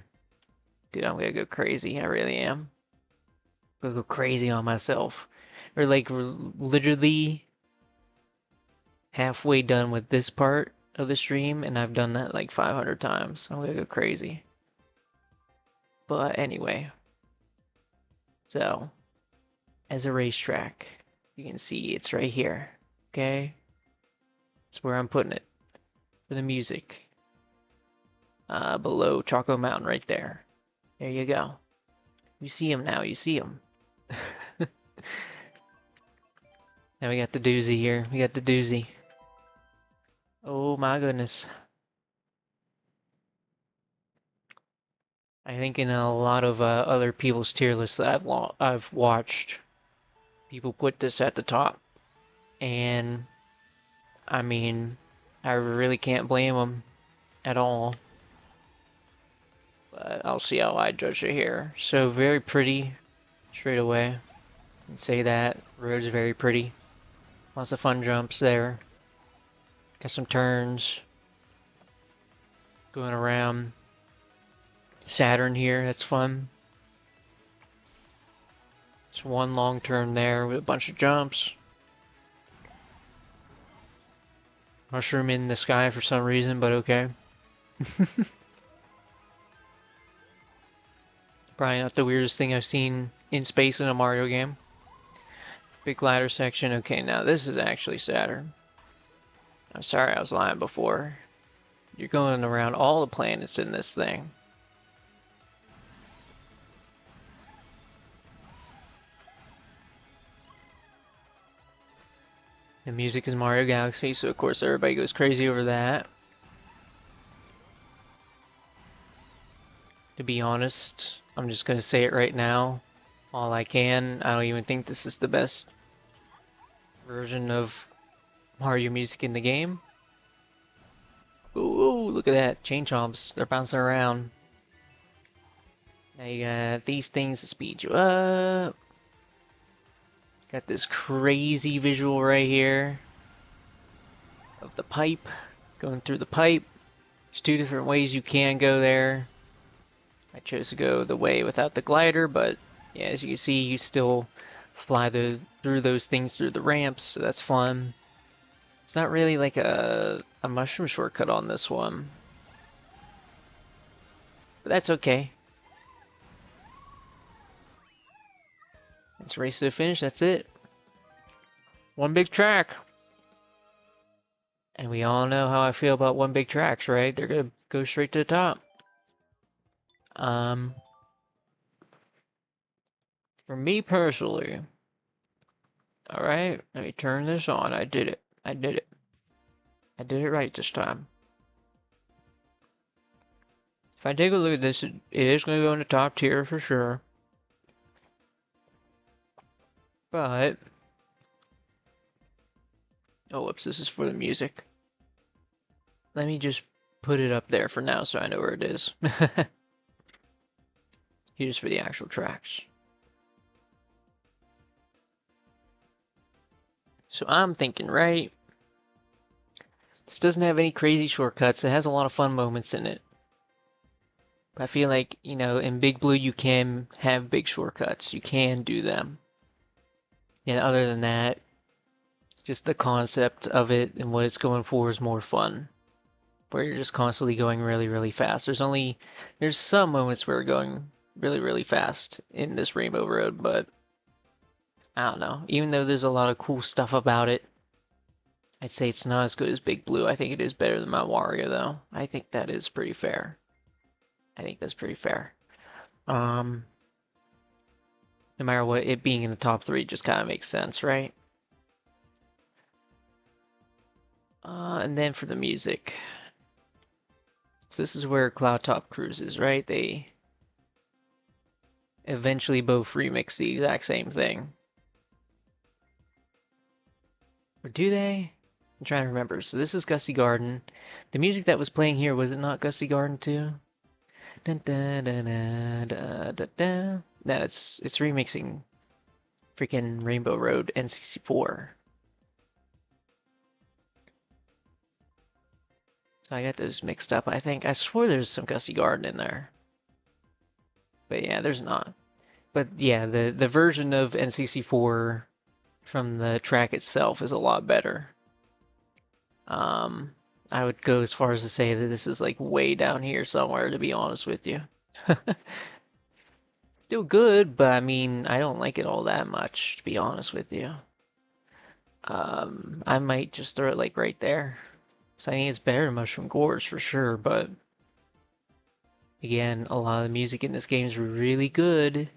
Dude, I'm gonna go crazy. I really am. I'm gonna go crazy on myself. We're like literally halfway done with this part of the stream, and I've done that like 500 times. I'm gonna go crazy. But anyway, so as a racetrack, you can see it's right here. Okay? That's where I'm putting it for the music. Below Choco Mountain right there. There you go. You see him now, you see him. Now we got the doozy here. We got the doozy. Oh my goodness. I think in a lot of other people's tier lists that I've watched, people put this at the top, and I mean, I really can't blame them at all. But I'll see how I judge it here. So very pretty, straight away. I'd say that road's very pretty. Lots of fun jumps there. Got some turns going around Saturn here. That's fun. It's one long turn there with a bunch of jumps. Mushroom in the sky for some reason, but okay. Probably not the weirdest thing I've seen in space in a Mario game. Big ladder section. Okay, now this is actually Saturn. I'm sorry I was lying before. You're going around all the planets in this thing. The music is Mario Galaxy, so of course everybody goes crazy over that. To be honest, I'm just gonna say it right now. All I can. I don't even think this is the best version of Mario music in the game. Ooh, look at that. Chain chomps. They're bouncing around. Now you got these things to speed you up. Got this crazy visual right here of the pipe, going through the pipe. There's two different ways you can go there. I chose to go the way without the glider, but yeah, as you can see, you still fly through those things through the ramps, so that's fun. It's not really like a mushroom shortcut on this one, but that's okay. Let's race to the finish, that's it. One big track. And we all know how I feel about one big tracks, right? They're gonna go straight to the top. For me personally, alright, let me turn this on. I did it. I did it. I did it right this time. If I take a look at this, it is going to go in the top tier for sure. But, oh whoops, this is for the music. Let me just put it up there for now so I know where it is. Here's for the actual tracks. So I'm thinking, right? This doesn't have any crazy shortcuts. It has a lot of fun moments in it. But I feel like, you know, in Big Blue you can have big shortcuts. You can do them. And other than that, just the concept of it and what it's going for is more fun. Where you're just constantly going really, really fast. There's some moments where we're going really, really fast in this Rainbow Road, but I don't know. Even though there's a lot of cool stuff about it, I'd say it's not as good as Big Blue. I think it is better than Mount Wario, though. I think that is pretty fair. I think that's pretty fair. No matter what, it being in the top three just kind of makes sense, right? And then for the music. So this is where Cloud Top cruises, right? They eventually both remix the exact same thing. Or do they? I'm trying to remember. So this is Gusty Garden. The music that was playing here, was it not Gusty Garden too? Dun, dun, dun, dun, dun, dun, dun. No, it's remixing freaking Rainbow Road N64. So I got those mixed up, I think. I swore there's some Gusty Garden in there. But yeah, there's not. But yeah, the version of N64 from the track itself is a lot better. I would go as far as to say that this is like way down here somewhere, to be honest with you. Still good, but I mean, I don't like it all that much, to be honest with you. I might just throw it like right there. So I think it's better than Mushroom Gorge for sure, but again, a lot of the music in this game is really good.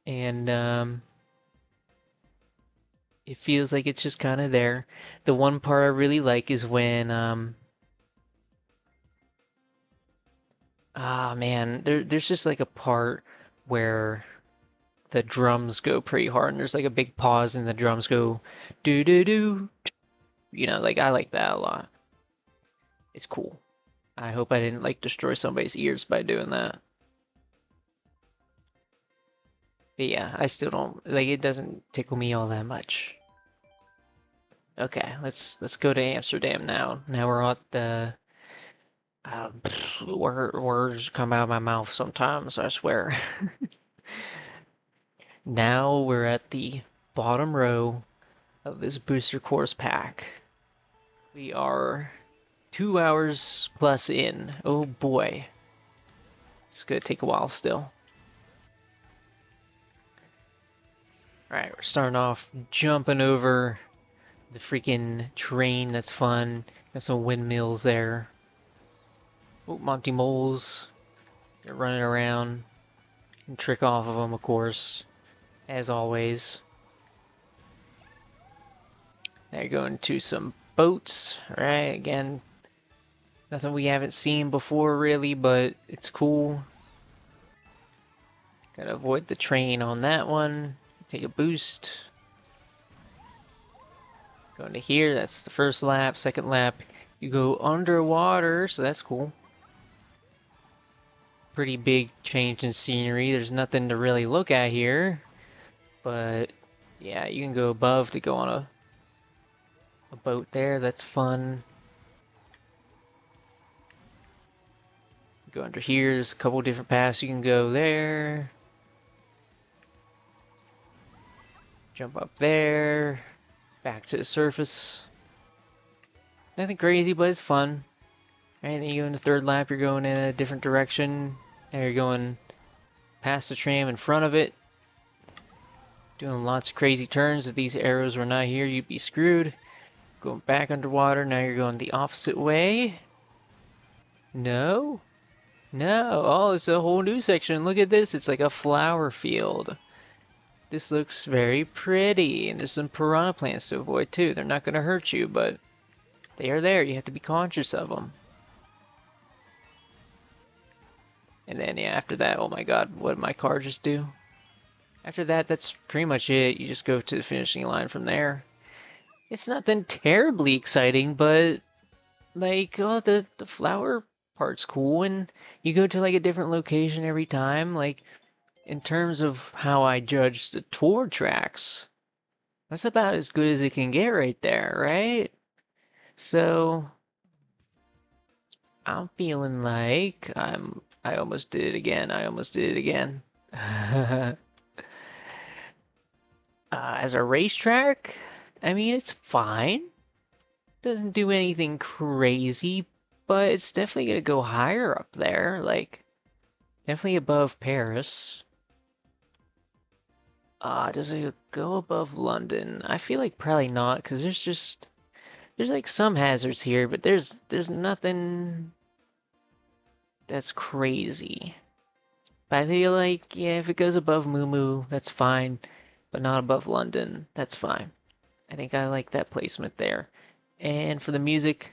And it feels like it's just kind of there. The one part I really like is when man, there's just like a part where the drums go pretty hard and there's like a big pause and the drums go do do do. You know, like I like that a lot. It's cool. I hope I didn't like destroy somebody's ears by doing that. But yeah, I still don't like it doesn't tickle me all that much. Okay, let's go to Amsterdam now. Now we're at the words come out of my mouth sometimes, I swear. Now we're at the bottom row of this booster course pack. We are 2 hours plus in. Oh boy. It's gonna take a while still. Alright, we're starting off jumping over the freaking train. That's fun. Got some windmills there. Oh, Monty Moles. They're running around. And trick off of them, of course. As always. Now you're going to some boats. Alright, again. Nothing we haven't seen before, really, but it's cool. Gotta avoid the train on that one. Take a boost. Going to here, that's the first lap. Second lap, you go underwater, so that's cool. Pretty big change in scenery. There's nothing to really look at here. But yeah, you can go above to go on a boat there. That's fun. Go under here, there's a couple different paths you can go there. Jump up there. Back to the surface. Nothing crazy, but it's fun. Right, then you go in the third lap, you're going in a different direction. Now you're going past the tram in front of it. Doing lots of crazy turns. If these arrows were not here, you'd be screwed. Going back underwater, now you're going the opposite way. No? No. Oh, it's a whole new section. Look at this. It's like a flower field. This looks very pretty, and there's some piranha plants to avoid too. They're not going to hurt you, but they are there. You have to be conscious of them. And then, yeah, after that, oh my god, what did my car just do? After that, that's pretty much it. You just go to the finishing line from there. It's nothing terribly exciting, but like, oh, the flower part's cool, and you go to like a different location every time. Like, in terms of how I judge the tour tracks, that's about as good as it can get right there, right? So I'm feeling like I almost did it again. I almost did it again. As a racetrack, I mean, it's fine. Doesn't do anything crazy, but it's definitely gonna go higher up there. Like, definitely above Paris. Does it go above London? I feel like probably not, because there's like some hazards here, but there's nothing that's crazy. But I feel like, yeah, if it goes above Moo, that's fine, but not above London, that's fine. I think I like that placement there. And for the music,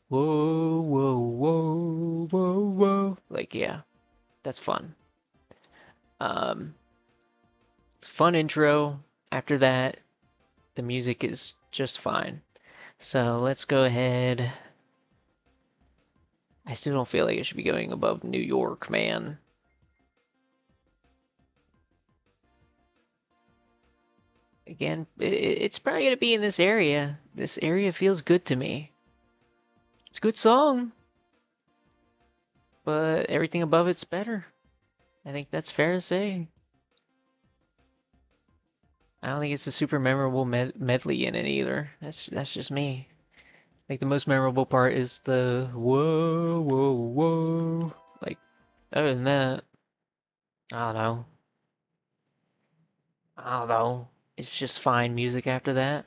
whoa, whoa, whoa, whoa, whoa. Like, yeah, that's fun. Um, it's a fun intro. After that, the music is just fine. So let's go ahead. I still don't feel like it should be going above New York, man. Again, it's probably gonna be in this area. This area feels good to me. It's a good song, but everything above it's better. I think that's fair to say. I don't think it's a super memorable medley in it either. That's just me. Like the most memorable part is the whoa whoa whoa. Like other than that, I don't know. I don't know. It's just fine music after that.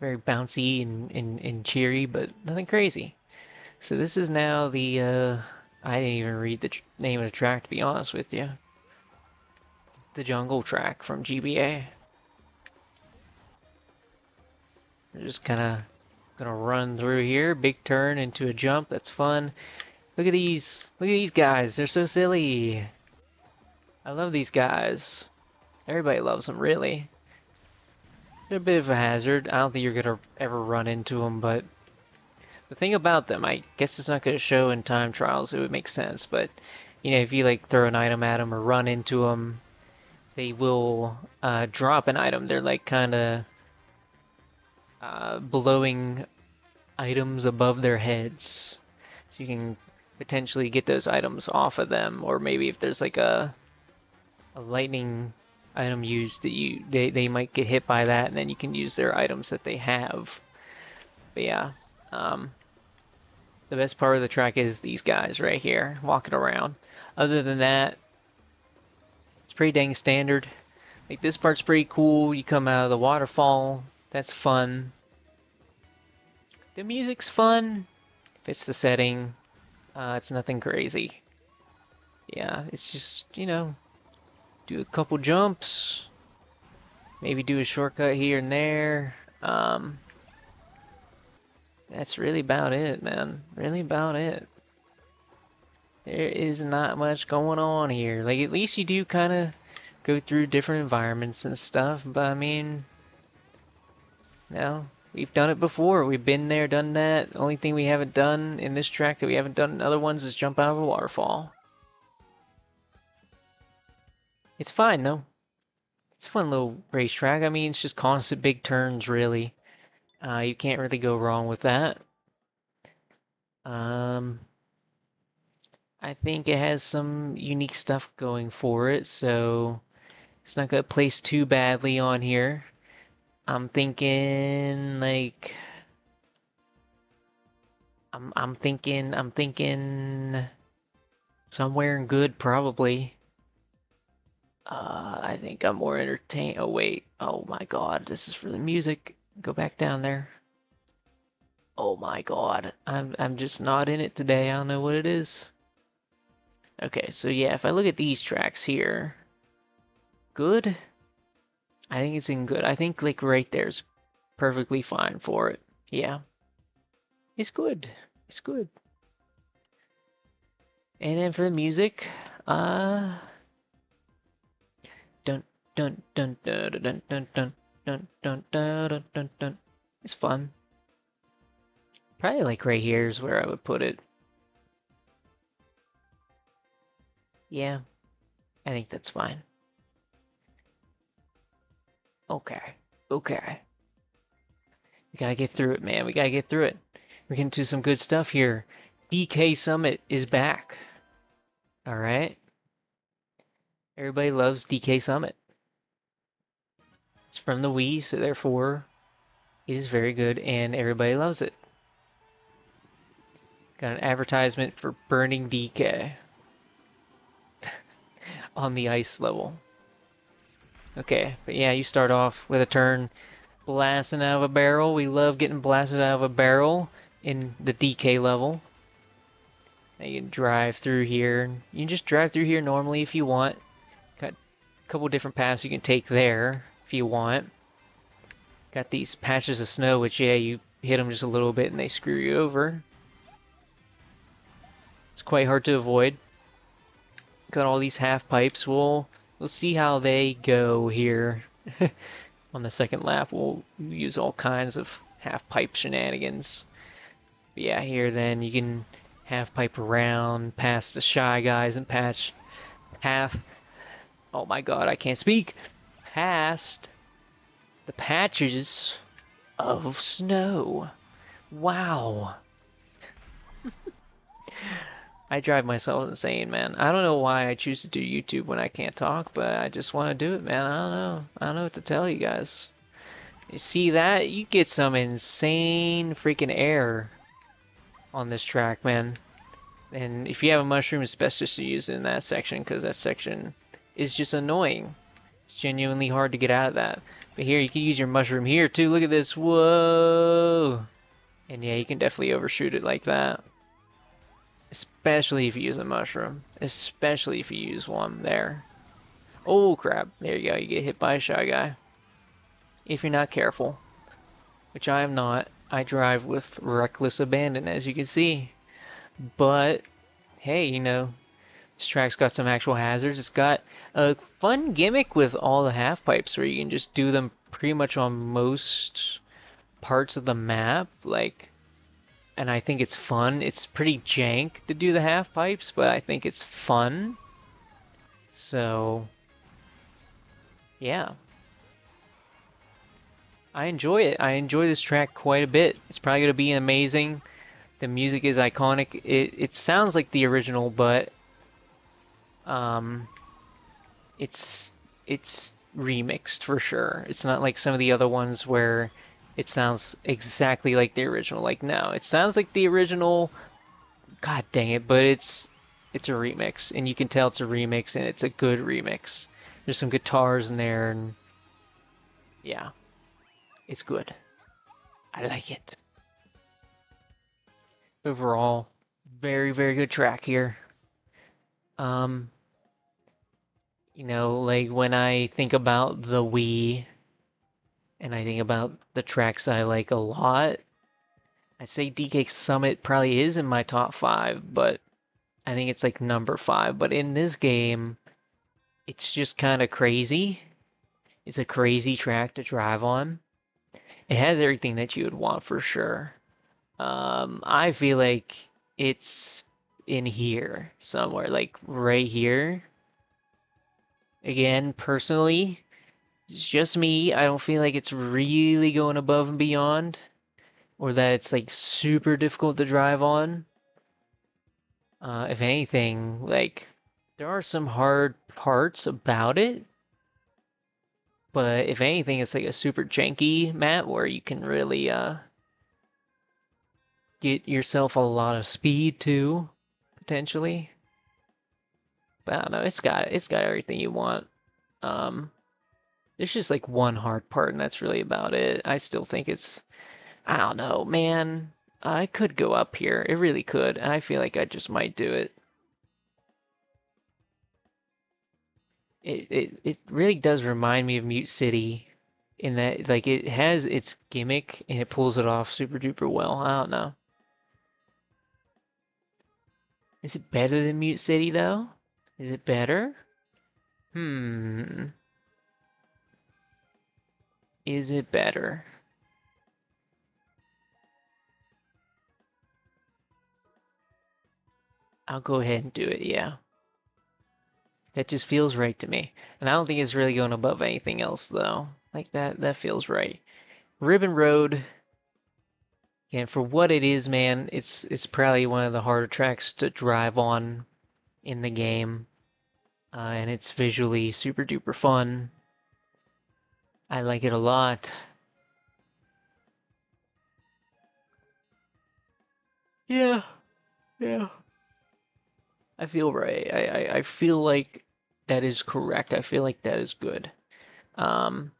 Very bouncy and cheery, but nothing crazy. So this is now the I didn't even read the name of the track to be honest with you. The jungle track from GBA. We're just kind of gonna run through here. Big turn into a jump. That's fun. Look at these. Look at these guys. They're so silly. I love these guys. Everybody loves them, really. They're a bit of a hazard. I don't think you're gonna ever run into them, but the thing about them, I guess it's not gonna show in time trials. It would make sense, but you know, if you like throw an item at them or run into them, they will drop an item. They're like kind of blowing items above their heads, so you can potentially get those items off of them, or maybe if there's like a lightning item used that they might get hit by that, and then you can use their items that they have. But yeah, um, the best part of the track is these guys right here walking around. Other than that, it's pretty dang standard. Like this part's pretty cool. You come out of the waterfall. That's fun. The music's fun. Fits the setting. It's nothing crazy. Yeah, it's just, you know, do a couple jumps, maybe do a shortcut here and there. That's really about it, man. Really about it. There is not much going on here. Like, at least you do kind of go through different environments and stuff, but I mean, no, we've done it before. We've been there, done that. The only thing we haven't done in this track that we haven't done in other ones is jump out of a waterfall. It's fine, though. It's a fun little racetrack. I mean, it's just constant big turns, really. You can't really go wrong with that. Um, I think it has some unique stuff going for it, so it's not gonna place too badly on here. I'm thinking like I'm thinking somewhere in good probably. I think I'm more entertained. Oh wait. Oh my God, this is for the music. Go back down there. Oh my God. I'm just not in it today. I don't know what it is. Okay, so yeah, if I look at these tracks here, good. I think it's in good. I think like right there's perfectly fine for it. Yeah, it's good. It's good. And then for the music, uh, Dun dun dun dun dun dun dun dun dun dun dun dun. It's fun. Probably like right here is where I would put it. Yeah, I think that's fine. Okay. Okay. We gotta get through it, man. We gotta get through it. We're getting to some good stuff here. DK Summit is back. Alright? Everybody loves DK Summit. It's from the Wii, so therefore it is very good and everybody loves it. Got an advertisement for burning DK on the ice level. Okay, but yeah, you start off with a turn blasting out of a barrel. We love getting blasted out of a barrel in the DK level. Now you can drive through here. You can just drive through here normally if you want. Got a couple different paths you can take there if you want. Got these patches of snow, which yeah, you hit them just a little bit and they screw you over. It's quite hard to avoid. Got all these half pipes. We'll see how they go here. On the second lap, we'll use all kinds of half pipe shenanigans. But yeah, here then you can half pipe around past the shy guys and patch half. Oh my god, I can't speak. Past the patches of snow. Wow. I drive myself insane, man. I don't know why I choose to do YouTube when I can't talk, but I just want to do it, man. I don't know. I don't know what to tell you guys. You see that? You get some insane freaking air on this track, man. And if you have a mushroom, it's best just to use it in that section, because that section is just annoying. It's genuinely hard to get out of that. But here, you can use your mushroom here, too. Look at this. Whoa! And yeah, you can definitely overshoot it like that. Especially if you use a mushroom. Especially if you use one there. Oh crap, there you go, you get hit by a shy guy. If you're not careful. Which I am not. I drive with reckless abandon, as you can see. But, hey, you know, this track's got some actual hazards. It's got a fun gimmick with all the half pipes where you can just do them pretty much on most parts of the map. Like, and I think it's fun. It's pretty jank to do the half pipes, but I think it's fun. So, yeah. I enjoy it. I enjoy this track quite a bit. It's probably going to be amazing. The music is iconic. It sounds like the original, but um, it's remixed for sure. It's not like some of the other ones where it sounds exactly like the original. Like no, it sounds like the original. God dang it, but it's a remix, and you can tell it's a remix, and it's a good remix. There's some guitars in there, and yeah, it's good. I like it. Overall, very, very good track here. Um, you know, like when I think about the Wii and I think about the tracks I like a lot, I'd say DK Summit probably is in my top five, but I think it's like number five. But in this game, it's just kind of crazy. It's a crazy track to drive on. It has everything that you would want for sure. I feel like it's in here somewhere, like right here. Again, personally, it's just me. I don't feel like it's really going above and beyond, or that it's like super difficult to drive on. If anything, like there are some hard parts about it, but if anything, it's like a super janky map where you can really get yourself a lot of speed too, potentially. But I don't know, it's got everything you want. Um, there's just like one hard part, and that's really about it. I still think it's, I don't know, man. I could go up here. It really could. And I feel like I just might do it. It really does remind me of Mute City in that like it has its gimmick and it pulls it off super duper well. I don't know. Is it better than Mute City though? Is it better? Hmm. Is it better? I'll go ahead and do it, yeah. That just feels right to me. And I don't think it's really going above anything else though. Like that feels right. Ribbon Road, and for what it is, man, it's probably one of the harder tracks to drive on in the game. And it's visually super duper fun. I like it a lot. Yeah, yeah. I feel right. I feel like that is correct. I feel like that is good. Um,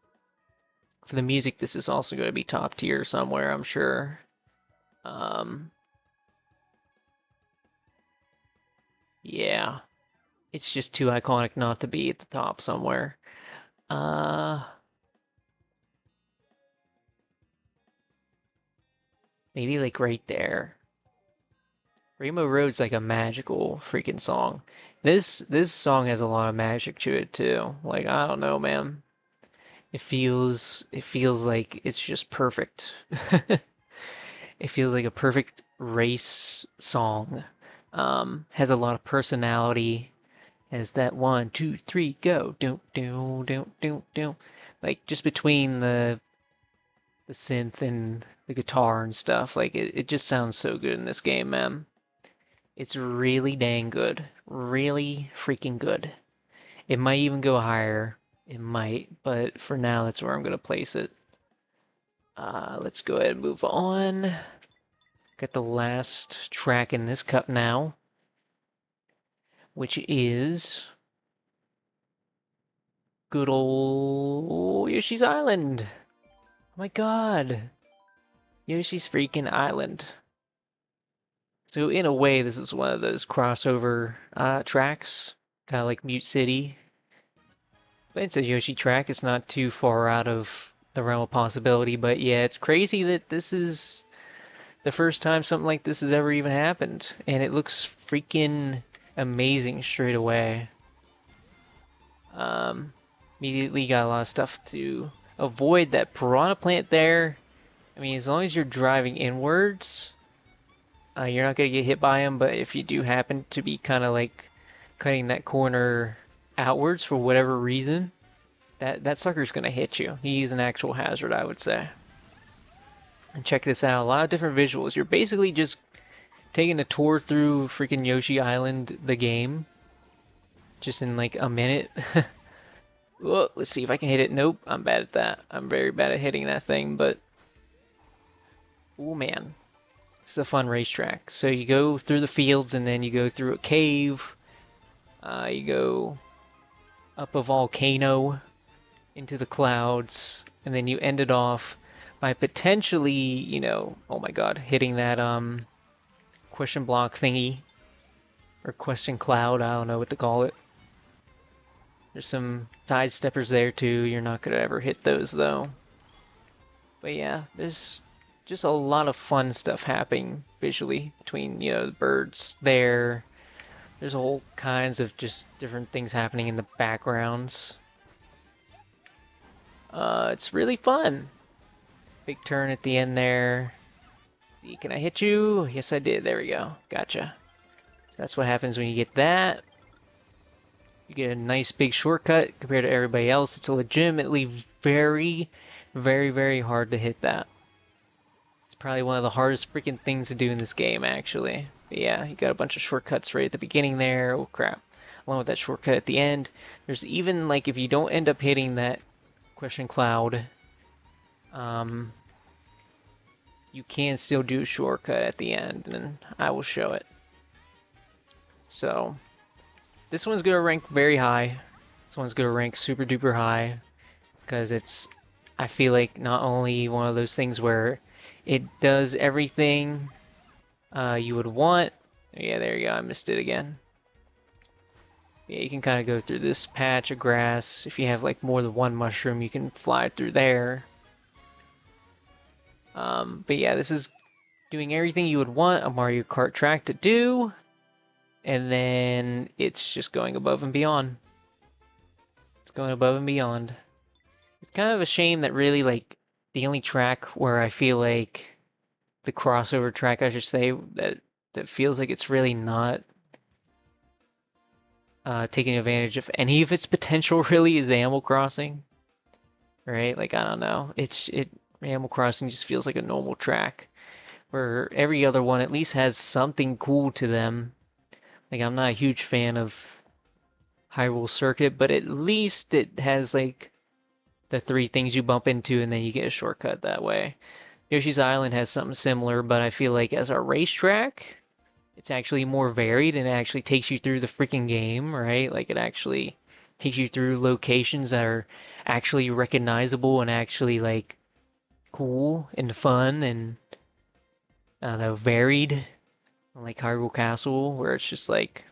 for the music, this is also going to be top tier somewhere, I'm sure. Um, yeah, it's just too iconic not to be at the top somewhere. Uh, maybe like right there. Rainbow Road's like a magical freaking song. This song has a lot of magic to it too. Like I don't know, man. It feels like it's just perfect. It feels like a perfect race song. Has a lot of personality. Has that 1, 2, 3, go, don't. Like just between the synth and the guitar and stuff, like it just sounds so good in this game, man. It's really dang good. Really freaking good. It might even go higher. It might, but for now, that's where I'm gonna place it. Let's go ahead and move on. Got the last track in this cup now, which is good old Yoshi's Island. Oh my god. Yoshi's freaking Island. So in a way, this is one of those crossover tracks, kind of like Mute City. But it's a Yoshi track. It's not too far out of the realm of possibility. But yeah, it's crazy that this is the first time something like this has ever even happened. And it looks freaking amazing straight away. Um, immediately got a lot of stuff to avoid that piranha plant there. I mean, as long as you're driving inwards, you're not gonna get hit by him. But if you do happen to be kind of like cutting that corner outwards for whatever reason, that sucker's gonna hit you. He's an actual hazard, I would say. And check this out, a lot of different visuals. You're basically just taking a tour through freaking Yoshi Island, the game, just in like a minute. Whoa, let's see if I can hit it. Nope, I'm bad at that. I'm very bad at hitting that thing, but oh man, it's a fun racetrack. So you go through the fields and then you go through a cave. You go up a volcano into the clouds, and then you end it off by potentially, oh my god, hitting that question block thingy or question cloud. I don't know what to call it. There's some side steppers there too. You're not gonna ever hit those though. But yeah, there's just a lot of fun stuff happening visually between, the birds there. There's all kinds of just different things happening in the backgrounds. It's really fun. Big turn at the end there. See, can I hit you? Yes, I did. There we go. Gotcha. So that's what happens when you get that. You get a nice big shortcut compared to everybody else. It's legitimately very, very, very hard to hit that. It's probably one of the hardest freaking things to do in this game, actually. But yeah, you got a bunch of shortcuts right at the beginning there. Oh crap. Along with that shortcut at the end. There's even, like, if you don't end up hitting that question cloud, you can still do a shortcut at the end, and I will show it. So, this one's going to rank very high. This one's going to rank super duper high, because it's, I feel like, not only one of those things where it does everything you would want. Yeah, there you go, I missed it again. Yeah, you can kind of go through this patch of grass. If you have like more than one mushroom, you can fly through there. But yeah, this is doing everything you would want a Mario Kart track to do, and then it's just going above and beyond. It's going above and beyond. It's kind of a shame that really like the only track where I feel like the crossover track, I should say, that feels like it's really not taking advantage of any of its potential really is the Animal Crossing, right? Like I don't know, Animal Crossing just feels like a normal track where every other one at least has something cool to them. Like I'm not a huge fan of Hyrule Circuit, but at least it has like the three things you bump into and then you get a shortcut that way. Yoshi's Island has something similar, but I feel like as a racetrack, it's actually more varied and it actually takes you through the freaking game, right? Like it actually takes you through locations that are actually recognizable and actually like cool and fun and I don't know, varied. Like Hyrule Castle, where it's just like,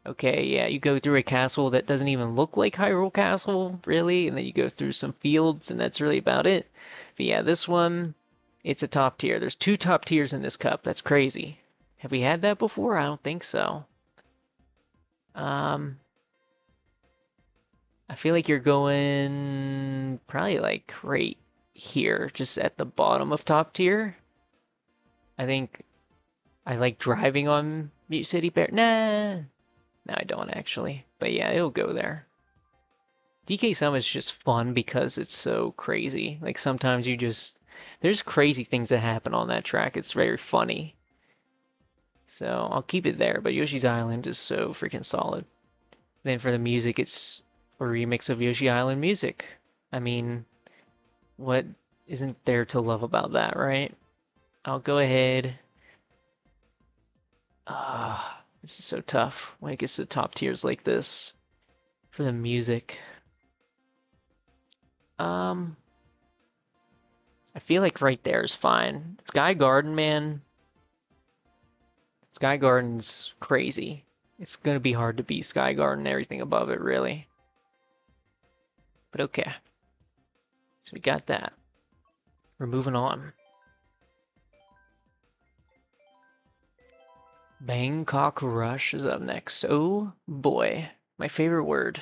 okay, yeah, you go through a castle that doesn't even look like Hyrule Castle, really, and then you go through some fields, and that's really about it. But yeah, this one, it's a top tier. There's two top tiers in this cup. That's crazy. Have we had that before? I don't think so. Um, I feel like you're going probably like right here, just at the bottom of top tier. I think I like driving on Mute City Bear. Nah, no, I don't actually. But yeah, it'll go there. DK Summit is just fun because it's so crazy. Like sometimes there's crazy things that happen on that track. It's very funny. So I'll keep it there, but Yoshi's Island is so freaking solid. Then for the music, it's a remix of Yoshi Island music. I mean, what isn't there to love about that, right? I'll go ahead. This is so tough when it gets to top tiers like this. For the music. Um, I feel like right there is fine. Sky Garden, man. Sky Garden's crazy. It's gonna be hard to beat Sky Garden and everything above it, really. But okay. So we got that. We're moving on. Bangkok Rush is up next. Oh boy. My favorite word.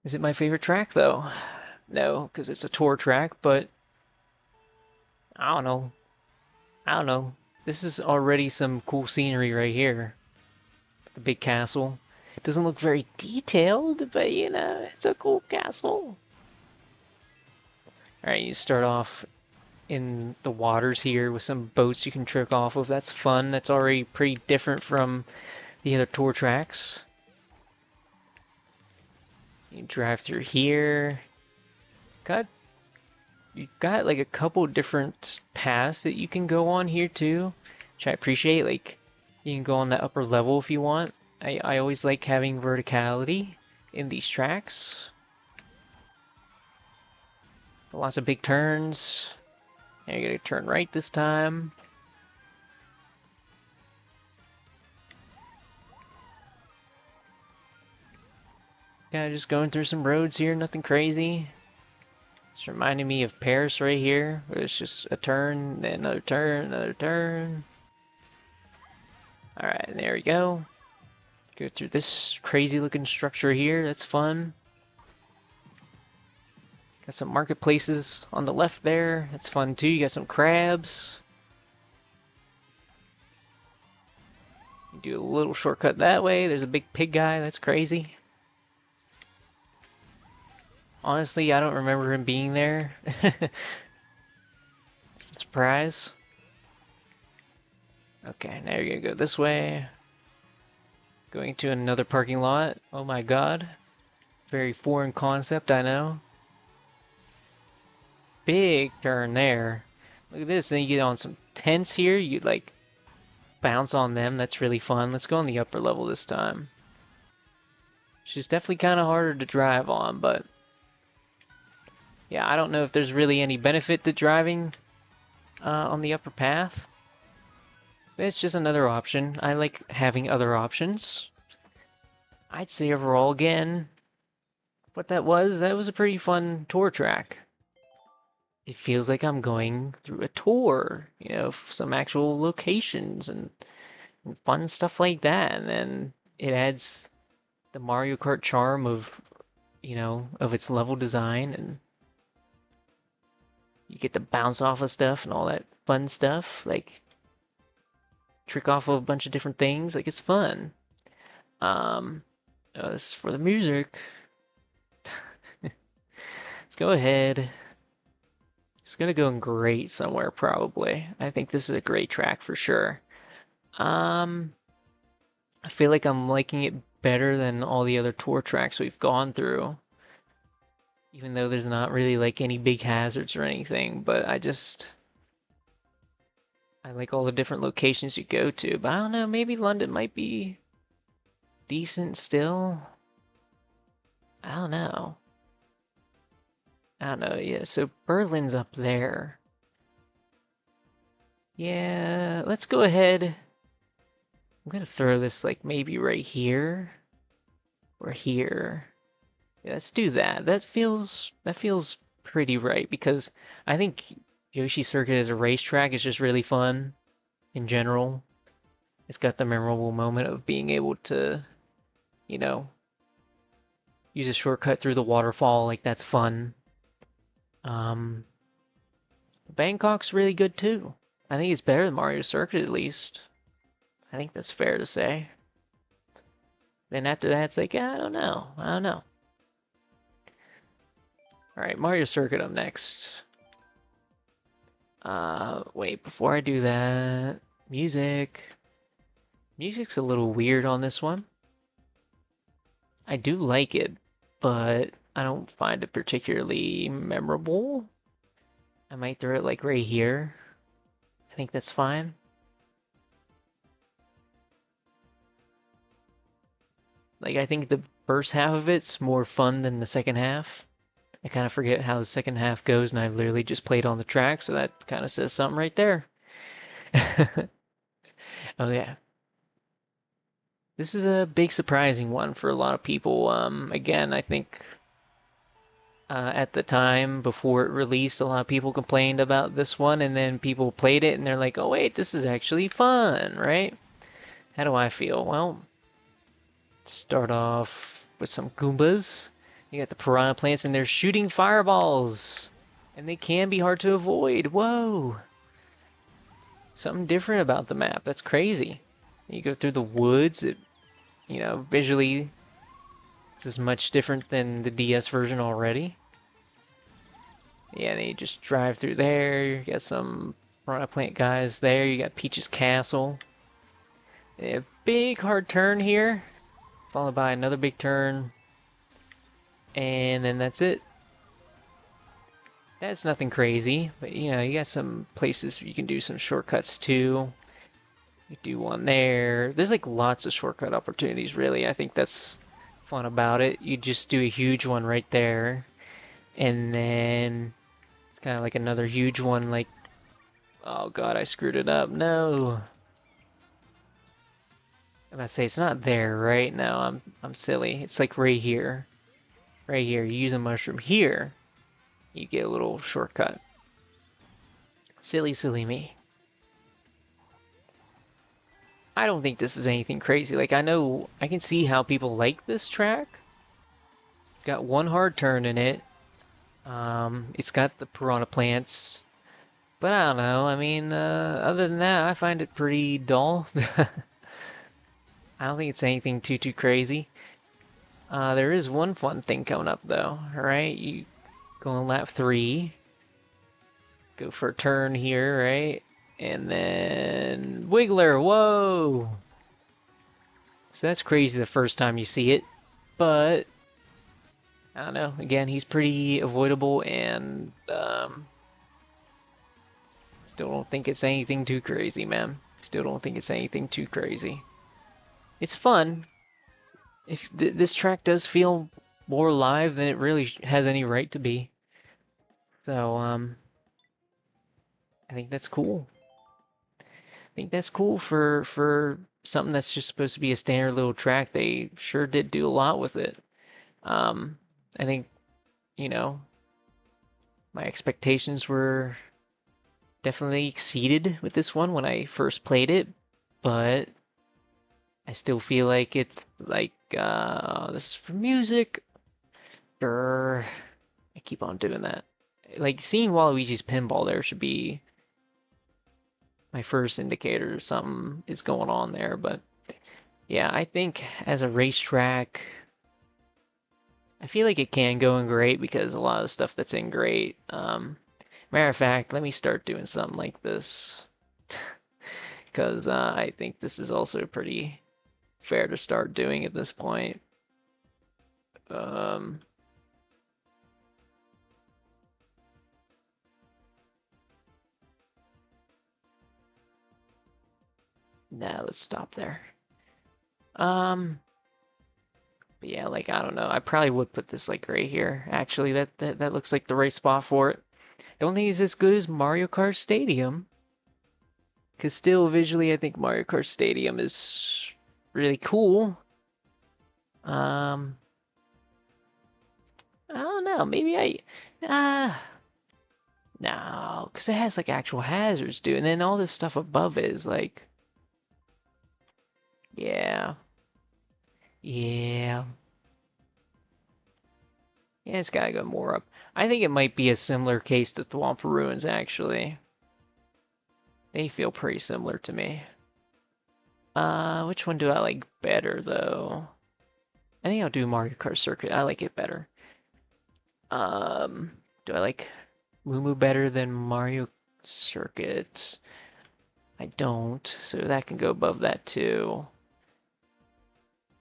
Is it my favorite track, though? No, because it's a tour track, but I don't know. I don't know. This is already some cool scenery right here. The big castle. It doesn't look very detailed, but you know, it's a cool castle. Alright, you start off in the waters here with some boats you can trick off of. That's fun. That's already pretty different from the other tour tracks. You drive through here. Got you got like a couple different paths that you can go on here too, which I appreciate. Like you can go on the upper level if you want. I always like having verticality in these tracks. Lots of big turns. And you're gonna turn right this time. Kind of just going through some roads here, nothing crazy. It's reminding me of Paris right here, where it's just a turn, then another turn, another turn. Alright, there we go. Go through this crazy looking structure here, that's fun. Got some marketplaces on the left there, that's fun too. You got some crabs. You do a little shortcut that way, there's a big pig guy, that's crazy. Honestly, I don't remember him being there. Surprise. Okay, now you're gonna go this way. Going to another parking lot. Oh my god. Very foreign concept, I know. Big turn there. Look at this, then you get on some tents here. You like bounce on them. That's really fun. Let's go on the upper level this time. Which is definitely kind of harder to drive on, but yeah, I don't know if there's really any benefit to driving on the upper path. But it's just another option. I like having other options. I'd say overall, again, what that was a pretty fun tour track. It feels like I'm going through a tour, you know, some actual locations and fun stuff like that. And then it adds the Mario Kart charm of of its level design, and you get to bounce off of stuff and all that fun stuff, like trick off of a bunch of different things. Like it's fun. Um, as for the music, let's go ahead. It's gonna go in great somewhere probably. I think this is a great track for sure. Um, I feel like I'm liking it better than all the other tour tracks we've gone through, even though there's not really like any big hazards or anything, but I like all the different locations you go to, but I don't know, maybe London might be decent still. I don't know. I don't know, yeah, so Berlin's up there. Yeah, let's go ahead. I'm gonna throw this like maybe right here or here. Yeah, let's do that. That feels pretty right because I think Yoshi Circuit as a racetrack is just really fun in general. It's got the memorable moment of being able to, you know, use a shortcut through the waterfall. Like that's fun. Um, Bangkok's really good too. I think it's better than Mario Circuit at least. I think that's fair to say. Then after that, it's like, I don't know. I don't know. All right, Mario Circuit up next. Wait, before I do that, music. Music's a little weird on this one. I do like it, but I don't find it particularly memorable. I might throw it like right here. I think that's fine. Like, I think the first half of it's more fun than the second half. I kind of forget how the second half goes, and I've literally just played on the track, so that kind of says something right there. Oh, yeah. This is a big surprising one for a lot of people. Again, I think at the time before it released, a lot of people complained about this one, and then people played it and they're like, oh, wait, this is actually fun, right? How do I feel? Well, start off with some Goombas. You got the piranha plants, and they're shooting fireballs, and they can be hard to avoid. Whoa! Something different about the map. That's crazy. You go through the woods. Visually, this is much different than the DS version already. Yeah, then you just drive through there. You got some piranha plant guys there. You got Peach's Castle. A big hard turn here, followed by another big turn, and then that's it. That's nothing crazy, but you got some places you can do some shortcuts too. You do one there. There's like lots of shortcut opportunities, really. I think that's fun about it. You just do a huge one right there, and then it's kind of like another huge one. Like, oh god, I screwed it up. No. I'm gonna say it's not there, right? No, I'm silly. It's like right here. Right here. You use a mushroom here. You get a little shortcut. Silly, silly me. I don't think this is anything crazy. Like, I can see how people like this track. It's got one hard turn in it. It's got the piranha plants. But I don't know. I mean, other than that, I find it pretty dull. I don't think it's anything too crazy. There is one fun thing coming up though. Alright, you go on lap 3. Go for a turn here, right? And then Wiggler, whoa! So that's crazy the first time you see it, but I don't know. Again, he's pretty avoidable, and still don't think it's anything too crazy, man. Still don't think it's anything too crazy. It's fun. If this track does feel more live than it really has any right to be. So I think that's cool. I think that's cool for something that's just supposed to be a standard little track. They sure did do a lot with it. I think, you know, my expectations were definitely exceeded with this one when I first played it, but I still feel like it's like this is for music. Sure. I keep on doing that. Like, seeing Waluigi's pinball there should be my first indicator something is going on there, but yeah, I think as a racetrack, I feel like it can go in great because a lot of the stuff that's in great. Matter of fact, let me start doing something like this because I think this is also pretty fair to start doing at this point. Um, nah, let's stop there. Um, but yeah, like I don't know. I probably would put this like right here. Actually, that looks like the right spot for it. Don't think it's as good as Mario Kart Stadium, because still visually, I think Mario Kart Stadium is really cool. Um, I don't know. Maybe no, because it has like actual hazards, dude. And then all this stuff above it is like, yeah, yeah, yeah. It's gotta go more up. I think it might be a similar case to Thwompa Ruins, actually. They feel pretty similar to me. Which one do I like better though? I think I'll do Mario Kart Circuit. I like it better. Um, do I like Moo Moo better than Mario Circuit? I don't, so that can go above that too.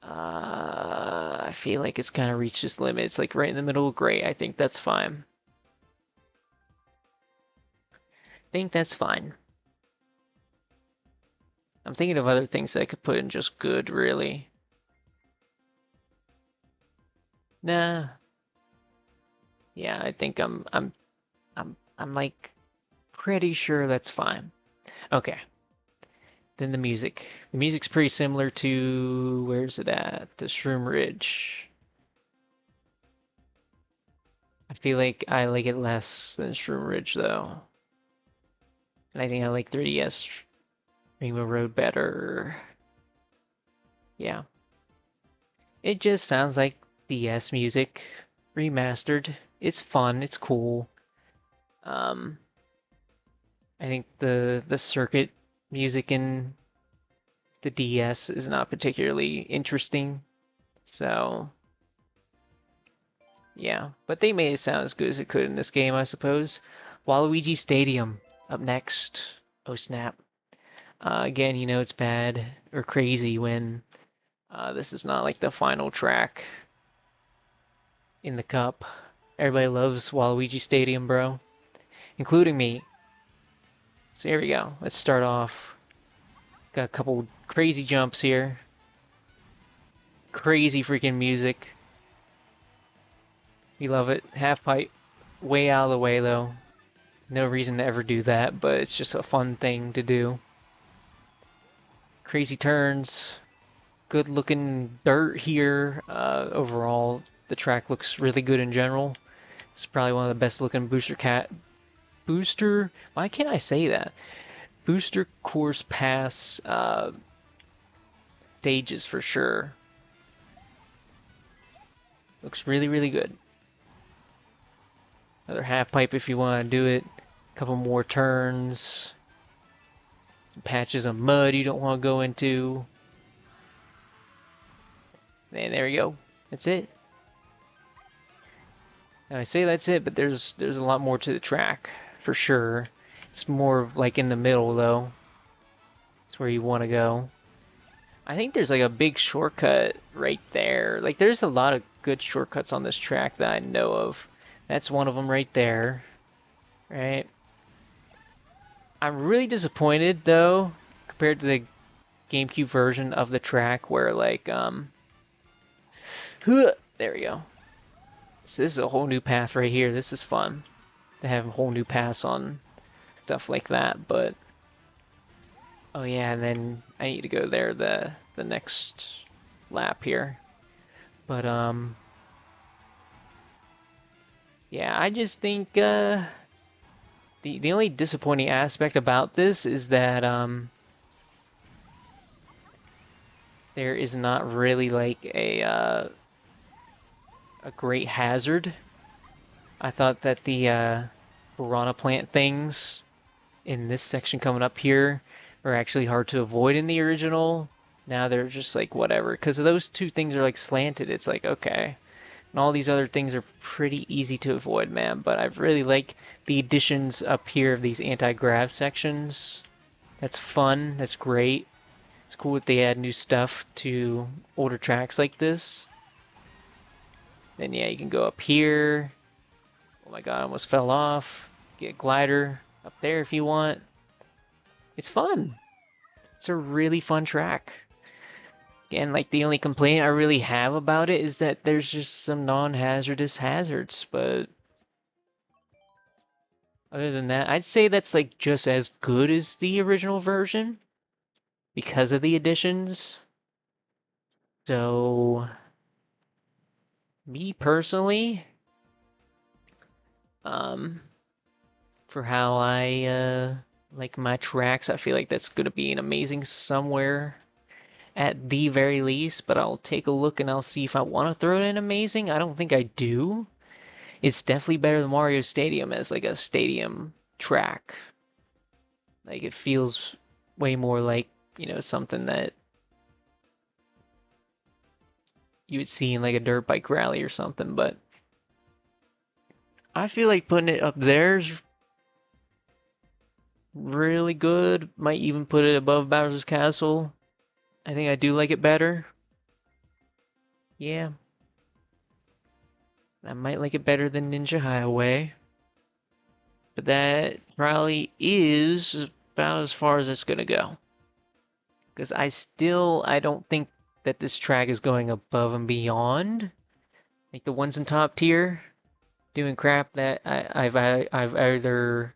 I feel like it's kind of reached its limit. It's like right in the middle of gray. I think that's fine. I think that's fine. I'm thinking of other things that I could put in just good, really. Nah. Yeah, I think I'm like pretty sure that's fine. Okay. Then the music. The music's pretty similar to where's it at? The Shroom Ridge. I feel like I like it less than Shroom Ridge though. And I think I like 3DS Rainbow Road better. Yeah. It just sounds like DS music remastered. It's fun, it's cool. Um I think the circuit music in the DS is not particularly interesting. So yeah, but they made it sound as good as it could in this game, I suppose. Waluigi Stadium up next. Oh snap. Again, you know it's bad or crazy when this is not like the final track in the cup. Everybody loves Waluigi Stadium, bro, including me. So here we go. Let's start off. Got a couple crazy jumps here. Crazy freaking music. We love it. Half pipe. Way out of the way though. No reason to ever do that, but it's just a fun thing to do. Crazy turns. Good looking dirt here. Overall, the track looks really good in general. It's probably one of the best looking booster. Why can't I say that? Booster course pass stages for sure. Looks really, really good. Another half pipe if you want to do it. A couple more turns. Some patches of mud you don't want to go into. And there we go. That's it. Now I say that's it, but there's a lot more to the track for sure. It's more like in the middle though. It's where you want to go. I think there's like a big shortcut right there. Like there's a lot of good shortcuts on this track that I know of. That's one of them right there. Right? I'm really disappointed though compared to the GameCube version of the track where like there we go. So this is a whole new path right here. This is fun to have a whole new pass on stuff like that, but oh yeah, and then I need to go there the next lap here. But yeah, I just think the only disappointing aspect about this is that there is not really like a great hazard. I thought that the piranha plant things in this section coming up here are actually hard to avoid in the original. Now they're just like whatever, because those two things are like slanted. It's like okay, and all these other things are pretty easy to avoid, man. But I really like the additions up here of these anti-grav sections. That's fun. That's great. It's cool that they add new stuff to older tracks like this. Then yeah, you can go up here. Oh my god, I almost fell off. Get a glider up there if you want. It's fun. It's a really fun track. Again, like the only complaint I really have about it is that there's just some non-hazardous hazards, but other than that, I'd say that's like just as good as the original version because of the additions. So, me personally, um, for how I like my tracks, I feel like that's gonna be an amazing somewhere at the very least, but I'll take a look and I'll see if I want to throw it in amazing. I don't think I do. It's definitely better than Mario Stadium as like a stadium track. Like it feels way more like, something that you would see in like a dirt bike rally or something, but I feel like putting it up there's really good. Might even put it above Bowser's Castle. I think I do like it better. Yeah, I might like it better than Ninja Highway. But that probably is about as far as it's gonna go. Because I don't think that this track is going above and beyond. Like the ones in top tier, doing crap that I've either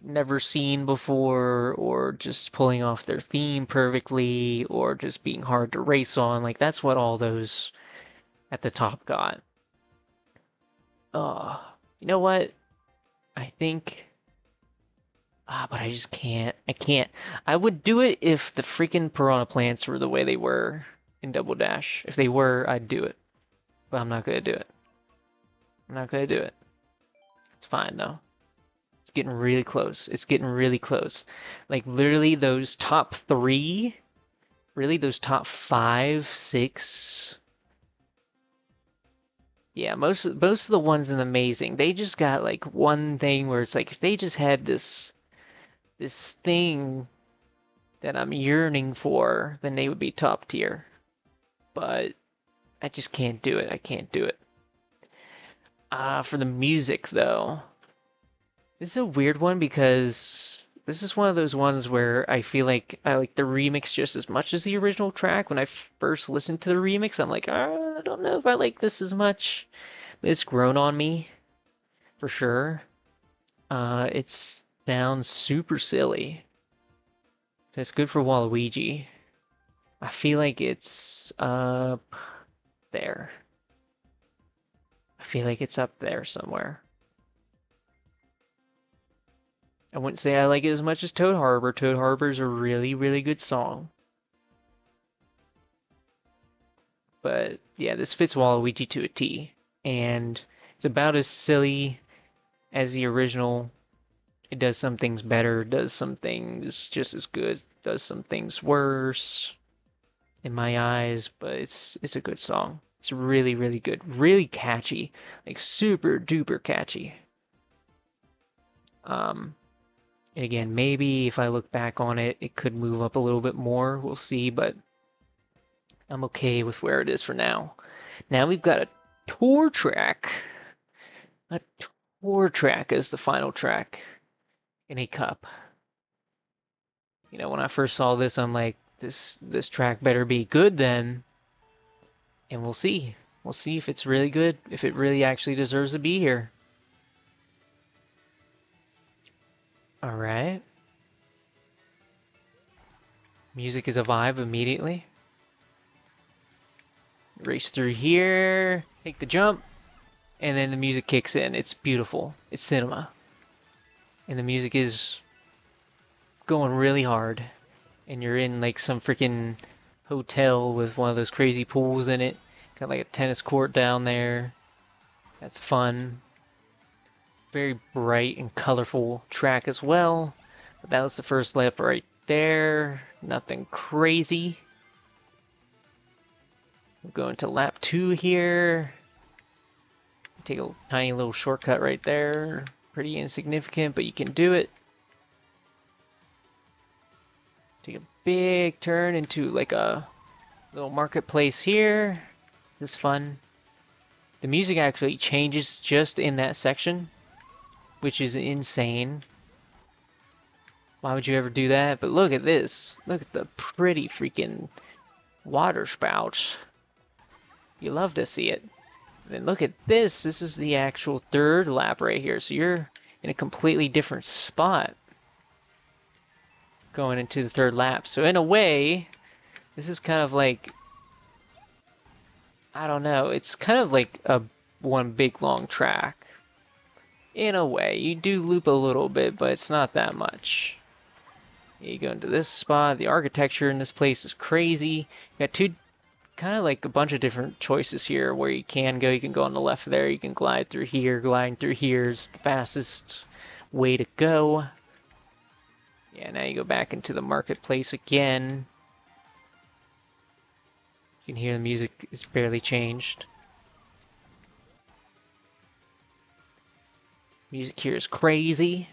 never seen before, or just pulling off their theme perfectly, or just being hard to race on. Like that's what all those at the top got. Oh, you know what? I think but I just can't. I can't. I would do it if the freaking piranha plants were the way they were in Double Dash. If they were, I'd do it. But I'm not gonna do it. I'm not gonna do it. It's fine though. It's getting really close. It's getting really close. Like literally those top three, really those top five, six. Yeah, most of the ones in Amazing, they just got like one thing where it's like if they just had this thing that I'm yearning for, then they would be top tier. But I just can't do it. I can't do it. For the music though, this is a weird one because this is one of those ones where I feel like I like the remix just as much as the original track. When I first listened to the remix, I'm like, I don't know if I like this as much. It's grown on me for sure. It sounds super silly. That's good for Waluigi. I feel like it's up there. I feel like it's up there somewhere. I wouldn't say I like it as much as Toad Harbor. Toad Harbor is a really, really good song. But yeah, this fits Waluigi to a T. And it's about as silly as the original. It does some things better, does some things just as good, does some things worse in my eyes, but it's a good song. It's really, really good. Really catchy. Like super duper catchy. Um and again, maybe if I look back on it, it could move up a little bit more. We'll see, but I'm okay with where it is for now. Now we've got a tour track. A tour track as the final track in a cup. When I first saw this, I'm like, this track better be good then. And we'll see. We'll see if it's really good, if it really actually deserves to be here. Alright. Music is a vibe immediately. Race through here, take the jump, and then the music kicks in. It's beautiful. It's cinema. And the music is going really hard. And you're in like some freaking hotel with one of those crazy pools in it. Got like a tennis court down there. That's fun. Very bright and colorful track as well. But that was the first lap right there. Nothing crazy. We'll go into lap 2 here. Take a tiny little shortcut right there. Pretty insignificant, but you can do it. Take a big turn into like a little marketplace here. This is fun. The music actually changes just in that section, which is insane. Why would you ever do that? But look at this. Look at the pretty freaking water spouts. You love to see it. And then look at this. This is the actual third lap right here. So you're in a completely different spot going into the third lap. So in a way, this is kind of like, I don't know, it's kind of like a one big long track. In a way, you do loop a little bit, but it's not that much. You go into this spot. The architecture in this place is crazy. You got two, kind of like a bunch of different choices here where you can go. You can go on the left there. You can glide through here. Gliding through here is the fastest way to go. Yeah, now you go back into the marketplace again. You can hear the music is barely changed. Music here is crazy.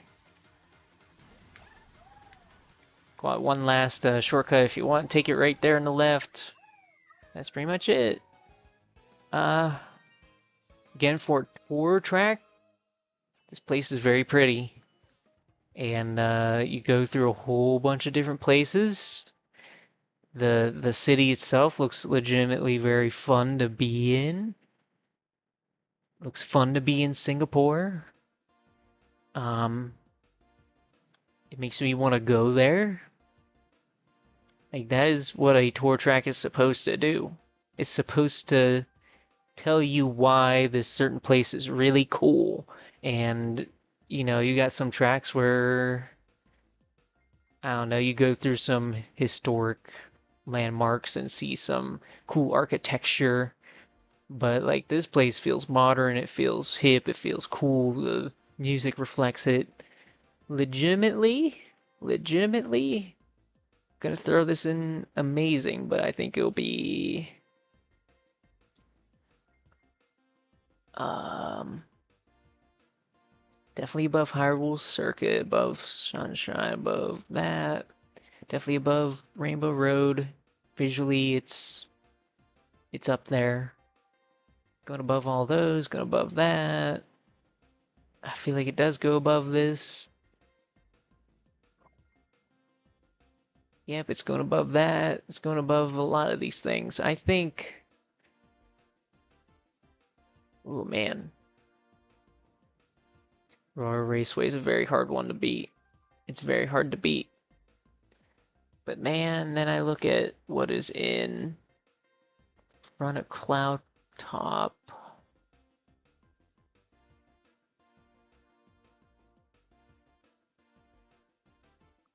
Got one last shortcut if you want. Take it right there on the left. That's pretty much it. Again, for a tour track, this place is very pretty. And you go through a whole bunch of different places. The city itself looks legitimately very fun to be in. Looks fun to be in Singapore. It makes me want to go there. Like, that is what a tour track is supposed to do. It's supposed to tell you why this certain place is really cool. And, you know, you got some tracks where, I don't know, you go through some historic landmarks and see some cool architecture. But, like, this place feels modern, it feels hip, it feels cool, the music reflects it. Legitimately, gonna throw this in amazing, but I think it'll be definitely above Hyrule Circuit, above Sunshine, above that. Definitely above Rainbow Road. Visually, it's up there. Going above all those, going above that. I feel like it does go above this. Yep, it's going above that. It's going above a lot of these things. I think. Oh man. Royal Raceway is a very hard one to beat. It's very hard to beat. But man, then I look at what is in front of Cloud Top.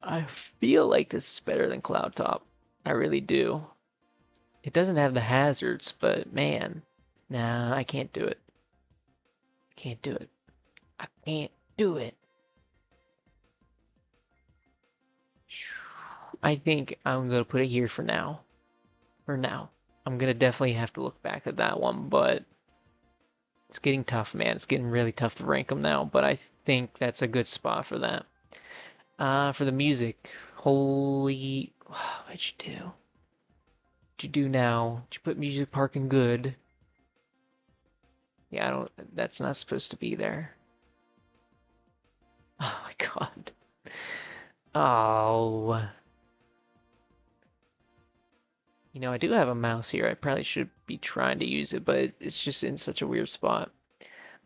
I feel like this is better than Cloud Top. I really do. It doesn't have the hazards, but man, nah, I can't do it. Can't do it. I can't do it. I think I'm gonna put it here for now. For now. I'm gonna definitely have to look back at that one, but it's getting tough, man. It's getting really tough to rank them now, but I think that's a good spot for that. For the music, holy, what'd you do? What'd you do now? Did you put Music Park in good? Yeah, I don't, that's not supposed to be there. Oh my god. Oh. You know, I do have a mouse here. I probably should be trying to use it, but it's just in such a weird spot.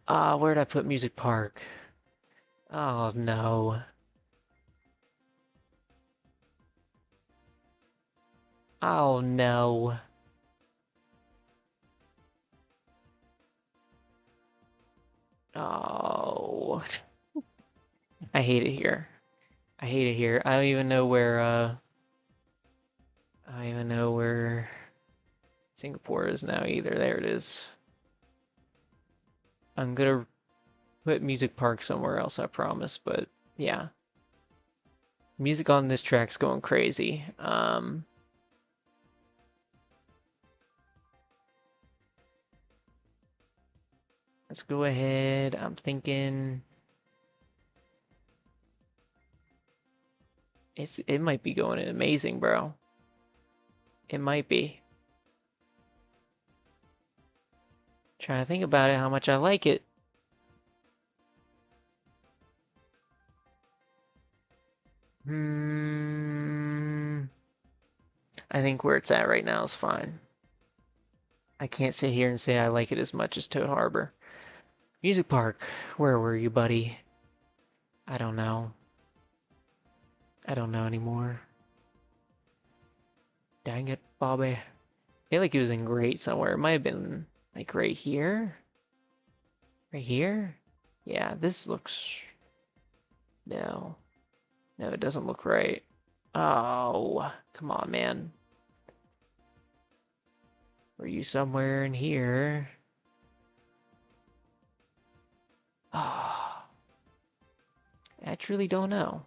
Where'd I put Music Park? Oh no. Oh no. Oh. I hate it here. I hate it here. I don't even know where Singapore is now either. There it is. I'm gonna put Music Park somewhere else, I promise, but yeah. Music on this track's going crazy. Let's go ahead. I'm thinking it might be going in amazing, bro. It might be. Trying to think about it, how much I like it. I think where it's at right now is fine. I can't sit here and say I like it as much as Toad Harbor. Music Park, where were you, buddy? I don't know. I don't know anymore. Dang it, Bobby. I feel like he was in great somewhere. It might have been like right here. Right here? Yeah, this looks... No. No, it doesn't look right. Oh, come on, man. Were you somewhere in here? Oh, I truly don't know.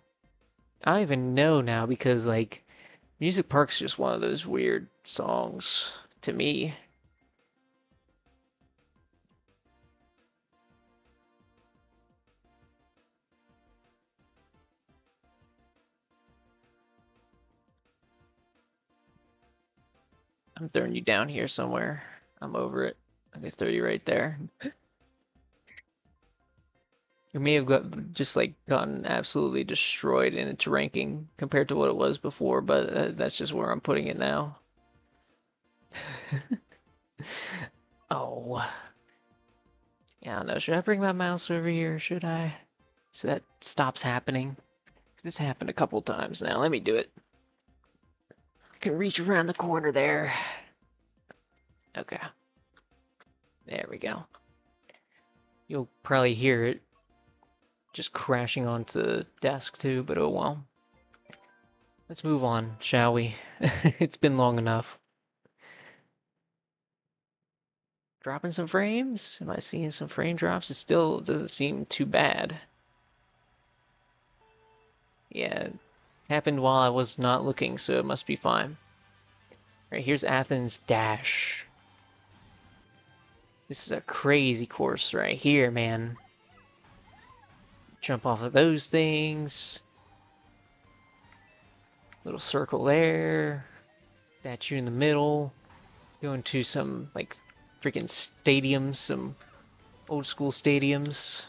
I don't even know now because, like, Music Park's just one of those weird songs to me. I'm throwing you down here somewhere. I'm over it. I can throw you right there. You may have got just like gotten absolutely destroyed in its ranking compared to what it was before, but that's just where I'm putting it now. Oh, yeah, I don't know. Should I bring my mouse over here? Should I? So that stops happening. This happened a couple times now. Let me do it. I can reach around the corner there. Okay. There we go. You'll probably hear it just crashing onto the desk too, but oh well. Let's move on, shall we? It's been long enough. Dropping some frames? Am I seeing some frame drops? It still doesn't seem too bad. Yeah, it happened while I was not looking, so it must be fine. Alright, here's Athens Dash. This is a crazy course right here, man. Jump off of those things. Little circle there. Statue in the middle. Going to some, like, freaking stadiums, some old school stadiums.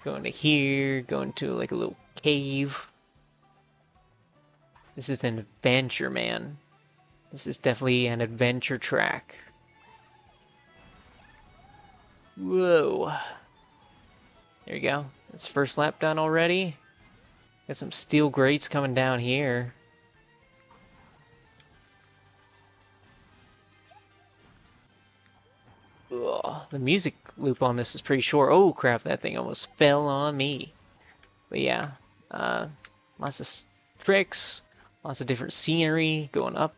Going to here, going to like a little cave. This is an adventure, man. This is definitely an adventure track. Whoa. There you go. That's first lap done already. Got some steel grates coming down here. Ugh, the music loop on this is pretty short. Oh crap, that thing almost fell on me. But yeah, lots of tricks, lots of different scenery, going up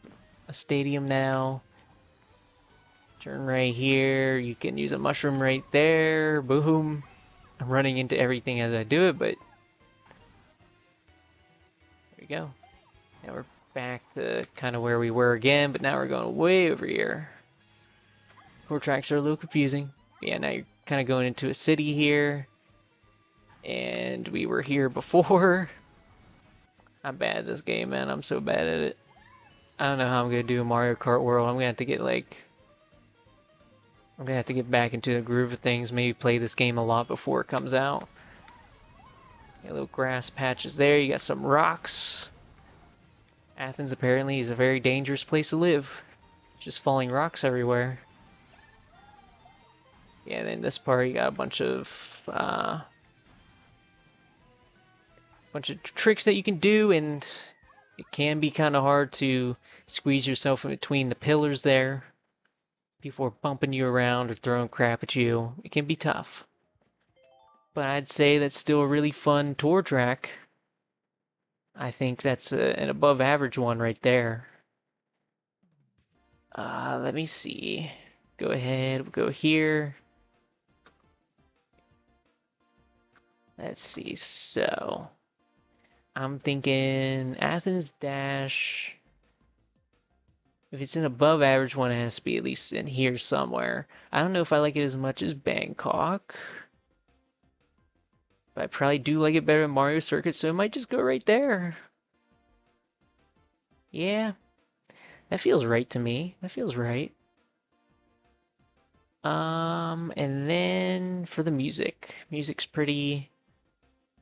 a stadium now. Turn right here, you can use a mushroom right there, boom. I'm running into everything as I do it, but there we go. Now we're back to kind of where we were again, but now we're going way over here. Core tracks are a little confusing. But yeah, now you're kind of going into a city here. And we were here before. I'm bad at this game, man. I'm so bad at it. I don't know how I'm gonna do Mario Kart World. I'm gonna have to get I'm gonna have to get back into the groove of things. Maybe play this game a lot before it comes out. Got little grass patches there. You got some rocks. Athens apparently is a very dangerous place to live. Just falling rocks everywhere. Yeah, and in this part you got a bunch of tricks that you can do, and it can be kind of hard to squeeze yourself in between the pillars there. People are bumping you around or throwing crap at you. It can be tough. But I'd say that's still a really fun tour track. I think that's an above average one right there. Let me see. Go ahead, we'll go here. Let's see, so I'm thinking Athens Dash. If it's an above average one, it has to be at least in here somewhere. I don't know if I like it as much as Bangkok, but I probably do like it better than Mario Circuit, so it might just go right there. Yeah, that feels right to me. That feels right. And then for the music. Music's pretty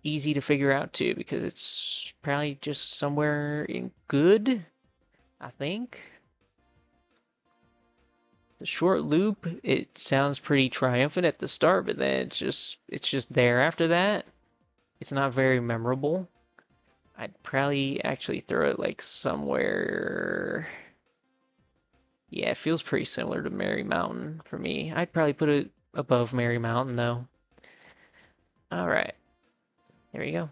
easy to figure out too, because it's probably just somewhere in good, I think. The short loop, it sounds pretty triumphant at the start, but then it's just there after that. It's not very memorable. I'd probably actually throw it like somewhere. Yeah, it feels pretty similar to Merry Mountain for me. I'd probably put it above Merry Mountain though. All right, there you go.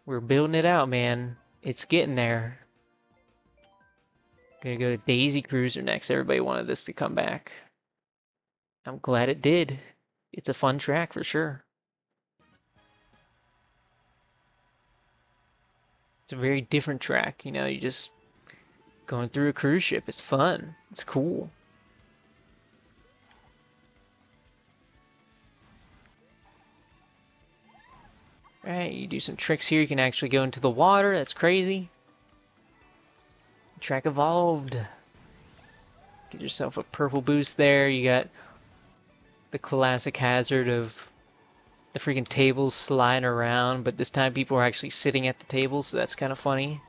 We're building it out, man. It's getting there. Gonna go to Daisy Cruiser next. Everybody wanted this to come back. I'm glad it did. It's a fun track for sure. It's a very different track. You know, you just going through a cruise ship. It's fun. It's cool. Alright, you do some tricks here. You can actually go into the water. That's crazy. Track evolved. Get yourself a purple boost there. You got the classic hazard of the freaking tables sliding around, but this time people are actually sitting at the table, so that's kind of funny.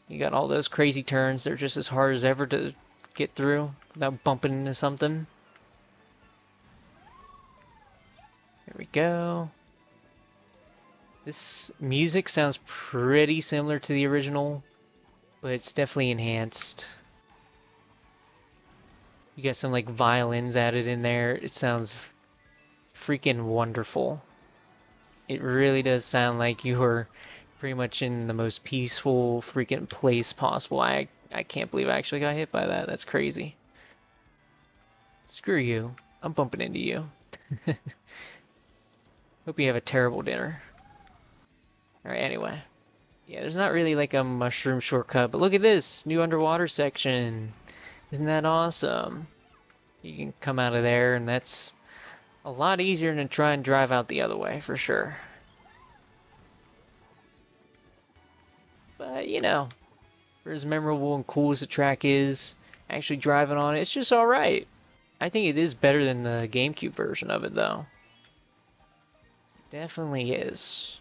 You got all those crazy turns. They're just as hard as ever to get through without bumping into something. There we go. This music sounds pretty similar to the original, but it's definitely enhanced. You got some like violins added in there. It sounds freaking wonderful. It really does sound like you are pretty much in the most peaceful freaking place possible. I can't believe I actually got hit by that. That's crazy. Screw you. I'm bumping into you. Hope you have a terrible dinner. Alright, anyway. Yeah, there's not really like a mushroom shortcut, but look at this! New underwater section! Isn't that awesome? You can come out of there, and that's a lot easier than try and drive out the other way, for sure. But, you know, for as memorable and cool as the track is, actually driving on it, it's just alright. I think it is better than the GameCube version of it, though. Definitely is.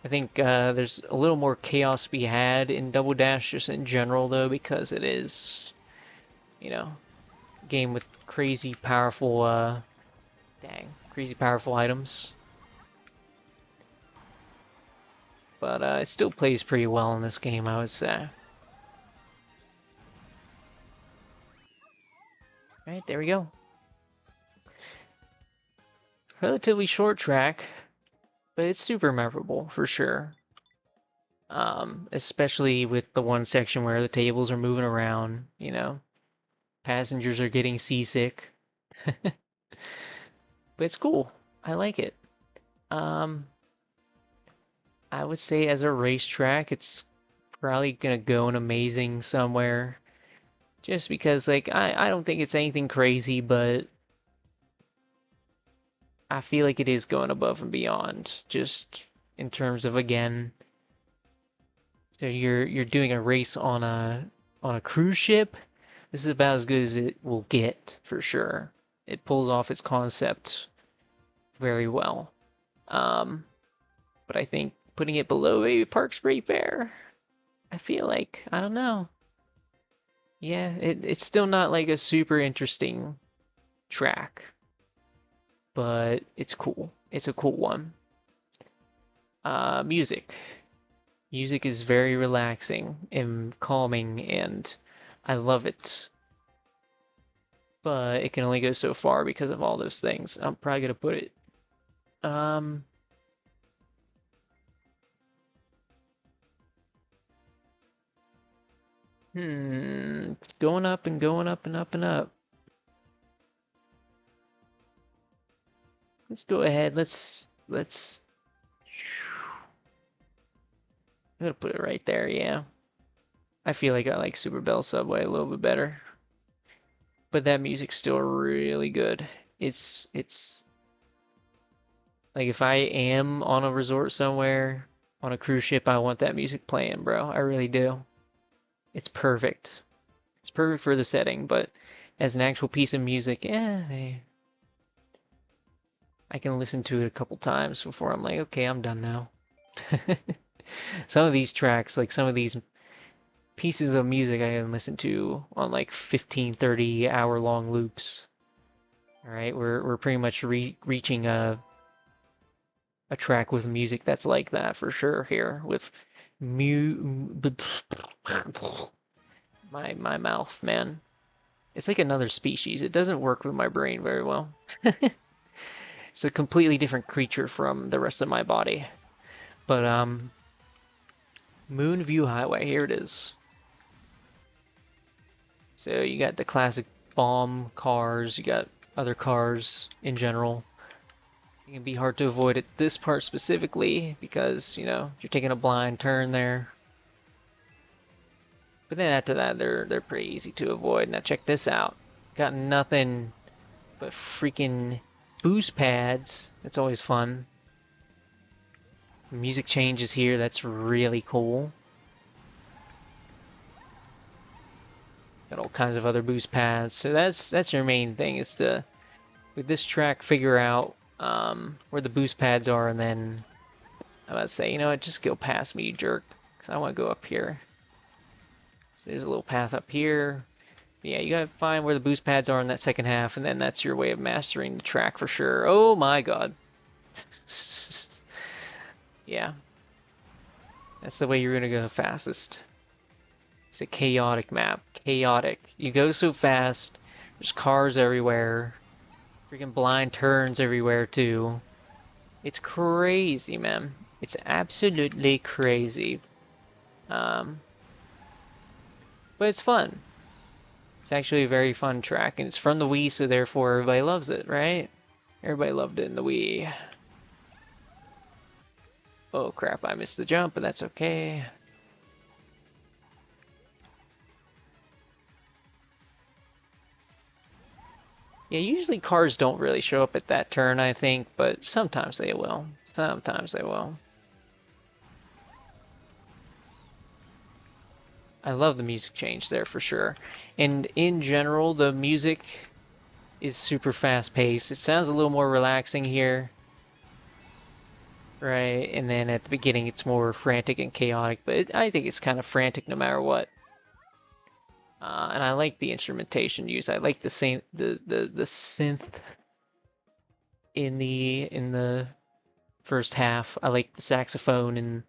I think there's a little more chaos to be had in Double Dash just in general, though, because it is, you know, a game with crazy powerful, crazy powerful items. But it still plays pretty well in this game, I would say. Alright, there we go. Relatively short track, but it's super memorable for sure. Especially with the one section where the tables are moving around, you know, passengers are getting seasick. But it's cool. I like it. Um, I would say as a racetrack, it's probably gonna go an amazing somewhere. Just because, like, I don't think it's anything crazy, but I feel like it is going above and beyond. Just in terms of, again, so you're doing a race on a cruise ship. This is about as good as it will get for sure. It pulls off its concept very well. But I think putting it below maybe Parks Great Bear, I feel like, I don't know. Yeah, it's still not like a super interesting track, but it's cool. It's a cool one. Music. Music is very relaxing and calming, and I love it. But it can only go so far because of all those things. I'm probably gonna put it Um, it's going up and going up and up and up. Let's go ahead. Let's. I'm gonna put it right there. Yeah, I feel like I like Super Bell Subway a little bit better, but that music's still really good. It's like if I am on a resort somewhere on a cruise ship, I want that music playing, bro. I really do. It's perfect. It's perfect for the setting, but as an actual piece of music, I can listen to it a couple times before I'm like, okay, I'm done now. Some of these tracks, like some of these pieces of music I can listen to on like 15, 30 hour long loops. All right, we're pretty much reaching a track with music that's like that for sure here with mu my mouth, man. It's like another species. It doesn't work with my brain very well. It's a completely different creature from the rest of my body. But Moonview Highway, here it is. So you got the classic bomb cars, you got other cars in general. It can be hard to avoid at this part specifically because, you know, you're taking a blind turn there. But then after that, they're pretty easy to avoid. Now check this out. Got nothing but freaking boost pads. That's always fun. Music changes here. That's really cool. Got all kinds of other boost pads. So that's your main thing is to with this track figure out where the boost pads are, and then I'm about to say, you know what, just go past me, you jerk, because I want to go up here. So there's a little path up here. But yeah, you gotta find where the boost pads are in that second half, and then that's your way of mastering the track for sure. Oh my god. Yeah, that's the way you're gonna go fastest. It's a chaotic map. Chaotic. You go so fast. There's cars everywhere. Freaking blind turns everywhere too. It's crazy, man. It's absolutely crazy. Um, but it's fun. It's actually a very fun track, and it's from the Wii, so therefore everybody loves it, right? Everybody loved it in the Wii. Oh crap, I missed the jump, but that's okay. Yeah, usually cars don't really show up at that turn, I think, but sometimes they will. Sometimes they will. I love the music change there for sure. And in general, the music is super fast paced. It sounds a little more relaxing here, right? And then at the beginning, it's more frantic and chaotic, but I think it's kind of frantic no matter what. And I like the instrumentation used. I like the synth in the first half. I like the saxophone in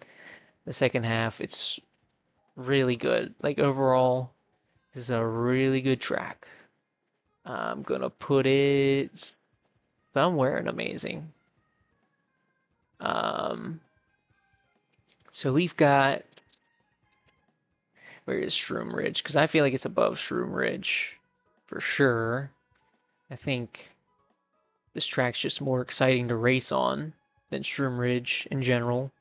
the second half. It's really good. Like overall, this is a really good track. I'm gonna put it somewhere in amazing. Um, so we've got where is Shroom Ridge? Because I feel like it's above Shroom Ridge for sure. I think this track's just more exciting to race on than Shroom Ridge in general.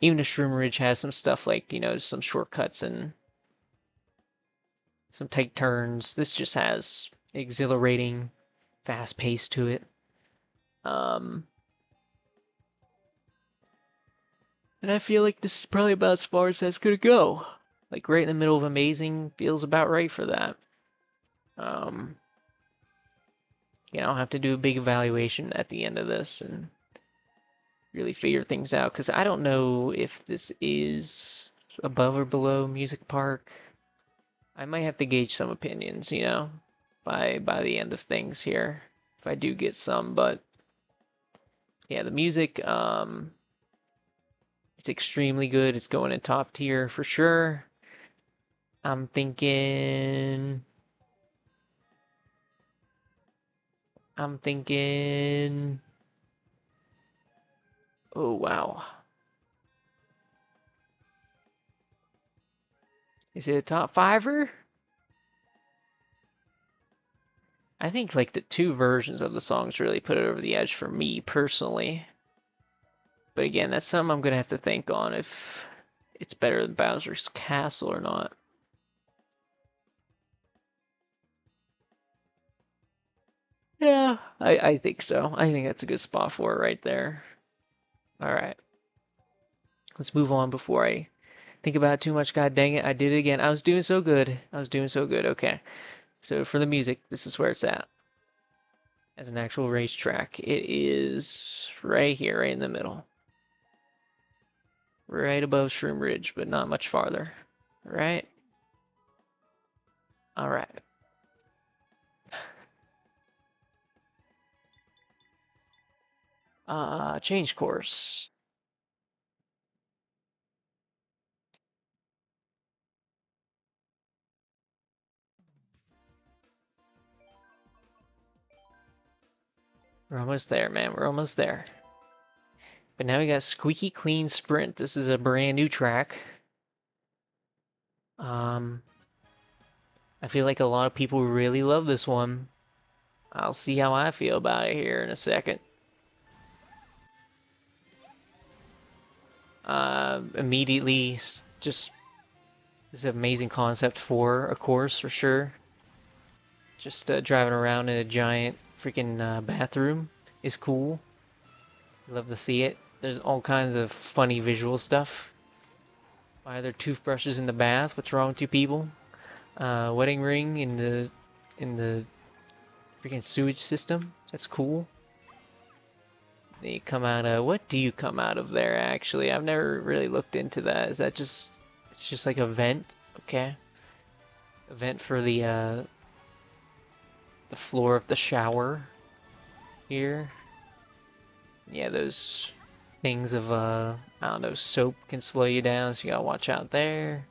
Even if Shroom Ridge has some stuff like, you know, some shortcuts and some tight turns, this just has exhilarating, fast pace to it. Um, and I feel like this is probably about as far as that's gonna go. Like right in the middle of amazing feels about right for that. Um, I'll have to do a big evaluation at the end of this and really figure things out because I don't know if this is above or below Music Park. I might have to gauge some opinions, by the end of things here if I do get some. But yeah, the music, it's extremely good. It's going in top tier for sure. I'm thinking. I'm thinking Oh, wow. Is it a top fiver? I think like the two versions of the songs really put it over the edge for me personally. But again, that's something I'm gonna have to think on if it's better than Bowser's Castle or not. Yeah, I think so. I think that's a good spot for it right there. All right, let's move on before I think about it too much. God dang it, I did it again. I was doing so good. I was doing so good. Okay, so for the music, this is where it's at. As an actual racetrack, it is right here, right in the middle. Right above Shroom Ridge, but not much farther. All right? All right. Change course. We're almost there, man. We're almost there. But now we got Squeaky Clean Sprint. This is a brand new track. Um, I feel like a lot of people really love this one. I'll see how I feel about it here in a second. Immediately, just this is an amazing concept for a course for sure. Just driving around in a giant freaking bathroom is cool. Love to see it. There's all kinds of funny visual stuff. Why are there toothbrushes in the bath? What's wrong with you people? Wedding ring in the freaking sewage system. That's cool. Then you come out of what do you come out of there actually? I've never really looked into that. Is that just it's just like a vent? Okay. A vent for the floor of the shower here. Yeah, those things of I don't know, soap can slow you down, so you gotta watch out there.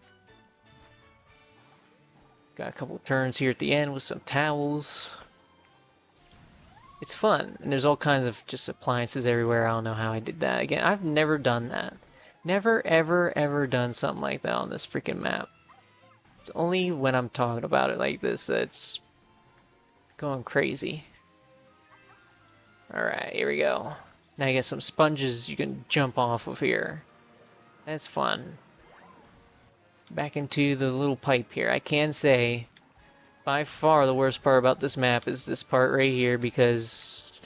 Got a couple turns here at the end with some towels. It's fun, and there's all kinds of just appliances everywhere. I don't know how I did that. Again, I've never done that. Never, ever, ever done something like that on this freaking map. It's only when I'm talking about it like this that it's going crazy. Alright, here we go. Now you got some sponges you can jump off of here. That's fun. Back into the little pipe here. I can say by far the worst part about this map is this part right here because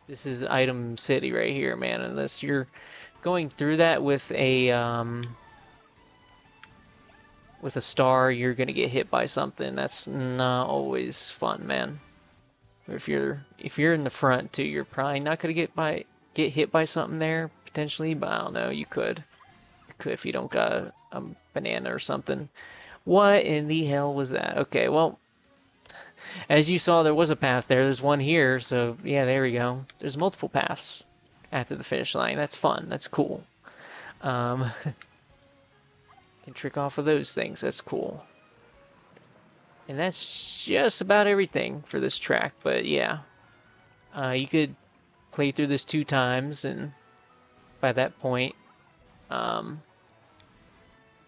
this is item city right here, man. Unless you're going through that with a star, you're gonna get hit by something. That's not always fun, man. If you're in the front too, you're probably not gonna get hit by something there potentially, but I don't know. You could if you don't got a banana or something. What in the hell was that? Okay, well, as you saw, there was a path there. There's one here, so yeah, there we go. There's multiple paths after the finish line. That's fun. That's cool. Um, can trick off of those things. That's cool. And that's just about everything for this track. But yeah, you could play through this 2 times, and by that point, um,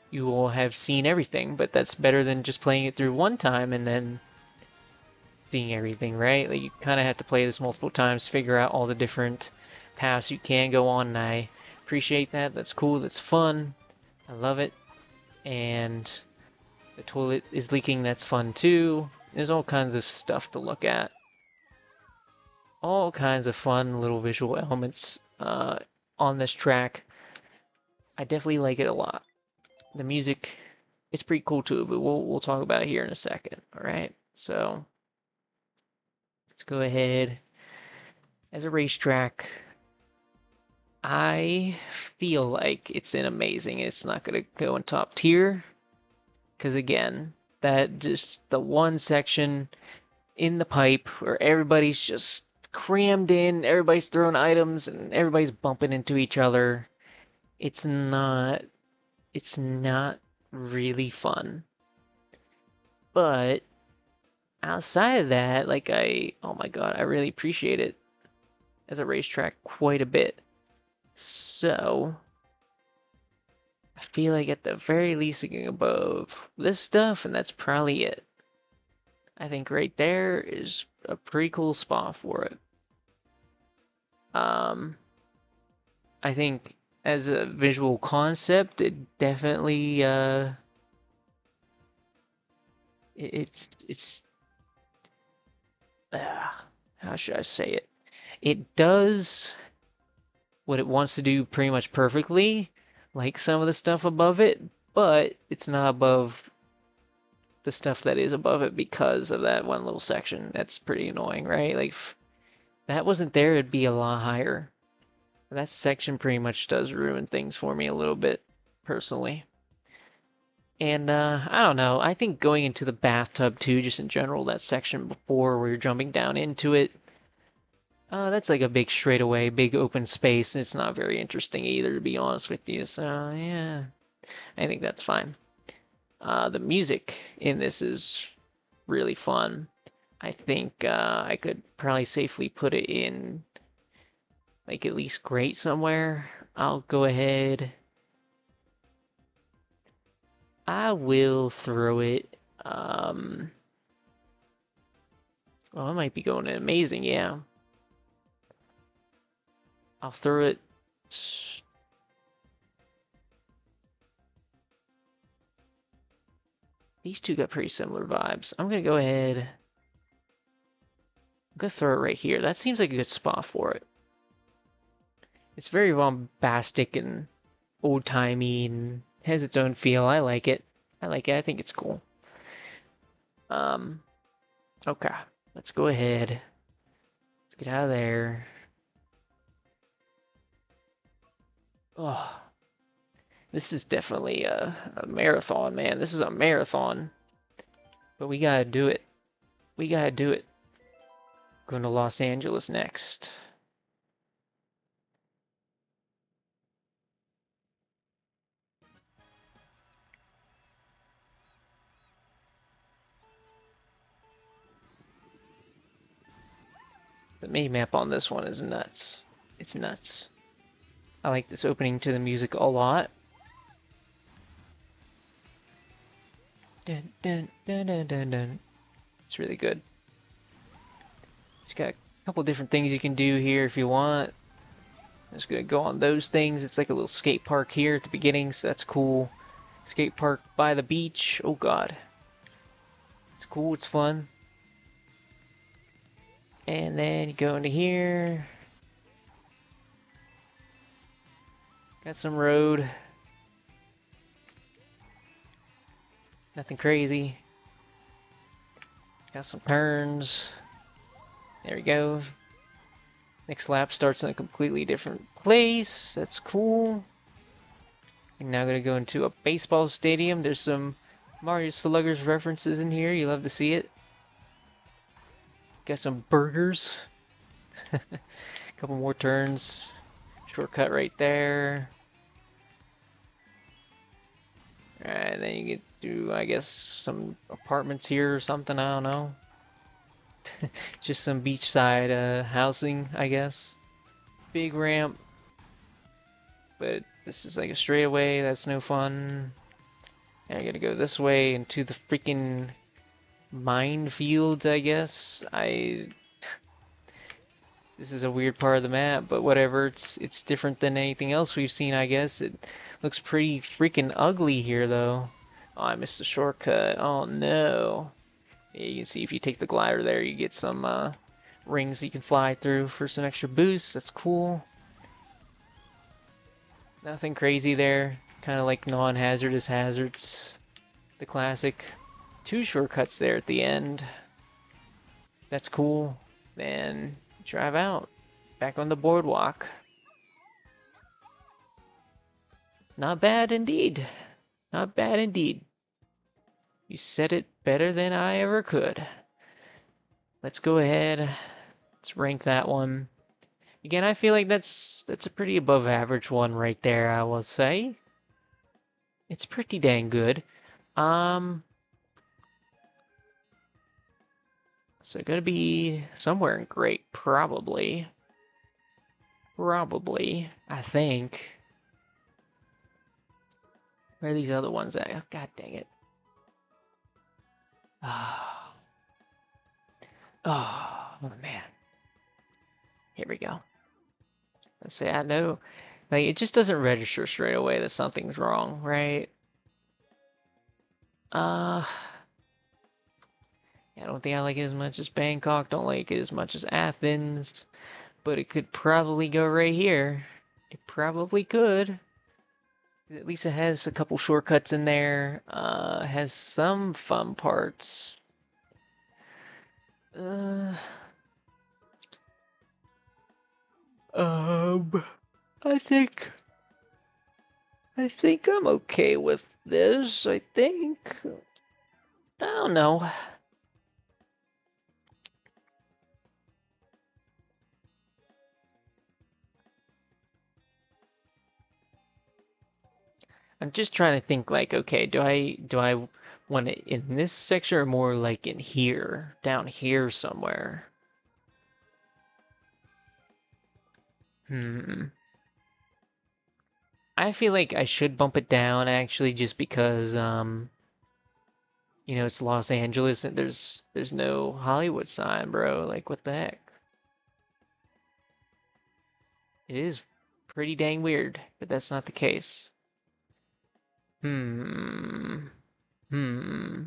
you will have seen everything. But that's better than just playing it through 1 time and then seeing everything, right? Like you kind of have to play this multiple times, figure out all the different paths you can go on, and I appreciate that. That's cool. That's fun. I love it. And the toilet is leaking. That's fun too. There's all kinds of stuff to look at. All kinds of fun little visual elements on this track. I definitely like it a lot. The music, it's pretty cool too, but we'll talk about it here in a second. All right. So let's go ahead. As a racetrack, I feel like it's an amazing. It's not going to go in top tier because again, that just the one section in the pipe where everybody's just crammed in, everybody's throwing items and everybody's bumping into each other. It's not really fun. But outside of that, oh my god, I really appreciate it as a racetrack quite a bit. So, I feel like at the very least it can go above this stuff, and that's probably it. I think right there is a pretty cool spot for it. Um, I think as a visual concept, it definitely it's how should I say it? It does what it wants to do pretty much perfectly, like some of the stuff above it, but it's not above the stuff that is above it because of that one little section. That's pretty annoying, right? Like if that wasn't there, it'd be a lot higher. That section pretty much does ruin things for me a little bit, personally. And I don't know. I think going into the bathtub too, just in general, that section before where you're jumping down into it, that's like a big straightaway, big open space. And it's not very interesting either, to be honest with you. So yeah, I think that's fine. The music in this is really fun. I think I could probably safely put it in like at least great somewhere. I'll go ahead. I will throw it. Well, I might be going to amazing, yeah. I'll throw it. These two got pretty similar vibes. I'm gonna go ahead. I'm gonna throw it right here. That seems like a good spot for it. It's very bombastic and old-timey and has its own feel. I like it. I like it. I think it's cool. Um, okay. Let's go ahead. Let's get out of there. Oh, this is definitely a marathon, man. This is a marathon. But we gotta do it. We gotta do it. Going to Los Angeles next. The mini map on this one is nuts. It's nuts. I like this opening to the music a lot. Dun, dun, dun, dun, dun, dun. It's really good. It's got a couple different things you can do here if you want. I'm just gonna go on those things. It's like a little skate park here at the beginning, so that's cool. Skate park by the beach. Oh god. It's cool, it's fun. And then you go into here. Got some road. Nothing crazy. Got some turns. There we go. Next lap starts in a completely different place. That's cool. And now gonna go into a baseball stadium. There's some Mario Sluggers references in here. You love to see it. Got some burgers. A couple more turns. Shortcut right there. And then you get to, I guess, some apartments here or something. I don't know. Just some beachside housing, I guess. Big ramp. But this is like a straightaway. That's no fun. And I gotta go this way into the freaking minefields, I guess. This is a weird part of the map, but whatever. It's different than anything else we've seen, I guess. It looks pretty freaking ugly here, though. Oh, I missed a shortcut. Oh no. Yeah, you can see if you take the glider there, you get some rings you can fly through for some extra boost. That's cool. Nothing crazy there. Kind of like non-hazardous hazards. The classic. Two shortcuts there at the end. That's cool. Then drive out. Back on the boardwalk. Not bad indeed. Not bad indeed. You said it better than I ever could. Let's go ahead. Let's rank that one. Again, I feel like that's a pretty above average one right there, I will say. It's pretty dang good. Um, so gonna be somewhere in great, probably. Probably, I think. Where are these other ones at? Oh, God dang it. Oh, oh man. Here we go. Let's say I know. Like, it just doesn't register straight away that something's wrong, right? Uh, I don't think I like it as much as Bangkok. Don't like it as much as Athens. But it could probably go right here. It probably could. At least it has a couple shortcuts in there. Has some fun parts. Uh, um, I think I'm okay with this. I think. I don't know. I'm just trying to think like, okay, do I want it in this section or more like in here, down here somewhere? Hmm. I feel like I should bump it down actually just because it's Los Angeles and there's no Hollywood sign, bro. Like what the heck? It is pretty dang weird, but that's not the case. Hmm. Hmm.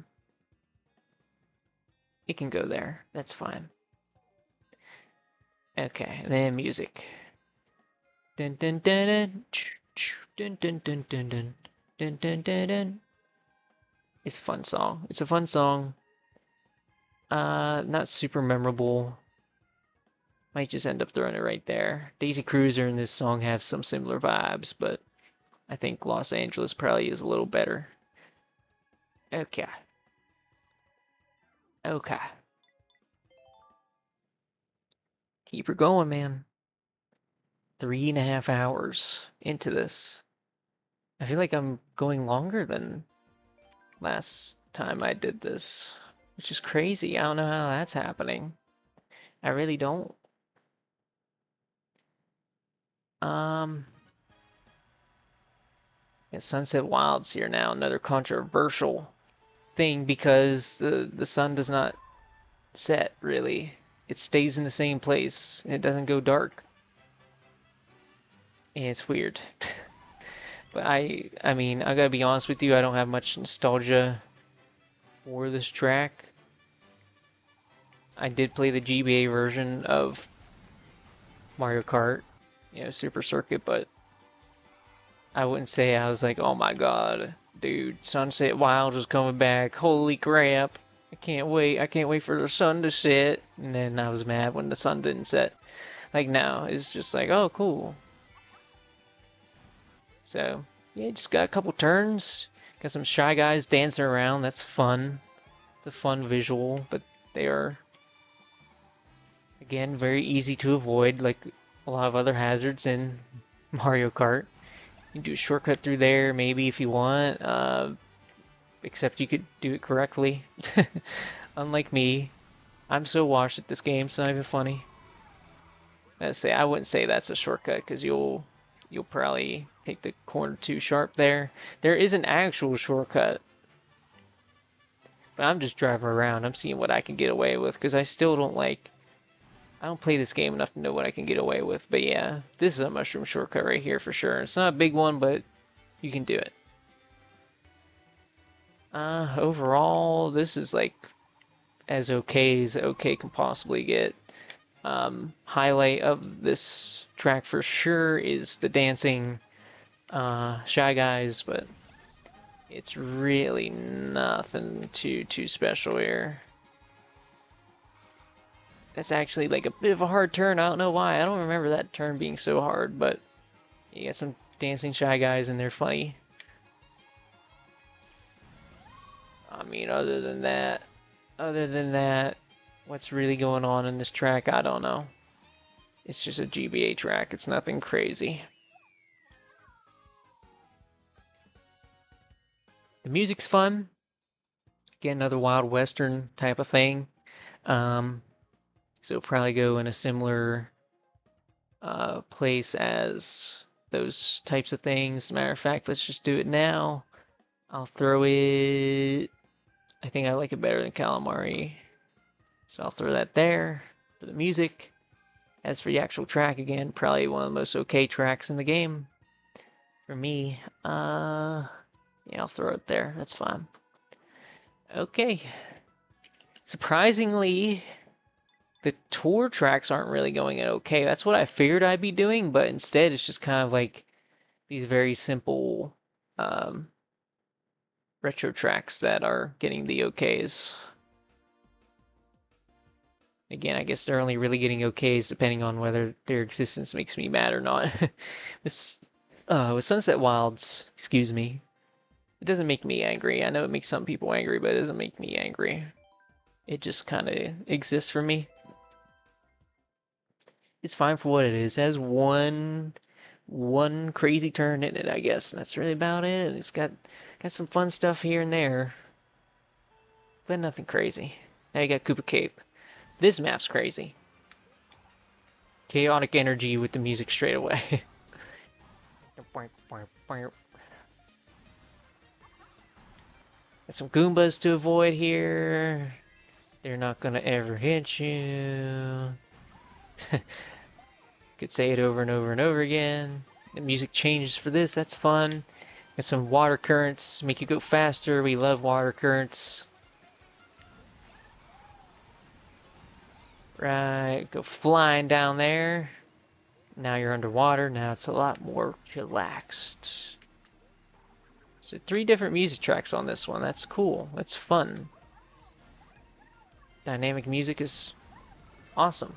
It can go there. That's fine. Okay, then music. Dun dun dun dun. Dun dun dun dun dun. Dun dun dun dun. It's a fun song. It's a fun song. Not super memorable. Might just end up throwing it right there. Daisy Cruiser and this song have some similar vibes, but I think Los Angeles probably is a little better. Okay. Okay. Keep her going, man. 3.5 hours into this. I feel like I'm going longer than last time I did this, which is crazy. I don't know how that's happening. I really don't. Um, yeah, Sunset Wild's here now. Another controversial thing because the sun does not set really. It stays in the same place and it doesn't go dark. And it's weird. But I mean, I gotta be honest with you, I don't have much nostalgia for this track. I did play the GBA version of Mario Kart, Super Circuit, but I wouldn't say I was like, oh my god, dude, Sunset Wild was coming back. Holy crap. I can't wait. I can't wait for the sun to set. And then I was mad when the sun didn't set. Like now, it's just like, oh, cool. So, yeah, just got a couple turns. Got some Shy Guys dancing around. That's fun. It's a fun visual, but they are, again, very easy to avoid, like a lot of other hazards in Mario Kart. You can do a shortcut through there, maybe if you want, except you could do it correctly. Unlike me, I'm so washed at this game, it's not even funny. I wouldn't say that's a shortcut because you'll probably take the corner too sharp there. There is an actual shortcut, but I'm just driving around. I'm seeing what I can get away with because I still don't like. I don't play this game enough to know what I can get away with. But yeah, this is a mushroom shortcut right here for sure. It's not a big one, but you can do it. Overall, this is like as okay as okay can possibly get. Highlight of this track for sure is the dancing Shy Guys, but it's really nothing too special here. That's actually like a bit of a hard turn. I don't know why. I don't remember that turn being so hard, but you got some dancing Shy Guys and they're funny. I mean, other than that, what's really going on in this track? I don't know. It's just a GBA track. It's nothing crazy. The music's fun. Get another Wild Western type of thing. Um, so probably go in a similar place as those types of things. Matter of fact, let's just do it now. I'll throw it. I think I like it better than calamari, so I'll throw that there for the music. As for the actual track, again, probably one of the most okay tracks in the game for me. Yeah, I'll throw it there. That's fine. Okay. Surprisingly, the tour tracks aren't really going okay. That's what I figured I'd be doing, but instead it's just kind of like these very simple um, retro tracks that are getting the okays. Again, I guess they're only really getting okays depending on whether their existence makes me mad or not. With Sunset Wilds, excuse me, it doesn't make me angry. I know it makes some people angry, but it doesn't make me angry. It just kind of exists for me. It's fine for what it is. It has one crazy turn in it, I guess. That's really about it. It's got some fun stuff here and there, but nothing crazy. Now you got Koopa Cape. This map's crazy. Chaotic energy with the music straight away. Got some Goombas to avoid here. They're not gonna ever hit you. Could say it over and over and over again. The music changes for this, that's fun. Got some water currents, make you go faster. We love water currents. Right, go flying down there. Now you're underwater, now it's a lot more relaxed. So 3 different music tracks on this one, that's cool, that's fun. Dynamic music is awesome.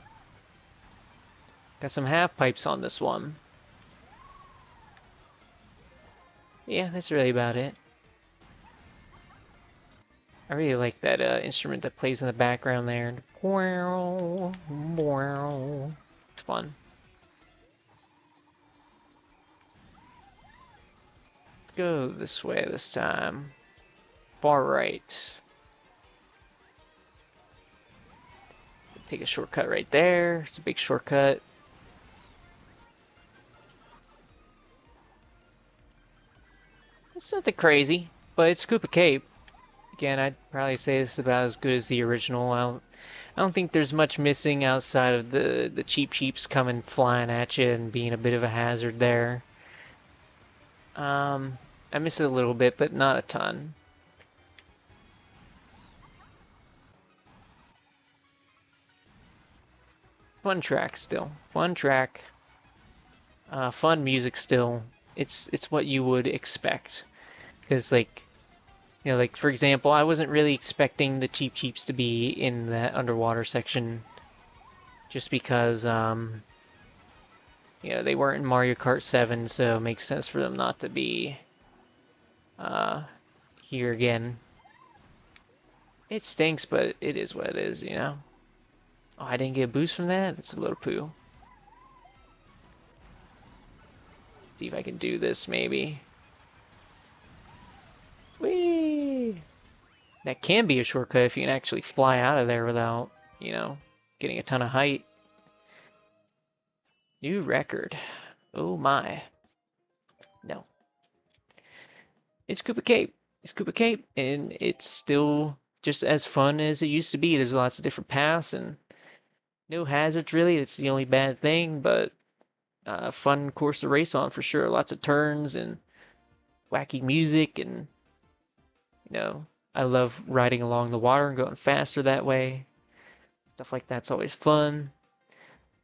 Got some half pipes on this one. Yeah, that's really about it. I really like that instrument that plays in the background there. It's fun. Let's go this way this time. Far right. Take a shortcut right there. It's a big shortcut. It's nothing crazy, but it's Koopa Cape. Again, I'd probably say this is about as good as the original. I don't think there's much missing outside of the cheeps coming flying at you and being a bit of a hazard there. I miss it a little bit, but not a ton. Fun track still. Fun track. Fun music still. It's what you would expect. Because like, you know, like for example, I wasn't really expecting the cheeps to be in that underwater section, just because you know, they weren't in Mario Kart 7, so it makes sense for them not to be here again. It stinks, but it is what it is, you know. Oh, I didn't get a boost from that? That's a little poo. See if I can do this, maybe. Whee! That can be a shortcut if you can actually fly out of there without, you know, getting a ton of height. New record. Oh my. No. It's Koopa Cape. It's Koopa Cape, and it's still just as fun as it used to be. There's lots of different paths and no hazards really. It's the only bad thing, but fun course to race on for sure. Lots of turns and wacky music, and you know, I love riding along the water and going faster that way. Stuff like that's always fun.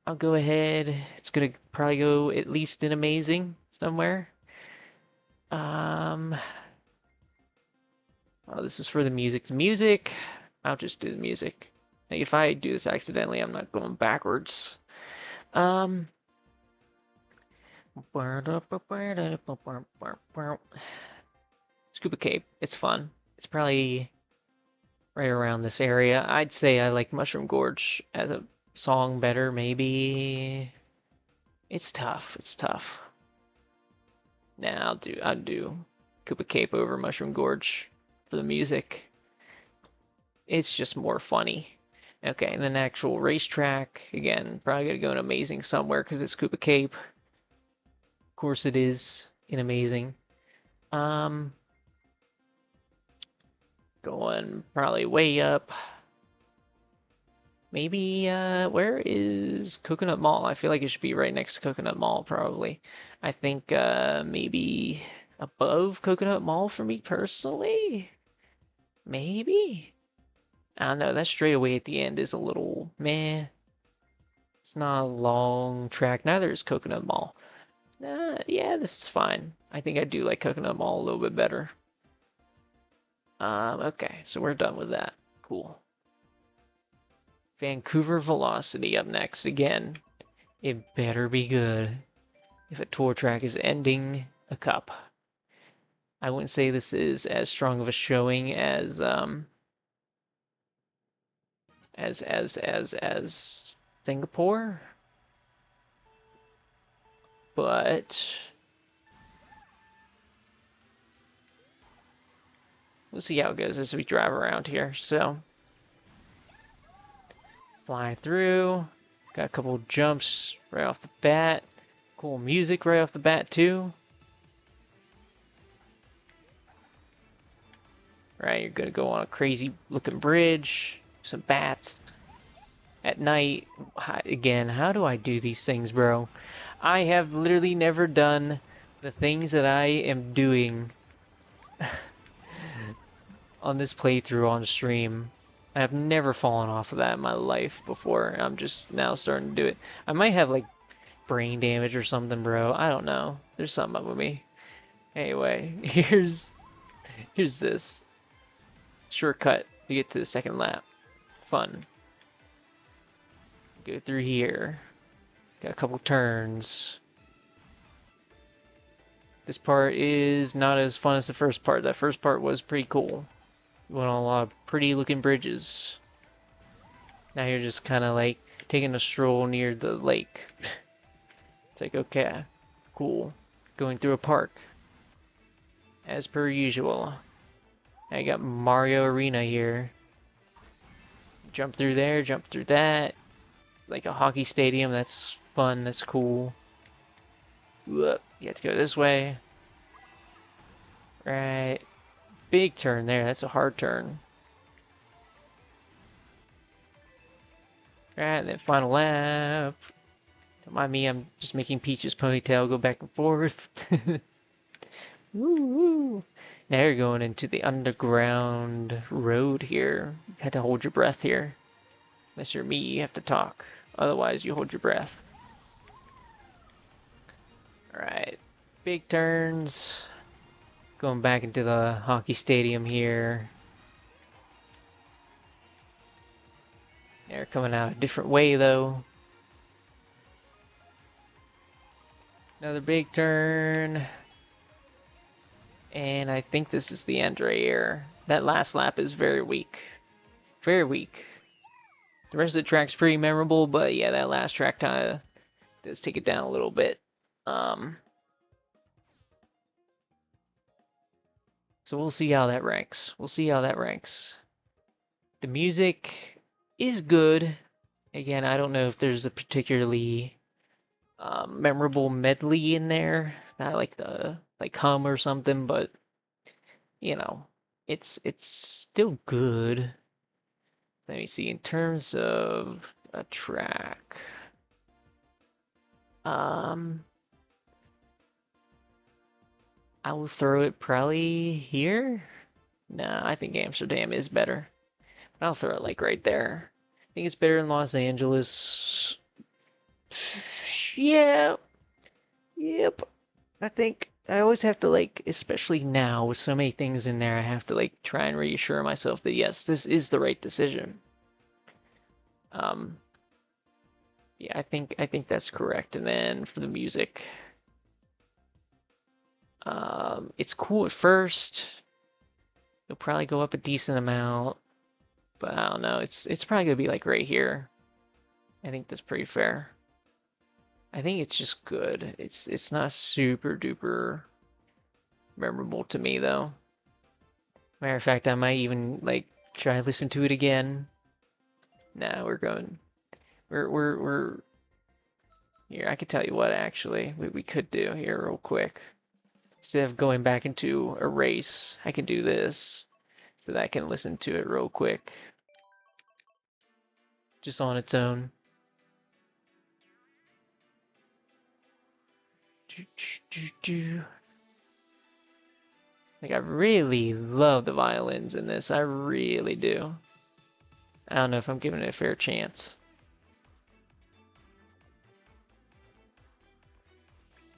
I'll go ahead. It's gonna probably go at least in amazing somewhere. Oh, this is for the music. The music, I'll just do the music. If I do this accidentally, I'm not going backwards. Scuba Cape. It's fun. It's probably right around this area. I'd say I like Mushroom Gorge as a song better, maybe. It's tough. It's tough. Nah, I'll do Koopa Cape over Mushroom Gorge for the music. It's just more funny. Okay, and then actual racetrack, again, probably gonna go in Amazing somewhere because it's Koopa Cape. Of course it is in Amazing. Um, Going probably way up. Maybe, where is Coconut Mall? I feel like it should be right next to Coconut Mall, probably. I think, maybe above Coconut Mall for me personally? Maybe? I don't know, that straightaway at the end is a little meh. It's not a long track, neither is Coconut Mall. Yeah, this is fine. I think I do like Coconut Mall a little bit better. Okay, so we're done with that. Cool. Vancouver Velocity up next. Again, it better be good if a tour track is ending a cup. I wouldn't say this is as strong of a showing as as Singapore, but we'll see how it goes as we drive around here. So flying through, got a couple jumps right off the bat. Cool music right off the bat too. Right, you're gonna go on a crazy looking bridge, some bats at night. Again, how do I do these things, bro? I have literally never done the things that I am doing on this playthrough on stream. I have never fallen off of that in my life before. I'm just now starting to do it. I might have like brain damage or something, bro. I don't know. There's something up with me. Anyway, here's this shortcut to get to the second lap. Fun. Go through here. Got a couple turns. This part is not as fun as the first part. That first part was pretty cool. Went on a lot of pretty looking bridges. Now you're just kind of like taking a stroll near the lake. It's like, okay, cool. Going through a park. As per usual. I got Mario Arena here. Jump through there, jump through that. It's like a hockey stadium. That's fun, that's cool. Whoop. You have to go this way. Right. Big turn there. That's a hard turn. Right, and then final lap. Don't mind me, I'm just making Peach's ponytail go back and forth. Woo woo. Now you're going into the underground road here. You have to hold your breath here. Unless you're me, you have to talk. Otherwise, you hold your breath. Alright. Big turns. Going back into the hockey stadium here. They're coming out a different way though. Another big turn. And I think this is the end right here. That last lap is very weak. Very weak. The rest of the track's pretty memorable, but yeah, that last track kind of does take it down a little bit. So we'll see how that ranks. We'll see how that ranks. The music is good. Again, I don't know if there's a particularly memorable medley in there, not like the like hum or something, but you know, it's still good. Let me see. In terms of a track, um, I will throw it probably here. Nah, I think Amsterdam is better. I'll throw it like right there. I think it's better than Los Angeles. Yeah, yep. I think I always have to like, especially now with so many things in there, I have to like try and reassure myself that yes, this is the right decision. Um, yeah, I think that's correct. And then for the music, it's cool at first. It'll probably go up a decent amount, but I don't know. It's probably gonna be like right here. I think that's pretty fair. I think it's just good. It's not super duper memorable to me though. Matter of fact, I might even like try and listen to it again. Nah, we're going. We're. Here, I could tell you what actually we could do here real quick. Instead of going back into a race, I can do this so that I can listen to it real quick, just on its own. Like, I really love the violins in this. I really do. I don't know if I'm giving it a fair chance.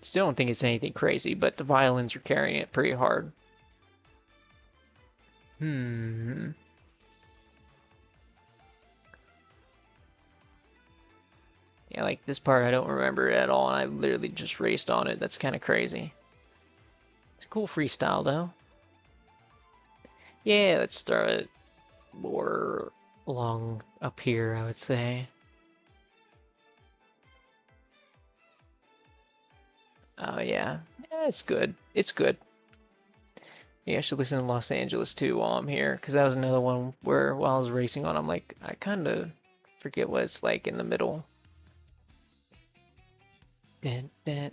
Still don't think it's anything crazy, but the violins are carrying it pretty hard. Hmm. Yeah, like this part I don't remember at all, and I literally just raced on it. That's kind of crazy. It's a cool freestyle, though. Yeah, let's start it more along up here, I would say. Oh, yeah. Yeah, it's good. It's good. Yeah, I should listen to Los Angeles too while I'm here, because that was another one where while I was racing on, I'm like, I kind of forget what it's like in the middle. Because,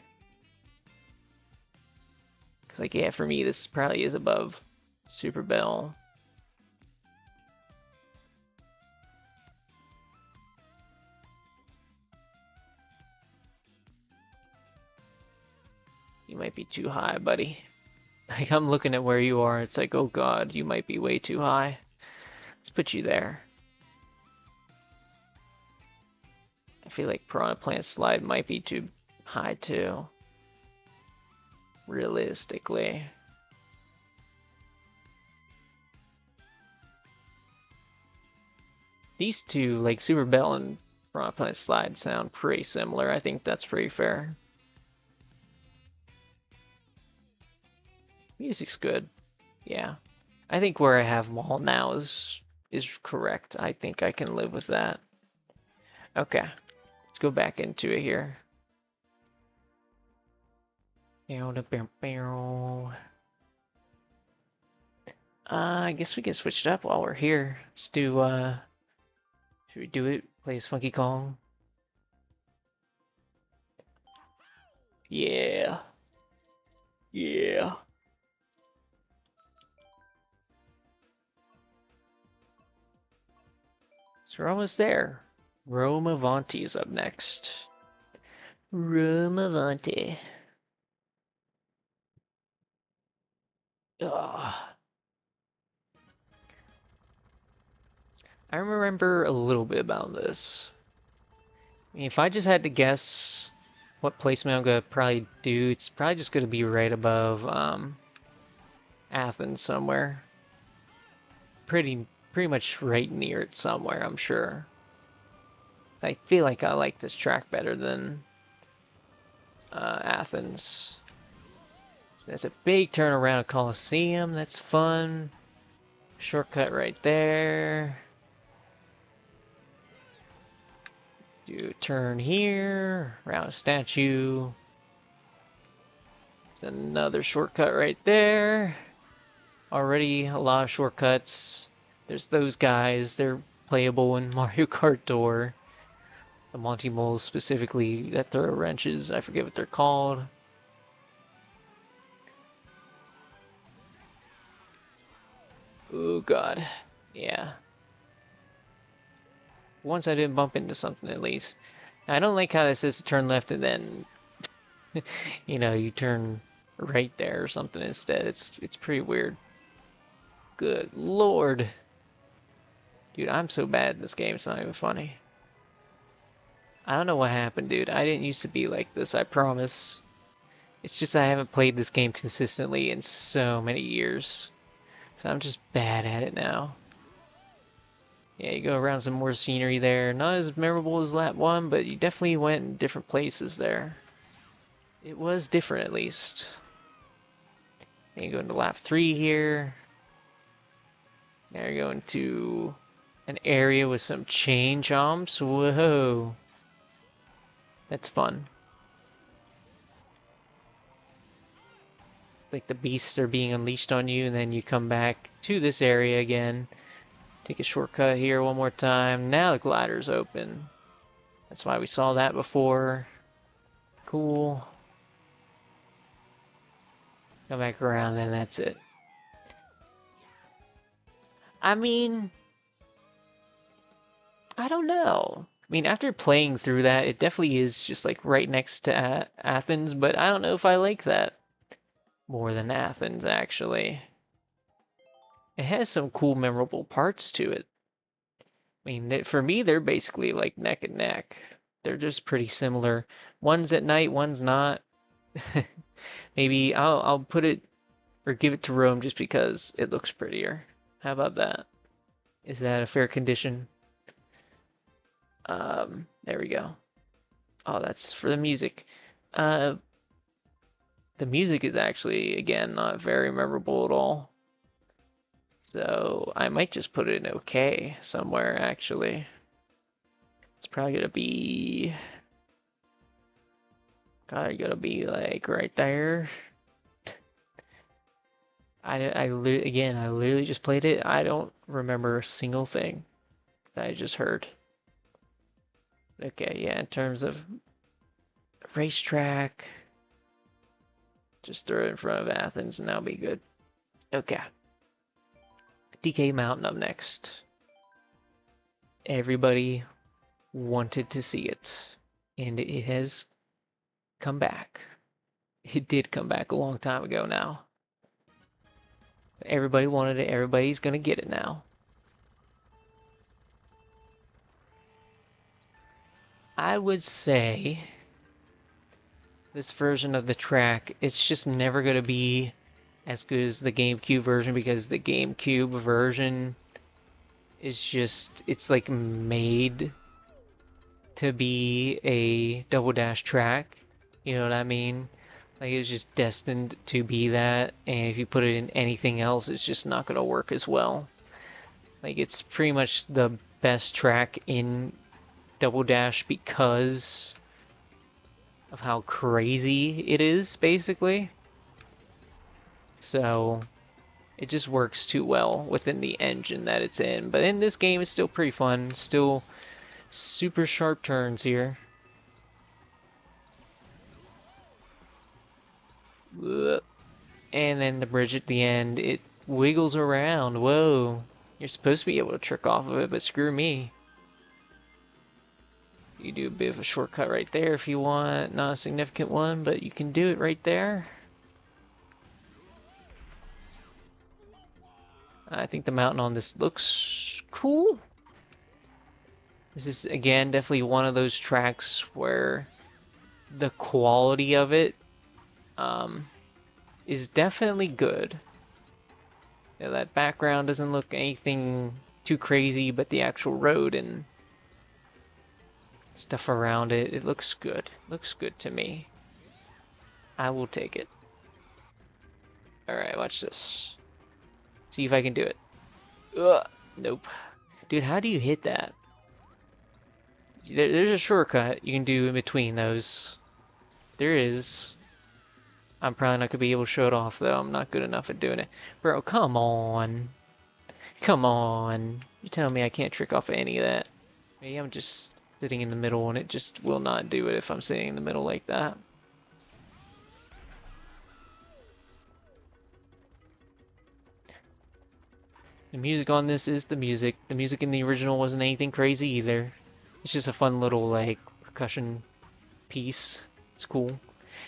like, yeah, for me, this probably is above Super Bell. You might be too high, buddy. Like, I'm looking at where you are, it's like, oh god, you might be way too high. Let's put you there. I feel like Piranha Plant Slide might be too high, too. Realistically. These two, like Super Bell and Piranha Plant Slide, sound pretty similar. I think that's pretty fair. Music's good. Yeah. I think where I have them all now is correct. I think I can live with that. Okay. Let's go back into it here. I guess we can switch it up while we're here. Let's do, should we do it? Play as Funky Kong? Yeah. Yeah. So we're almost there. Rome Avanti is up next. Rome Avanti. Ugh. I remember a little bit about this. I mean, if I just had to guess what placement I'm gonna probably do, it's probably just gonna be right above Athens somewhere. Pretty much right near it somewhere, I'm sure. I feel like I like this track better than Athens. So there's a big turnaround Coliseum, that's fun. Shortcut right there. Do a turn here, around a statue. There's another shortcut right there. Already a lot of shortcuts. There's those guys, they're playable in Mario Kart Tour. The Monty Moles specifically that throw wrenches, I forget what they're called. Oh god. Yeah. Once I didn't bump into something at least. I don't like how this says to turn left and then you turn right there or something instead. It's pretty weird. Good lord. Dude, I'm so bad in this game, it's not even funny. I don't know what happened, dude. I didn't used to be like this, I promise. It's just I haven't played this game consistently in so many years. So I'm just bad at it now. Yeah, you go around some more scenery there. Not as memorable as lap 1, but you definitely went in different places there. It was different at least. And you go into lap 3 here. Now you're going to an area with some chain jumps. Whoa. That's fun. Like the beasts are being unleashed on you, and then you come back to this area again Take a shortcut here one more time. Now the glider's open. That's why we saw that before. Cool. Come back around, then that's it. I mean, I don't know. I mean, after playing through that, it definitely is just like right next to Athens, but I don't know if I like that more than Athens, actually. It has some cool, memorable parts to it. I mean, for me, they're basically like neck and neck. They're just pretty similar. One's at night, one's not. Maybe I'll put it or give it to Rome just because it looks prettier. How about that? Is that a fair condition? There we go. Oh, that's for the music. Uh, the music is actually, again, not very memorable at all. So I might just put it in okay somewhere, actually. It's probably gonna be, gonna be like right there. Again, I literally just played it. I don't remember a single thing that I just heard. Okay, yeah, in terms of racetrack, just throw it in front of Athens and that'll be good. Okay. DK Mountain up next. Everybody wanted to see it, and it has come back. It did come back a long time ago now. Everybody wanted it, everybody's gonna get it now. I would say this version of the track, it's just never gonna be as good as the GameCube version because the GameCube version is just, it's like made to be a double dash track. You know what I mean? Like it's just destined to be that, and if you put it in anything else, it's just not gonna work as well. Like it's pretty much the best track in Double Dash because of how crazy it is, basically. So it just works too well within the engine that it's in. But in this game, it's still pretty fun. Still super sharp turns here. And then the bridge at the end, it wiggles around. Whoa. You're supposed to be able to trick off of it, but screw me. You do a bit of a shortcut right there if you want. Not a significant one, but you can do it right there. I think the mountain on this looks cool. This is, again, definitely one of those tracks where the quality of it is definitely good. Yeah, that background doesn't look anything too crazy, but the actual road and stuff around it, it looks good. Looks good to me. I will take it. Alright, watch this. See if I can do it. Ugh, nope. Dude, how do you hit that? There's a shortcut you can do in between those. There is. I'm probably not gonna be able to show it off though. I'm not good enough at doing it. Bro, come on. Come on. You telling me I can't trick off any of that? Maybe I'm just sitting in the middle and it just will not do it if I'm sitting in the middle like that. The music on this is the music. The music in the original wasn't anything crazy either. It's just a fun little, like, percussion piece. It's cool.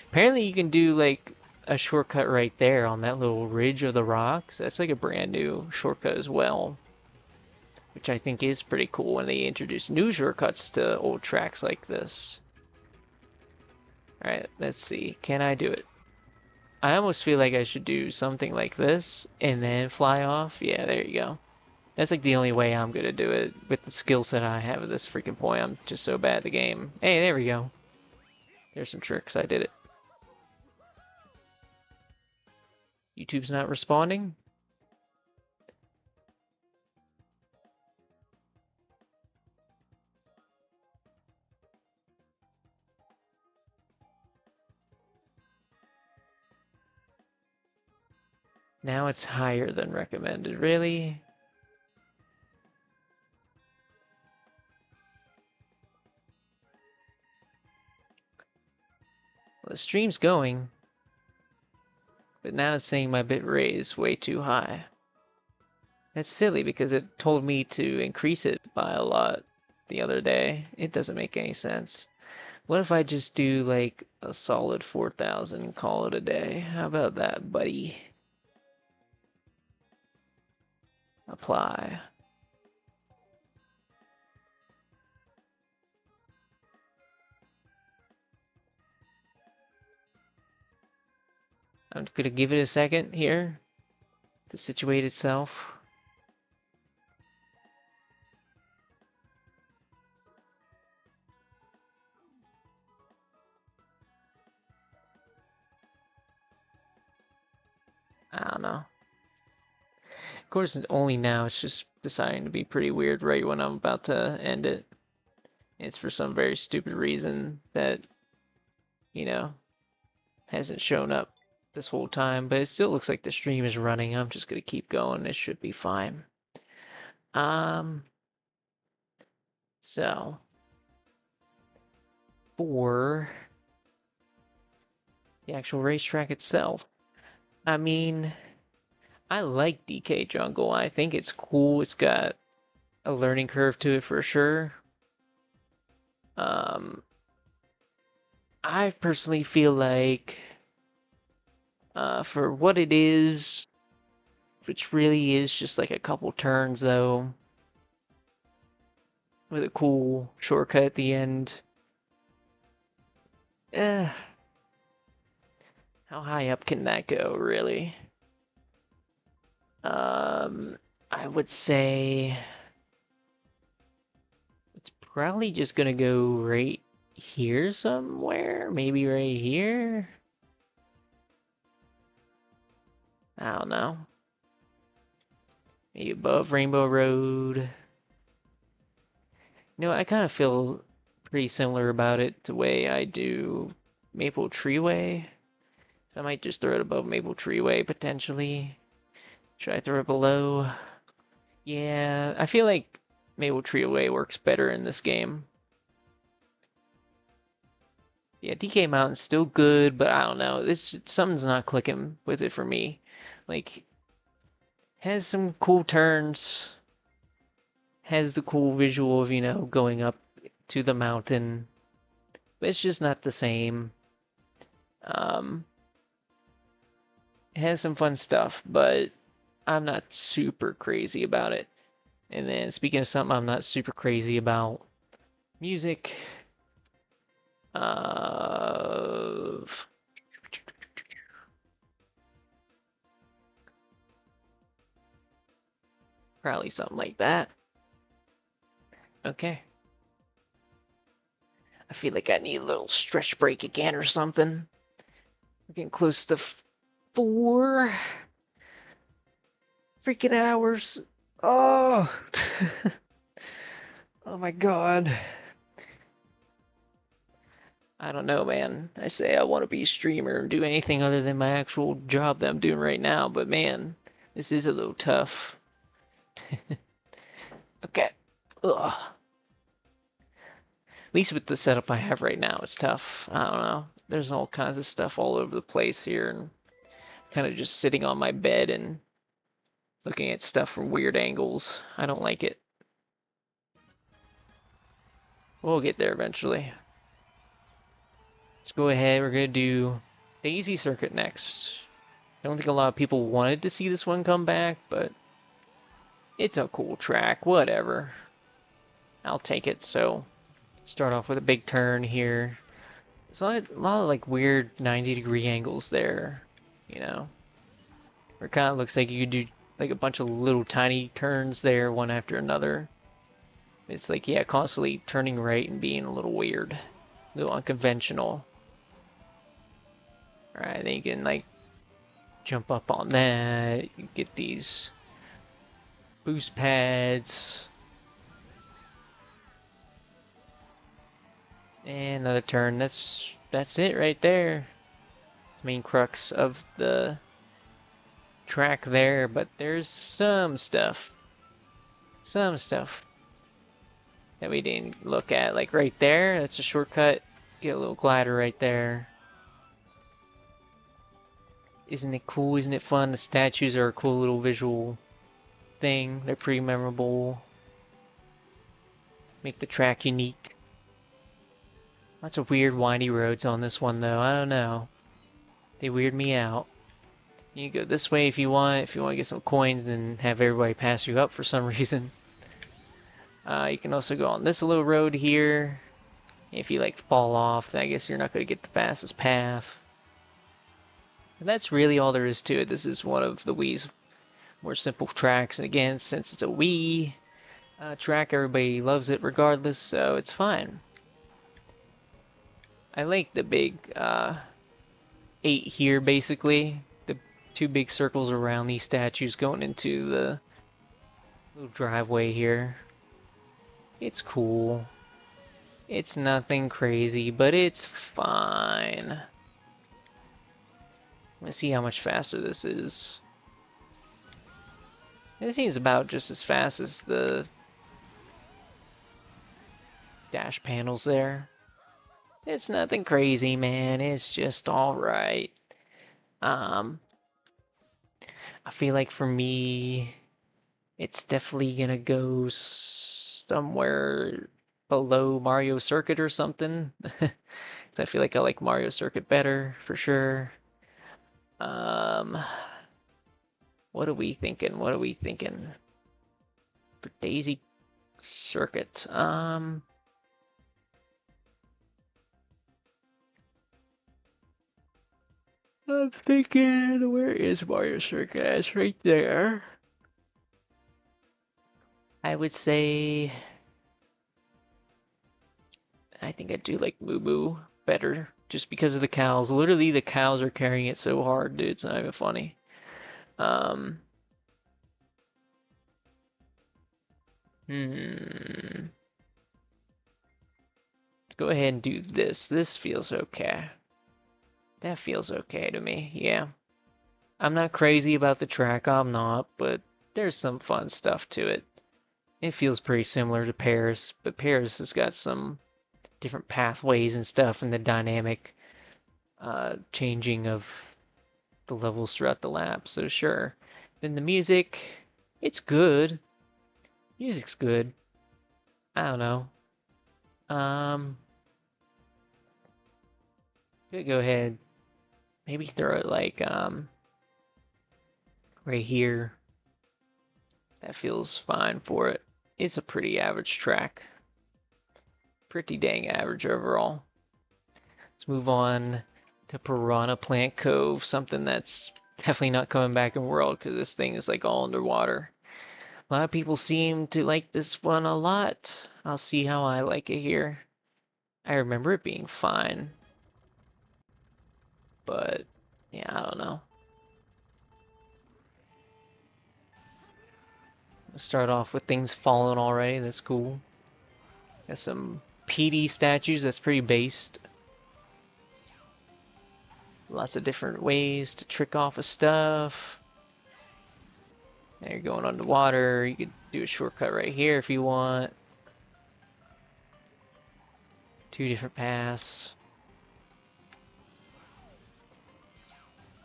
Apparently you can do, like, a shortcut right there on that little ridge of the rocks. That's like a brand new shortcut as well. Which I think is pretty cool when they introduce new shortcuts to old tracks like this. Alright, let's see. Can I do it? I almost feel like I should do something like this and then fly off. Yeah, there you go. That's like the only way I'm gonna do it with the skill set I have at this freaking point. I'm just so bad at the game. Hey, there we go. There's some tricks. I did it. YouTube's not responding? Now it's higher than recommended. Really? The stream's going, but now it's saying my bit rate is way too high. That's silly because it told me to increase it by a lot the other day. It doesn't make any sense. What if I just do like a solid 4,000 and call it a day? How about that, buddy? Apply. I'm gonna give it a second here to situate itself. I don't know. Of course, only now it's just deciding to be pretty weird right when I'm about to end it. It's for some very stupid reason that, you know, hasn't shown up this whole time, but it still looks like the stream is running. I'm just gonna keep going. It should be fine. Um, so for the actual racetrack itself, I mean, I like DK Jungle. I think it's cool. It's got a learning curve to it for sure. Um, I personally feel like for what it is, which really is just like a couple turns though, with a cool shortcut at the end. Eh, how high up can that go, really? I would say it's probably just gonna go right here somewhere, maybe right here. I don't know. Maybe above Rainbow Road. You know, I kind of feel pretty similar about it to the way I do Maple Treeway. I might just throw it above Maple Treeway potentially. Should I throw it below? Yeah, I feel like Maple Treeway works better in this game. Yeah, DK Mountain's still good, but I don't know. It's something's not clicking with it for me. Like, has some cool turns, has the cool visual of, going up to the mountain, but it's just not the same. Um, it has some fun stuff, but I'm not super crazy about it. And then speaking of something I'm not super crazy about, music. Probably something like that. Okay. I feel like I need a little stretch break again or something. We're getting close to 4 freaking hours. Oh, oh my god. I don't know, man. I say I want to be a streamer and do anything other than my actual job that I'm doing right now, but man, this is a little tough. Okay. Ugh. At least with the setup I have right now, it's tough. I don't know. There's all kinds of stuff all over the place here, and kind of just sitting on my bed and looking at stuff from weird angles. I don't like it. We'll get there eventually. Let's go ahead. We're going to do Daisy Circuit next. I don't think a lot of people wanted to see this one come back, but it's a cool track. Whatever. I'll take it. So, start off with a big turn here. There's a lot of like weird 90-degree angles there, where it kind of looks like you could do like a bunch of little tiny turns there, one after another. It's like, yeah, constantly turning right and being a little weird, a little unconventional. Alright, then you can like jump up on that. You get these boost pads. And another turn. That's it right there. Main crux of the track there, but there's some stuff that we didn't look at. Like right there, that's a shortcut. Get a little glider right there. Isn't it cool? Isn't it fun? The statues are a cool little visual thing. They're pretty memorable. Make the track unique. Lots of weird windy roads on this one though. I don't know. They weird me out. You can go this way if you want to get some coins and have everybody pass you up for some reason. You can also go on this little road here. If you like to fall off, then I guess you're not going to get the fastest path. And that's really all there is to it. This is one of the Wii's more simple tracks. And again, since it's a Wii track, everybody loves it regardless, so it's fine. I like the big 8 here, basically. The 2 big circles around these statues going into the little driveway here. It's cool. It's nothing crazy, but it's fine. Let's see how much faster this is. It seems about just as fast as the dash panels there. It's nothing crazy, man. It's just alright. I feel like for me, it's definitely gonna go somewhere below Mario Circuit or something. I feel like I like Mario Circuit better, for sure. What are we thinking? What are we thinking? For Daisy Circuit, I'm thinking, where is Mario Circuit? It's right there. I would say, I think I do like Moo Moo better, just because of the cows. Literally, the cows are carrying it so hard, dude. It's not even funny. Let's go ahead and do this. This feels okay. That feels okay to me, yeah. I'm not crazy about the track, I'm not, but there's some fun stuff to it. It feels pretty similar to Paris, but Paris has got some different pathways and stuff and the dynamic changing of the levels throughout the lap, so sure. Then the music, it's good. Music's good. I don't know. Could go ahead, maybe throw it like right here. That feels fine for it. It's a pretty average track. Pretty dang average overall. Let's move on to Piranha Plant Cove, something that's definitely not coming back in World because this thing is like all underwater. A lot of people seem to like this one a lot. I'll see how I like it here. I remember it being fine. But, yeah, I don't know. Let's start off with things falling already. That's cool. Got some PD statues. That's pretty based. Lots of different ways to trick off of stuff. Now you're going underwater. You could do a shortcut right here if you want. 2 different paths.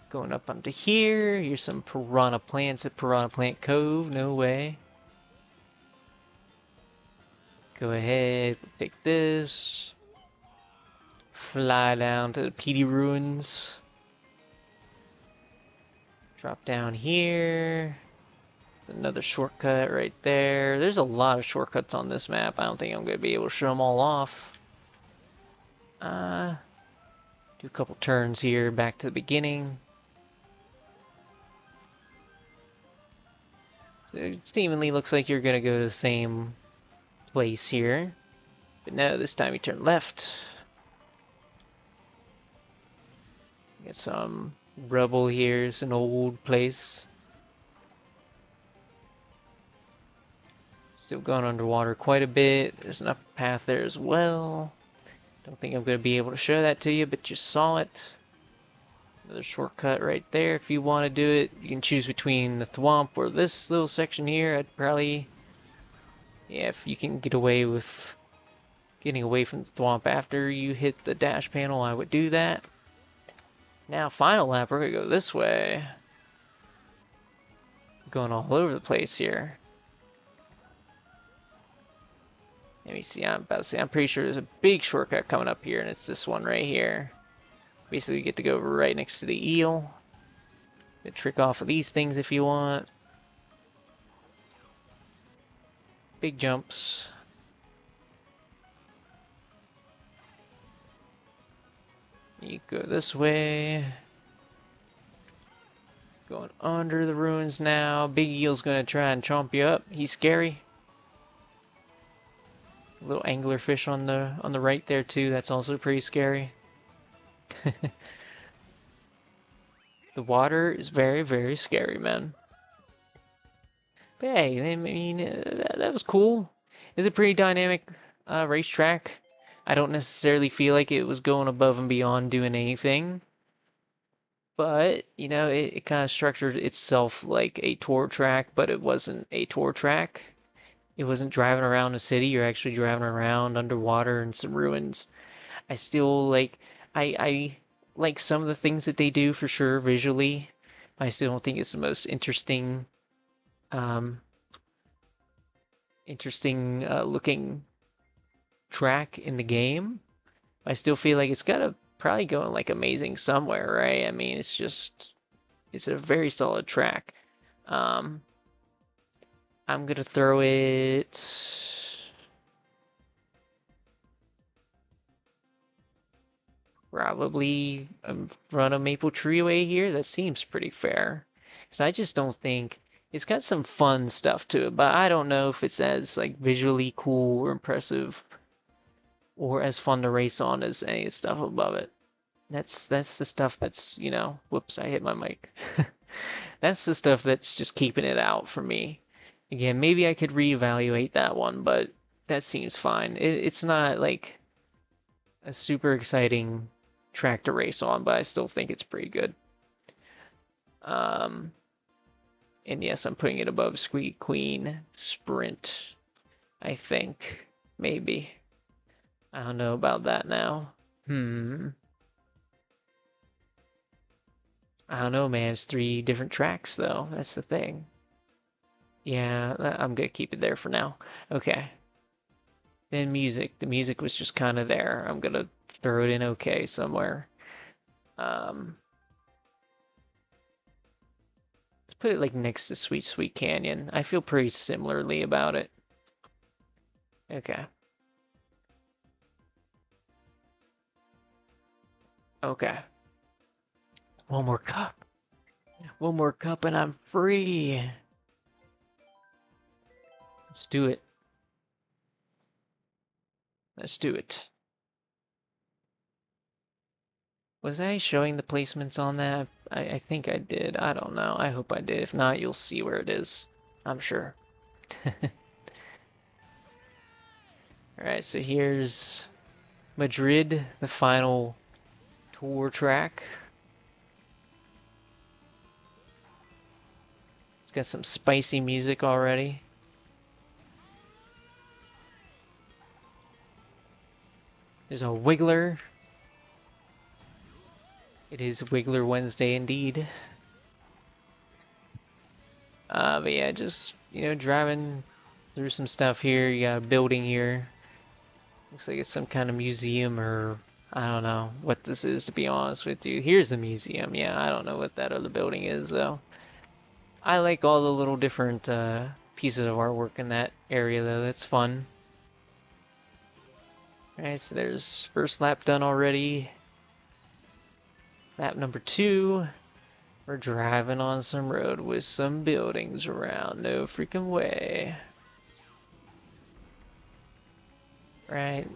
Going up onto here. Here's some piranha plants at Piranha Plant Cove. No way. Go ahead, take this. Fly down to the PD ruins. Drop down here. Another shortcut right there. There's a lot of shortcuts on this map. I don't think I'm going to be able to show them all off. Do a couple turns here back to the beginning. It seemingly looks like you're going to go to the same place here. But no, this time you turn left. Get some rubble here. It's an old place. Still going underwater quite a bit. There's an upper path there as well. Don't think I'm going to be able to show that to you, but you saw it. Another shortcut right there if you want to do it. You can choose between the thwomp or this little section here. I'd probably... Yeah, if you can get away with getting away from the thwomp after you hit the dash panel, I would do that. Now, final lap, we're gonna go this way. Going all over the place here. Let me see, I'm about to say, I'm pretty sure there's a big shortcut coming up here, and it's this one right here. Basically, you get to go right next to the eel. The trick off of these things if you want. Big jumps. You go this way. Going under the ruins now. Big eel's gonna try and chomp you up. He's scary. Little anglerfish on the right there too. That's also pretty scary. The water is very, very scary, man. But hey, I mean, that was cool. It's a pretty dynamic racetrack. I don't necessarily feel like it was going above and beyond doing anything, but you know, it kind of structured itself like a tour track, but it wasn't a tour track. It wasn't driving around a city. You're actually driving around underwater in some ruins. I still like, I like some of the things that they do for sure visually. I still don't think it's the most um, interesting looking track in the game. I still feel like it's gotta probably go like amazing somewhere, right? I mean, it's a very solid track. Um, I'm gonna throw it probably in front of Maple Treeway here. That seems pretty fair. Because I just don't think it's got some fun stuff to it, but I don't know if it's as like visually cool or impressive or as fun to race on as any stuff above it. That's the stuff that's, you know, whoops, I hit my mic. That's the stuff that's just keeping it out for me. Again, maybe I could reevaluate that one, but that seems fine. It's not like a super exciting track to race on, but I still think it's pretty good. Um, and yes, I'm putting it above Squeak Queen Sprint, I think. Maybe. I don't know about that now. I don't know, man. It's three different tracks, though. That's the thing. Yeah, I'm gonna keep it there for now. Okay. Then music. The music was just kind of there. I'm gonna throw it in okay somewhere. Um, let's put it like next to Sweet Sweet Canyon. I feel pretty similarly about it. Okay. Okay. One more cup. One more cup and I'm free. Let's do it. Let's do it. Was I showing the placements on that? I think I did. I don't know. I hope I did. If not, you'll see where it is. I'm sure. Alright, so here's Madrid, the final tour track. It's got some spicy music already. There's a Wiggler. It is Wiggler Wednesday indeed. But yeah, just, you know, driving through some stuff here. You got a building here. Looks like it's some kind of museum or I don't know what this is, to be honest with you. Here's the museum. Yeah, I don't know what that other building is though. I like all the little different pieces of artwork in that area though. That's fun. Alright, so there's first lap done already. Lap number 2. We're driving on some road with some buildings around. No freaking way. Right.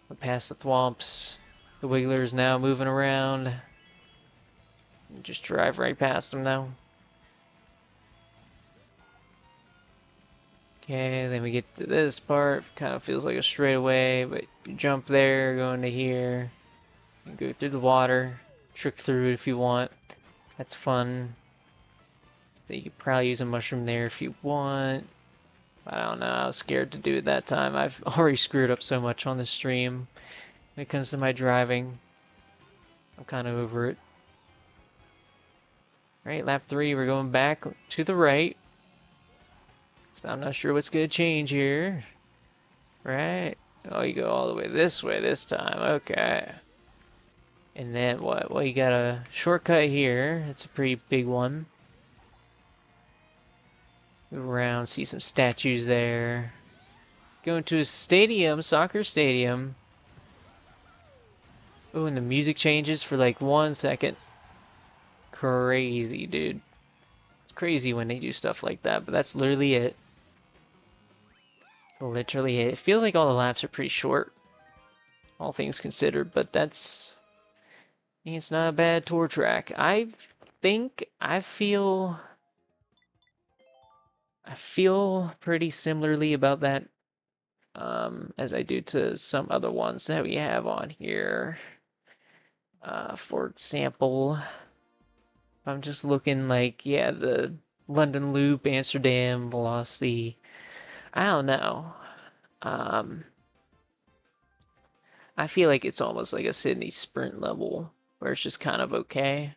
We're past the thwomps. The Wiggler's now moving around. Just drive right past them now. Okay, then we get to this part. Kind of feels like a straightaway, but you jump there, go into here, and go through the water. Trick through it if you want. That's fun. So you could probably use a mushroom there if you want. I don't know, I was scared to do it that time. I've already screwed up so much on this stream when it comes to my driving. I'm kind of over it. Right, lap 3, we're going back to the right. So I'm not sure what's going to change here. Right? Oh, you go all the way this time. Okay. And then what? Well, you got a shortcut here. It's a pretty big one. Move around, see some statues there. Going to a stadium, soccer stadium. Oh, and the music changes for like 1 second. Crazy, dude. It's crazy when they do stuff like that, but that's literally it. So literally it. It feels like all the laps are pretty short, all things considered, but it's not a bad tour track. Think I feel pretty similarly about that as I do to some other ones that we have on here. For example, if I'm just looking like, yeah, the London Loop, Amsterdam, Velocity, I don't know. Um, I feel like it's almost like a Sydney sprint level where it's just kind of okay.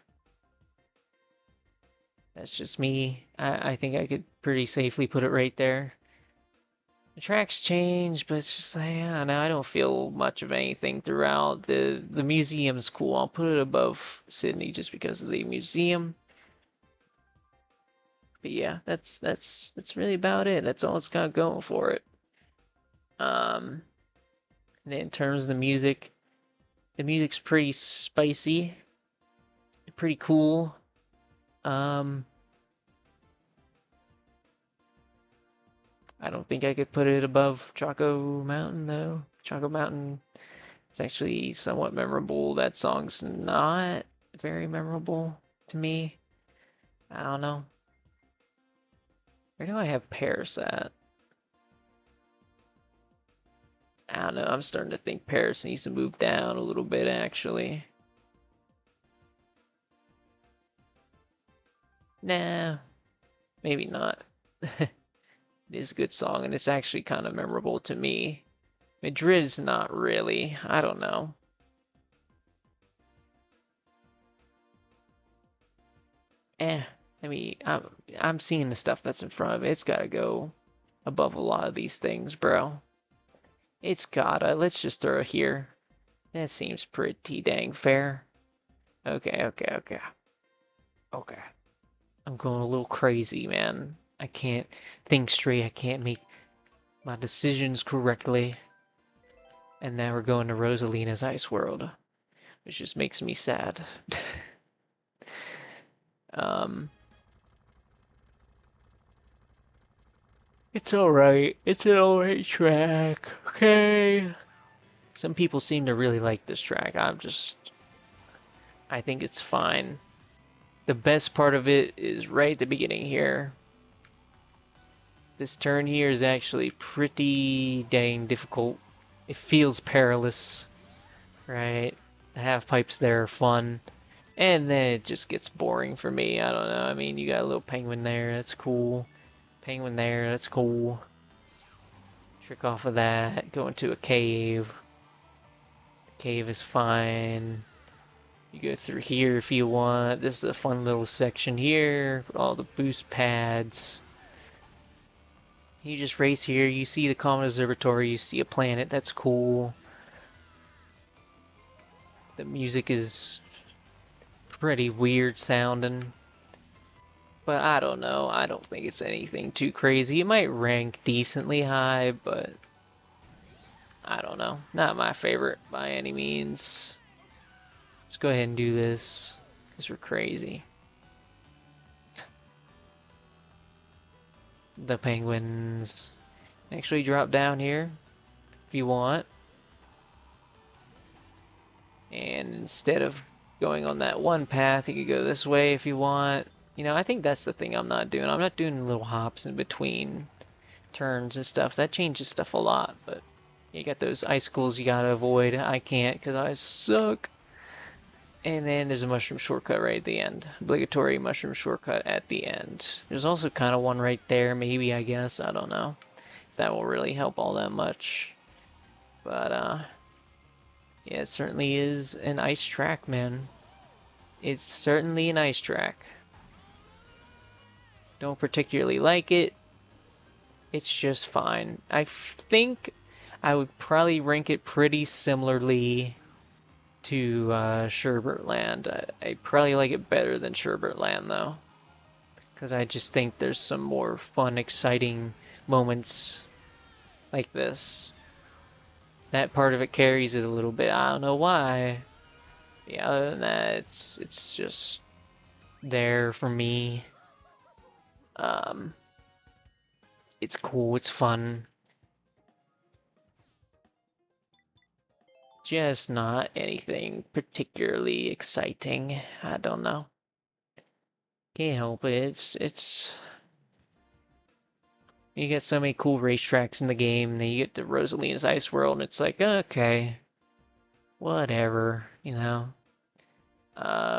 That's just me. I think I could pretty safely put it right there. The tracks change, but it's just like, I don't know, I don't feel much of anything throughout. The museum's cool. I'll put it above Sydney just because of the museum. But yeah, that's really about it. That's all it's got going for it. And in terms of the music's pretty spicy, pretty cool. Um, I don't think I could put it above Choco Mountain though. Choco Mountain is actually somewhat memorable. That song's not very memorable to me. I don't know. Where do I have Paris at? I don't know. I'm starting to think Paris needs to move down a little bit actually. Nah, maybe not. It is a good song and it's actually kind of memorable to me. Madrid's not really. I don't know. Eh, I mean, I'm seeing the stuff that's in front of it. It's gotta go above a lot of these things, bro. It's gotta. Let's just throw it here. That seems pretty dang fair. Okay, okay, okay. Okay. I'm going a little crazy, man. I can't think straight. I can't make my decisions correctly. And now we're going to Rosalina's Ice World, which just makes me sad. um, it's alright. It's an alright track. Okay. Some people seem to really like this track. I think it's fine. The best part of it is right at the beginning here. This turn here is actually pretty dang difficult. It feels perilous, right? The half pipes there are fun. And then it just gets boring for me. I don't know. I mean, you got a little penguin there. That's cool. Penguin there. That's cool. Trick off of that. Go into a cave. The cave is fine. You go through here if you want. This is a fun little section here. All the boost pads. You just race here. You see the Comet Observatory. You see a planet. That's cool. The music is pretty weird sounding. But I don't know. I don't think it's anything too crazy. It might rank decently high, but I don't know. Not my favorite by any means. Let's go ahead and do this, because we're crazy. The penguins actually drop down here if you want. And instead of going on that one path, you could go this way if you want. You know, I think that's the thing I'm not doing. I'm not doing little hops in between turns and stuff. That changes stuff a lot, but you got those icicles you gotta avoid. I can't because I suck. And then there's a mushroom shortcut right at the end. Obligatory mushroom shortcut at the end. There's also kind of one right there, maybe, I guess. I don't know if that will really help all that much. But, Yeah, it certainly is an ice track, man. It's certainly an ice track. Don't particularly like it. It's just fine. I think I would probably rank it pretty similarly to Sherbert I probably like it better than Sherbert though, because I just think there's some more fun, exciting moments like this. That part of it carries it a little bit. I don't know why. Yeah, other than that, it's just there for me. Um, it's cool. It's fun. Just not anything particularly exciting. I don't know. Can't help it. It's you get so many cool racetracks in the game, and then you get to Rosalina's Ice World, and it's like, okay, whatever, you know.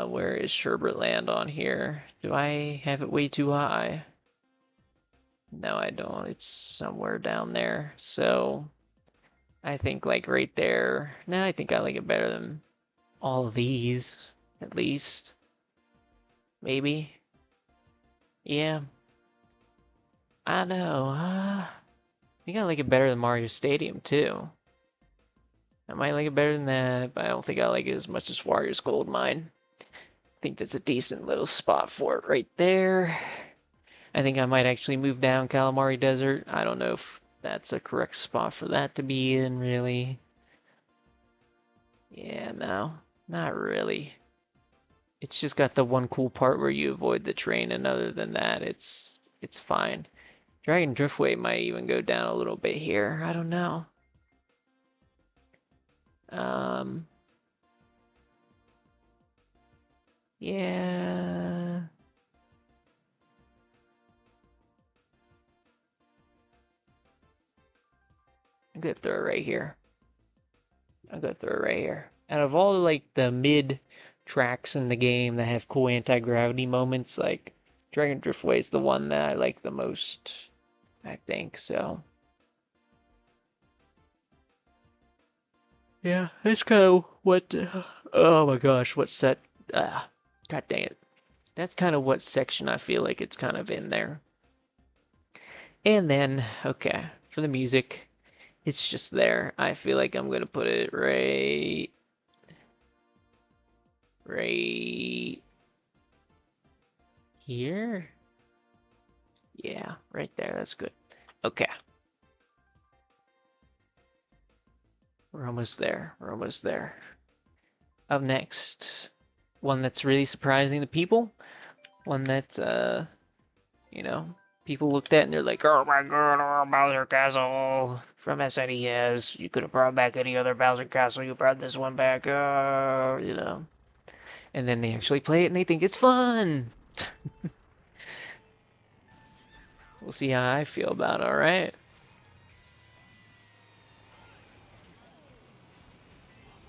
Where is Sherbert Land on here? Do I have it way too high? No, I don't. It's somewhere down there. So I think like right there. No, I think I like it better than all of these, at least. Maybe. Yeah, I know. I think I like it better than Mario Stadium too. I might like it better than that, but I don't think I like it as much as Warriors Gold Mine. I think that's a decent little spot for it right there. I think I might actually move down Calamari Desert. I don't know if that's a correct spot for that to be in, really. Yeah, no, not really. It's just got the one cool part where you avoid the train, and other than that, it's fine. Dragon Driftway might even go down a little bit here. I don't know. Um, yeah. I'm gonna throw it right here. I'm gonna throw it right here. Out of all like the mid tracks in the game that have cool anti-gravity moments, like Dragon Driftway is the one that I like the most, I think. So yeah, that's kind of what. Oh my gosh, what set? God dang it. That's kind of what section I feel like it's kind of in there. And then, okay, for the music, it's just there. I feel like I'm gonna put it right here. Yeah, right there. That's good. Okay, we're almost there. We're almost there. Up next, one that's really surprising to people. One that, you know, people looked at and they're like, oh my god, oh, Bowser Castle from SNES. You could have brought back any other Bowser Castle. You brought this one back, you know. And then they actually play it and they think it's fun. We'll see how I feel about it, alright?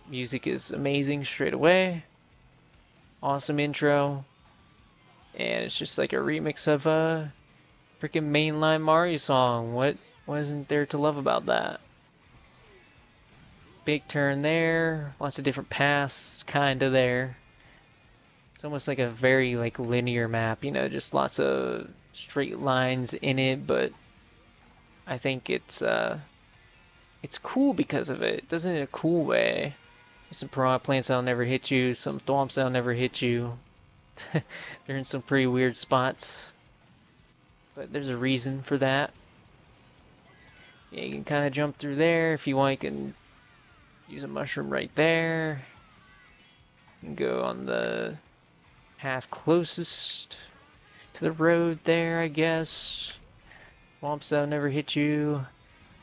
Music is amazing straight away. Awesome intro. And it's just like a remix of a freaking mainline Mario song. What isn't there to love about that? Big turn there, lots of different paths kinda there. It's almost like a very like linear map, you know, just lots of straight lines in it, but I think it's cool because of it. It does it in a cool way. There's some piranha plants that'll never hit you, some thwomps that'll never hit you. They're in some pretty weird spots. But there's a reason for that. Yeah, you can kind of jump through there. If you want, you can use a mushroom right there. You can go on the path closest to the road there, I guess. Swamps that'll never hit you.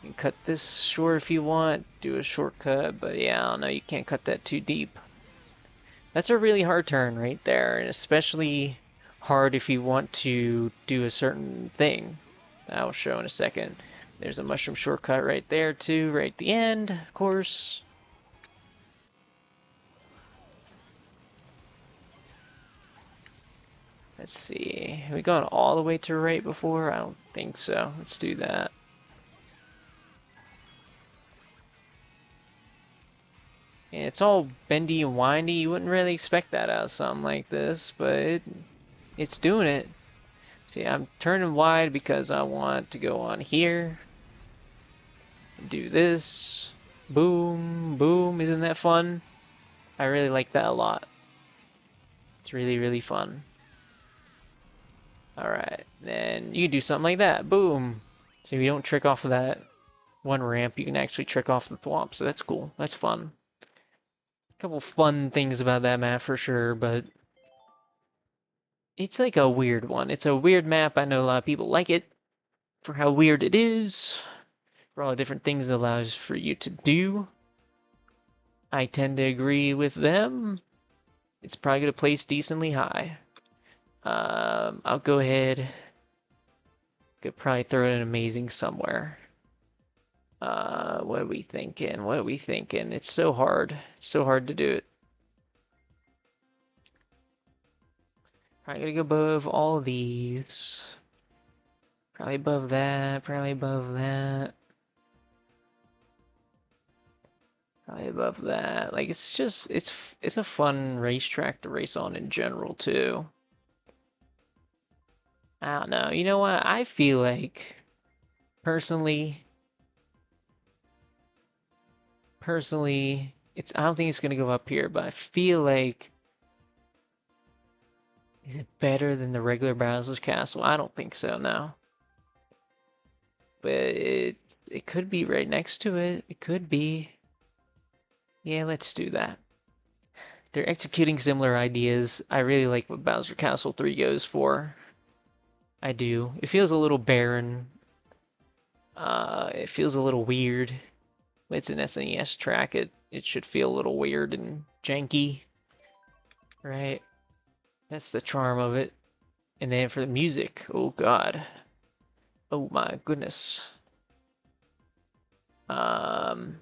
You can cut this short if you want, do a shortcut, but yeah, I don't know, you can't cut that too deep. That's a really hard turn right there, and especially hard if you want to do a certain thing. I'll show in a second. There's a mushroom shortcut right there too, right at the end, of course. Let's see, have we gone all the way to right before? I don't think so. Let's do that. And it's all bendy and windy. You wouldn't really expect that out of something like this, but it's doing it. See, I'm turning wide because I want to go on here. Do this. Boom, boom. Isn't that fun? I really like that a lot. It's really, really fun. Alright, then you can do something like that. Boom. So you don't trick off of that one ramp, you can actually trick off the thwomp, so that's cool. That's fun. A couple fun things about that map for sure, but it's like a weird one. It's a weird map. I know a lot of people like it for how weird it is, for all the different things it allows for you to do. I tend to agree with them. It's probably going to place decently high. I'll go ahead. Could probably throw in an amazing somewhere. What are we thinking? What are we thinking? It's so hard. It's so hard to do it. Probably gonna go above all of these. Probably above that. Probably above that. Probably above that. Like it's just it's a fun racetrack to race on in general too. I don't know. You know what? I feel like personally, it's I don't think it's gonna go up here, but I feel like is it better than the regular Bowser's Castle? I don't think so now. But it could be right next to it. It could be. Yeah, let's do that. They're executing similar ideas. I really like what Bowser Castle 3 goes for. I do. It feels a little barren. It feels a little weird. It's an SNES track. It should feel a little weird and janky, right? That's the charm of it. And then for the music, oh god, oh my goodness. Um,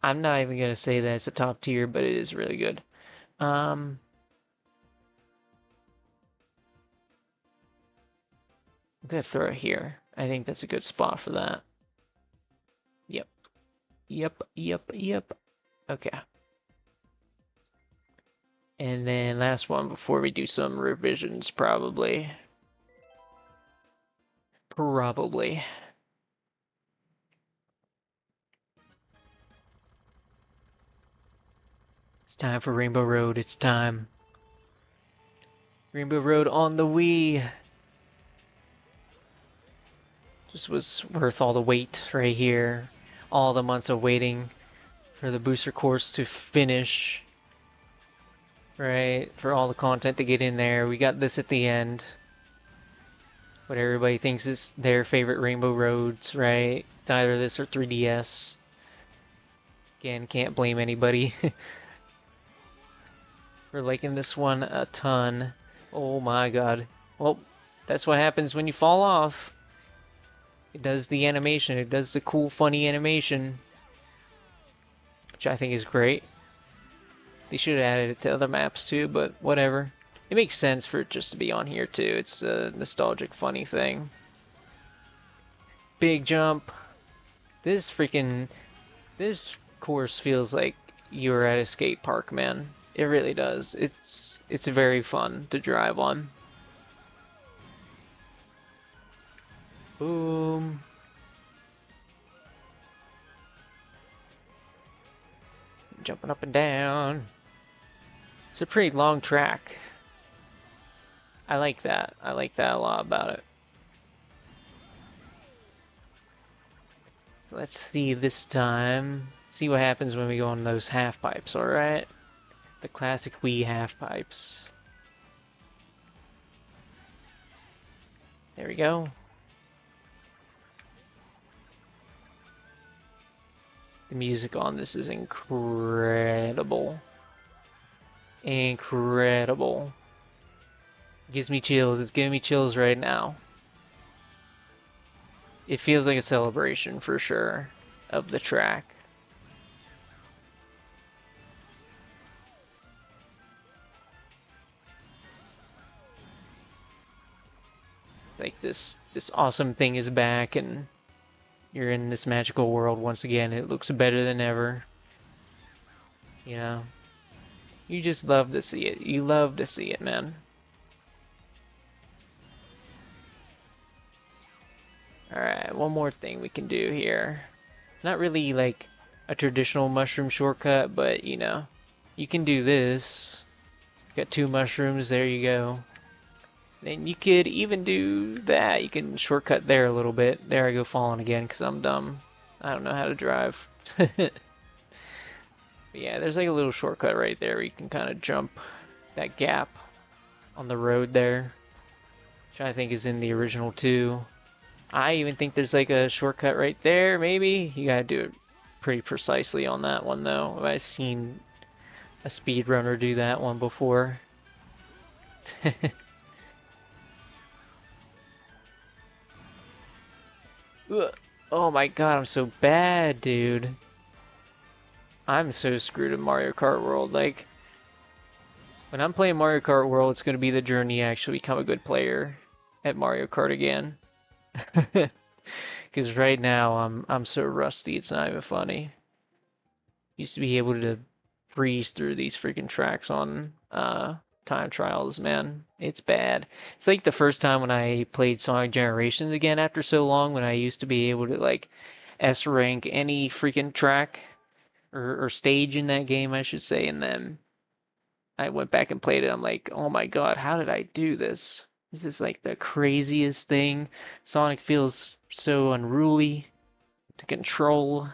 I'm not even gonna say that it's a top tier, but it is really good. Um, I'm gonna throw it here. I think that's a good spot for that. Yep. Yep, yep, yep. Okay. And then last one before we do some revisions, probably. Probably. It's time for Rainbow Road. It's time. Rainbow Road on the Wii. Just was worth all the wait right here. All the months of waiting for the booster course to finish. Right? For all the content to get in there. We got this at the end. What everybody thinks is their favorite Rainbow Roads, right? It's either this or 3DS. Again, can't blame anybody for liking this one a ton. Oh my god. Well, that's what happens when you fall off. It does the animation. It does the cool, funny animation. Which I think is great. They should have added it to other maps too, but whatever. It makes sense for it just to be on here too. It's a nostalgic, funny thing. Big jump. This course feels like you're at a skate park, man. It really does. It's very fun to drive on. Boom. Jumping up and down. It's a pretty long track. I like that. I like that a lot about it. So let's see this time. See what happens when we go on those half pipes, alright? The classic Wii half pipes. There we go. The music on this is incredible. Incredible. It gives me chills. It's giving me chills right now. It feels like a celebration for sure of the track. Like this awesome thing is back and you're in this magical world once again. It looks better than ever. You know, you just love to see it. You love to see it, man. Alright, one more thing we can do here. Not really like a traditional mushroom shortcut, but you know, you can do this. Got two mushrooms, there you go. Then you could even do that. You can shortcut there a little bit. There I go falling again because I'm dumb. I don't know how to drive. But yeah, there's like a little shortcut right there where you can kind of jump that gap on the road there, which I think is in the original too. I even think there's like a shortcut right there, maybe. You gotta do it pretty precisely on that one though. I've seen a speedrunner do that one before. Oh my god, I'm so bad, dude. I'm so screwed in Mario Kart World. Like, when I'm playing Mario Kart World, it's gonna be the journey to actually become a good player at Mario Kart again. Because right now I'm so rusty, it's not even funny. Used to be able to breeze through these freaking tracks on time trials, man. It's bad. It's like the first time when I played Sonic Generations again after so long, when I used to be able to like S rank any freaking track or stage in that game, I should say, and then I went back and played it. I'm like, oh my god, how did I do this? This is like the craziest thing. Sonic feels so unruly to control.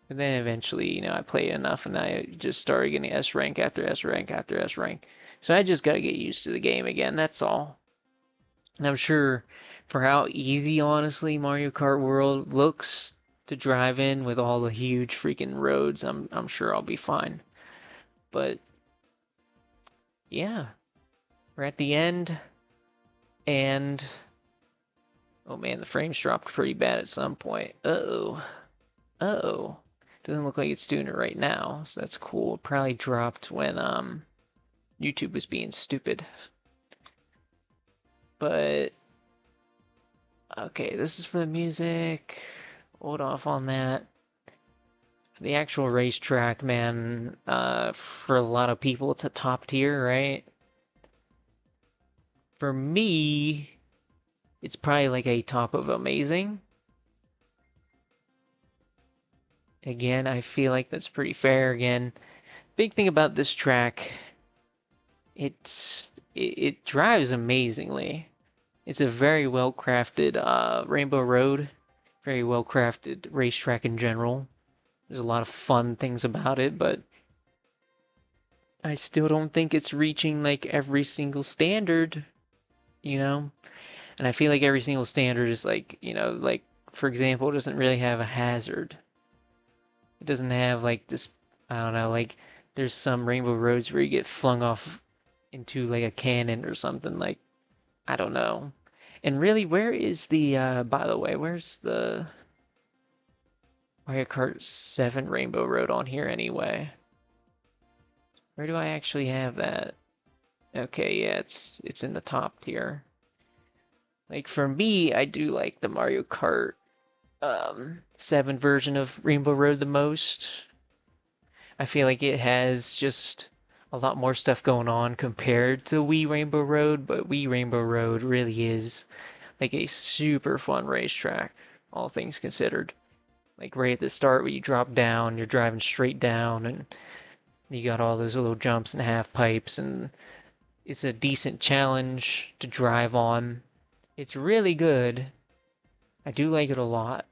And then eventually, you know, I played enough and I just started getting S rank after S rank after S rank. So I just gotta get used to the game again, that's all. And I'm sure for how easy, honestly, Mario Kart World looks to drive in with all the huge freaking roads, I'm sure I'll be fine. But yeah, we're at the end, and oh man, the frames dropped pretty bad at some point. Uh-oh. Uh-oh. Doesn't look like it's doing it right now, so that's cool. It probably dropped when YouTube was being stupid. But okay, this is for the music. Hold off on that. For the actual racetrack, man, for a lot of people, it's a top tier, right? For me, it's probably like a top of amazing. Again, I feel like that's pretty fair. Again, big thing about this track, it drives amazingly. It's a very well crafted Rainbow Road, very well crafted racetrack in general. There's a lot of fun things about it, but I still don't think it's reaching like every single standard, you know? And I feel like every single standard is like, you know, like for example, it doesn't really have a hazard. It doesn't have like this, I don't know, like there's some Rainbow Roads where you get flung off into like a cannon or something, like I don't know. And really, where is the by the way, where's the Mario Kart 7 Rainbow Road on here anyway? Where do I actually have that? Okay, yeah, it's in the top tier. Like for me, I do like the Mario Kart 7 version of Rainbow Road the most. I feel like it has just a lot more stuff going on compared to Wii Rainbow Road, but Wii Rainbow Road really is like a super fun racetrack, all things considered. Like right at the start when you drop down, you're driving straight down and you got all those little jumps and half pipes, and it's a decent challenge to drive on. It's really good. I do like it a lot,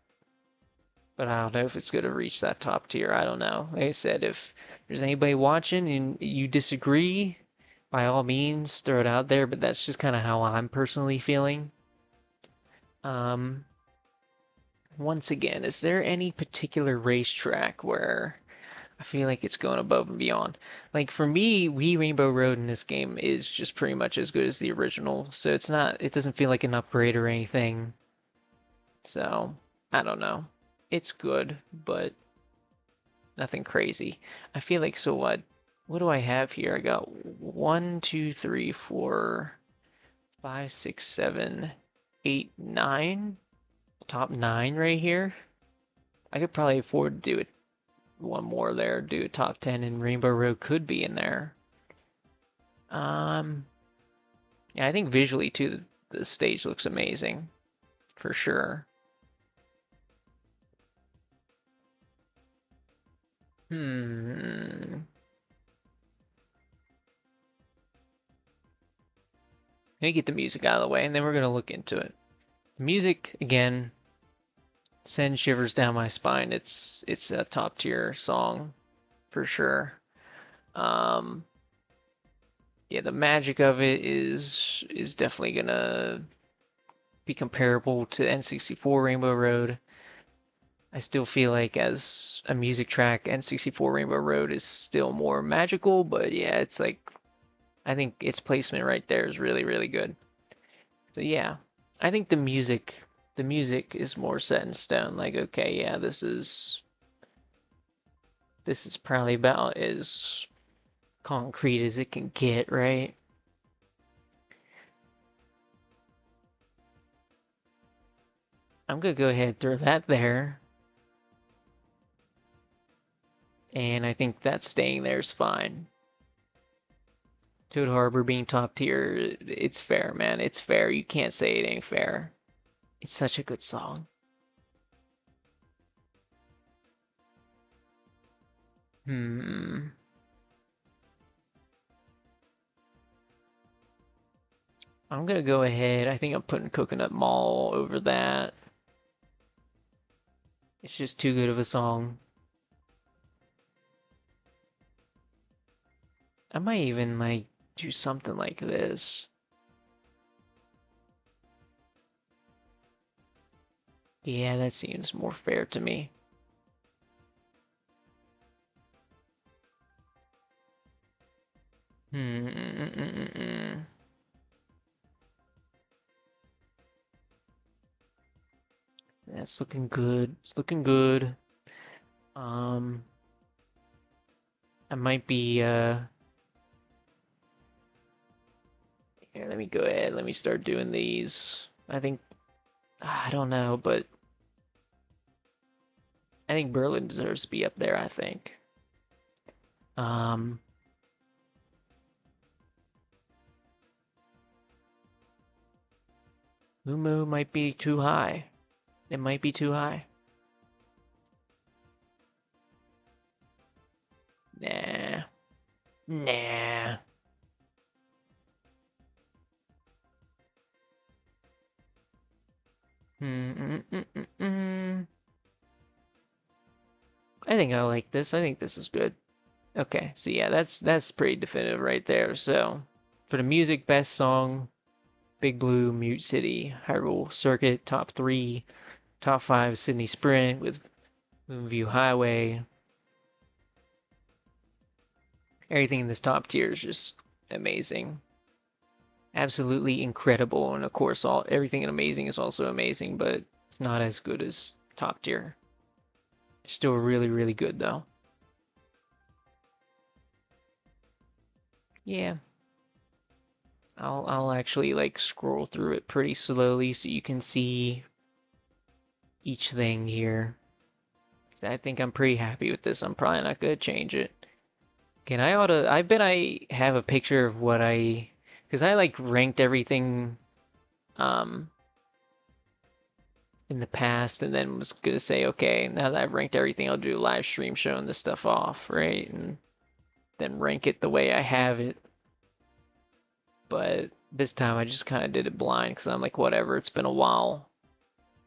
but I don't know if it's going to reach that top tier. I don't know. Like I said, if there's anybody watching and you disagree, by all means, throw it out there, but that's just kind of how I'm personally feeling. Um, Once again, is there any particular racetrack where I feel like it's going above and beyond? Like for me, Wii Rainbow Road in this game is just pretty much as good as the original, so it doesn't feel like an upgrade or anything. So, I don't know. It's good, but nothing crazy. I feel like, so what do I have here? I got 1, 2, 3, 4, 5, 6, 7, 8, 9. Top 9 right here. I could probably afford to do it one more there, do a top 10, and Rainbow Road could be in there. Um, yeah, I think visually too, the stage looks amazing for sure. Hmm. Let me get the music out of the way, and then we're gonna look into it. The music again sends shivers down my spine. It's a top tier song for sure. Um, yeah, the magic of it is definitely gonna be comparable to N64 Rainbow Road. I still feel like as a music track, N64 Rainbow Road is still more magical, but yeah, it's like I think its placement right there is really, really good. So yeah, I think the music is more set in stone. Like, okay, yeah, this is probably about as concrete as it can get, right? I'm gonna go ahead and throw that there, and I think that staying there is fine. Toad Harbor being top tier, it's fair, man. It's fair. You can't say it ain't fair. It's such a good song. Hmm. I'm gonna go ahead. I think I'm putting Coconut Mall over that. It's just too good of a song. I might even like do something like this. Yeah, that seems more fair to me. Hmm. That's looking good. It's looking good. Um, I might be here, let me go ahead. Let me start doing these. I think I don't know, but I think Berlin deserves to be up there, I think. Um, Lumo might be too high. It might be too high. Nah. Nah. Mm-mm-mm-mm-mm. I think I like this. I think this is good. Okay, so yeah, that's pretty definitive right there. So for the music, best song, Big Blue, Mute City, Hyrule Circuit, top three, top five, Sydney Sprint with Moonview Highway. Everything in this top tier is just amazing, absolutely incredible, and of course, all everything in amazing is also amazing, but it's not as good as top tier. Still really, really good though. Yeah, I'll actually like scroll through it pretty slowly so you can see each thing here. I think I'm pretty happy with this. I'm probably not gonna change it. Can I oughta? I bet I have a picture of what because I like ranked everything um in the past, and then was gonna say, okay, now that I've ranked everything, I'll do a live stream showing this stuff off, right? And then rank it the way I have it. But this time I just kind of did it blind because I'm like, whatever. It's been a while.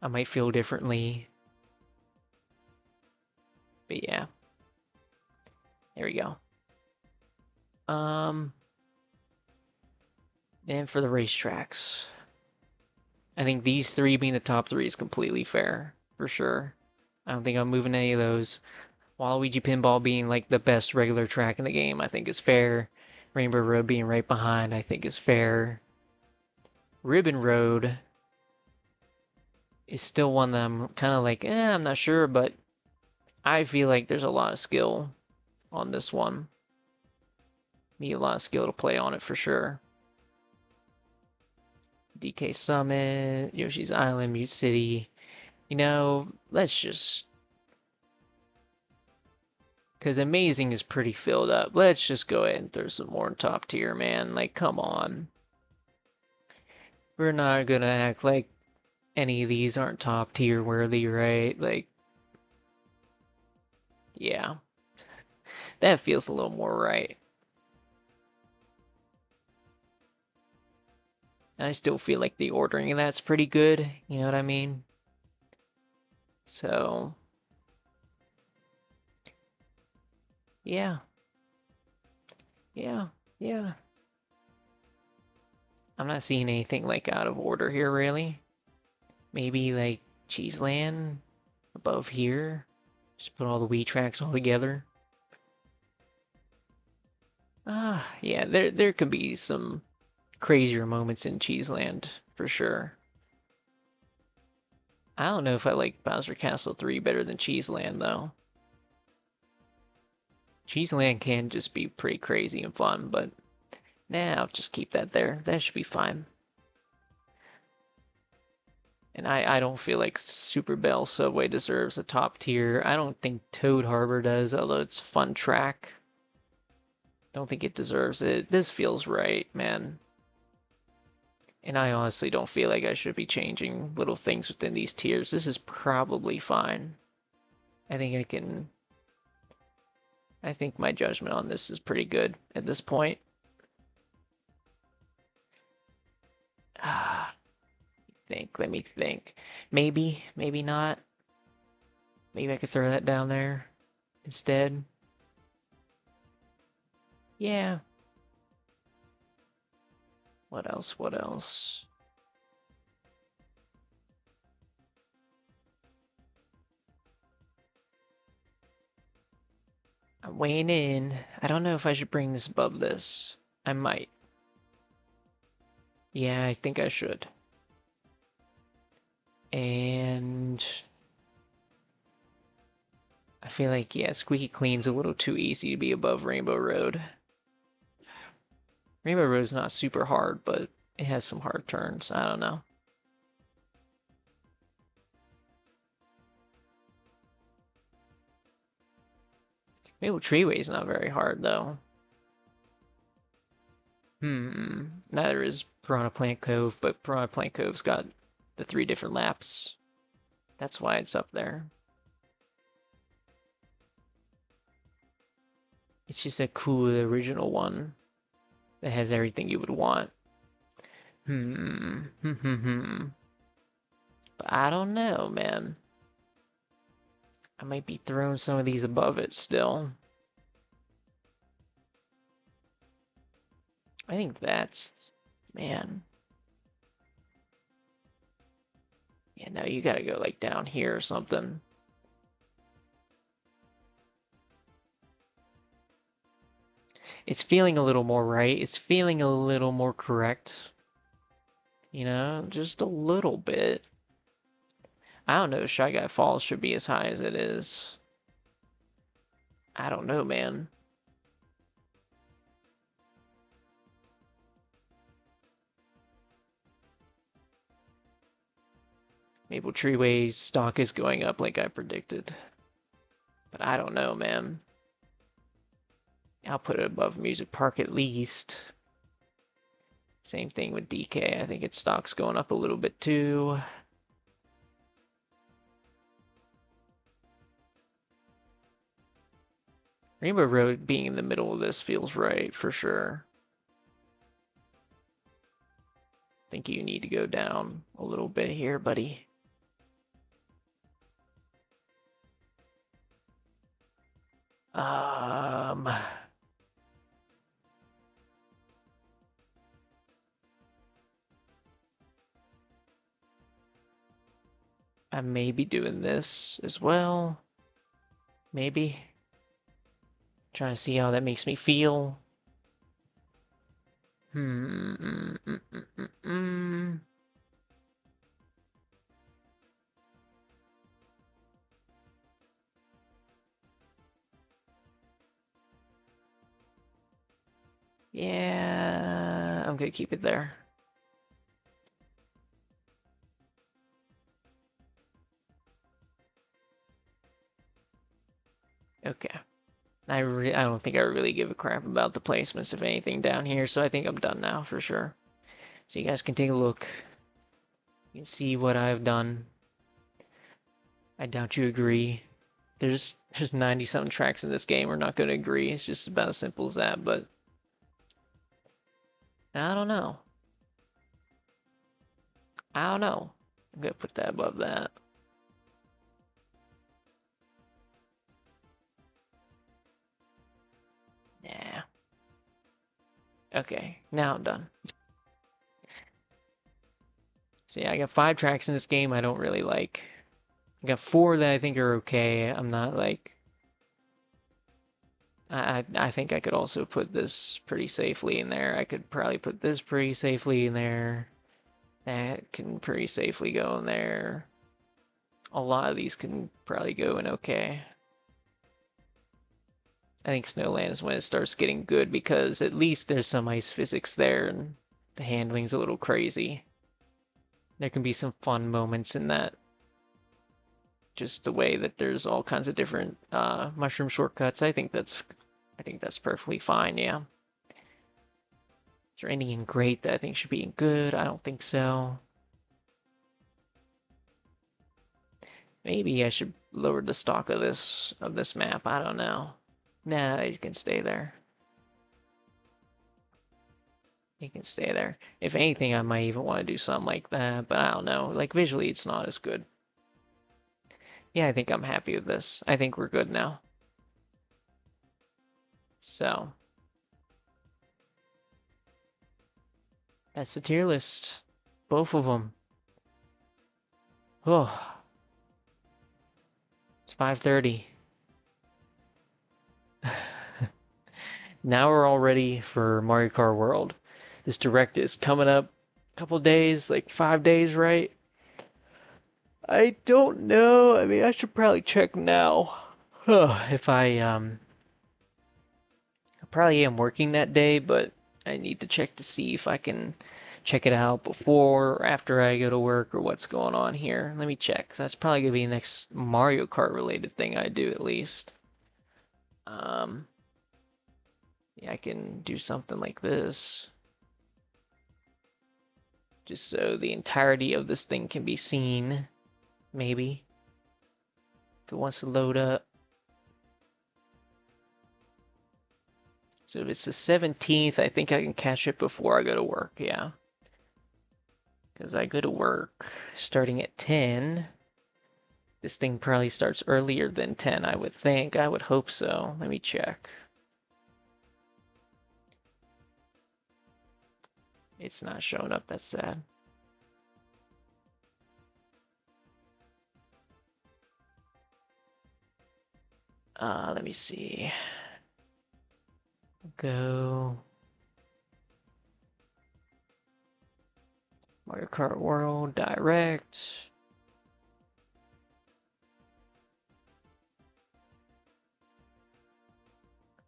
I might feel differently. But yeah, there we go. Um, and for the racetracks, I think these three being the top three is completely fair for sure. I don't think I'm moving any of those. Waluigi Pinball being like the best regular track in the game, I think is fair. Rainbow Road being right behind, I think is fair. Ribbon Road is still one that I'm kind of like, I'm not sure, but I feel like there's a lot of skill on this one. Need a lot of skill to play on it for sure. DK Summit, Yoshi's Island, Mute City. Let's just Because amazing is pretty filled up. Let's just go ahead and throw some more in top tier, man. Like, come on. We're not gonna act like any of these aren't top tier worthy, right? Like, yeah, that feels a little more right. I still feel like the ordering of that's pretty good, you know what I mean? So, yeah, yeah, yeah. I'm not seeing anything like out of order here, really. Maybe like Cheeseland above here. Just put all the Wii tracks all together. Ah, yeah, there could be some crazier moments in Cheeseland for sure. I don't know if I like Bowser Castle 3 better than Cheeseland though. Cheeseland can just be pretty crazy and fun, but nah, I'll just keep that there. That should be fine. And I don't feel like Super Bell Subway deserves a top tier. I don't think Toad Harbor does, although it's a fun track. Don't think it deserves it. This feels right, man. And I honestly don't feel like I should be changing little things within these tiers. This is probably fine. I think I can. I think my judgment on this is pretty good at this point. Ah, let me think. Maybe, maybe not. Maybe I could throw that down there instead. Yeah. What else? What else? I'm weighing in. I don't know if I should bring this above this. I might. Yeah, I think I should. And I feel like, yeah, Squeaky Clean's a little too easy to be above Rainbow Road. Rainbow Road's not super hard, but it has some hard turns. I don't know. Maple Treeway's not very hard, though. Neither is Piranha Plant Cove, but Piranha Plant Cove's got the 3 different laps. That's why it's up there. It's just a cool original one that has everything you would want. But I don't know, man. I might be throwing some of these above it still. I think that's, man. Yeah, no, you gotta go like down here or something. It's feeling a little more right. It's feeling a little more correct. You know, just a little bit. I don't know, Shy Guy Falls should be as high as it is. I don't know, man. Maple Treeway's stock is going up like I predicted. But I don't know, man. I'll put it above Music Park at least. Same thing with DK. I think its stock's going up a little bit too. Rainbow Road being in the middle of this feels right for sure. Think you need to go down a little bit here, buddy. I may be doing this as well. Maybe. Trying to see how that makes me feel. Hmm. Yeah, I'm gonna keep it there. Okay. I don't think I really give a crap about the placements of anything down here, so I think I'm done now for sure. So you guys can take a look. You can see what I've done. I doubt you agree. There's 90 something tracks in this game. We're not going to agree. It's just about as simple as that, but I don't know. I don't know. I'm going to put that above that. Yeah. Okay, now I'm done. So yeah, I got 5 tracks in this game I don't really like. I got 4 that I think are okay. I'm not like I think I could also put this pretty safely in there. I could probably put this pretty safely in there. That can pretty safely go in there. A lot of these can probably go in okay. I think Snowland is when it starts getting good because at least there's some ice physics there and the handling's a little crazy. There can be some fun moments in that. Just the way that there's all kinds of different mushroom shortcuts. I think that's perfectly fine, yeah. Is there anything great that I think should be in good? I don't think so. Maybe I should lower the stock of this map. I don't know. Nah, it can stay there. It can stay there. If anything, I might even want to do something like that, but I don't know. Like visually, it's not as good. Yeah, I think I'm happy with this. I think we're good now. So, that's the tier list. Both of them. Oh, it's 5:30. Now we're all ready for Mario Kart World. This direct is coming up a couple days, like 5 days, right? I don't know. I mean, I should probably check now. If I probably am working that day, but I need to check to see if I can check it out before or after I go to work or what's going on here. Let me check. That's probably gonna be the next Mario Kart related thing I do at least. Um, yeah, I can do something like this. Just so the entirety of this thing can be seen, maybe. If it wants to load up. So if it's the 17th, I think I can catch it before I go to work, yeah. Because I go to work starting at 10. This thing probably starts earlier than 10, I would think. I would hope so. Let me check. It's not showing up, that's sad. Let me see. Go. Mario Kart World Direct.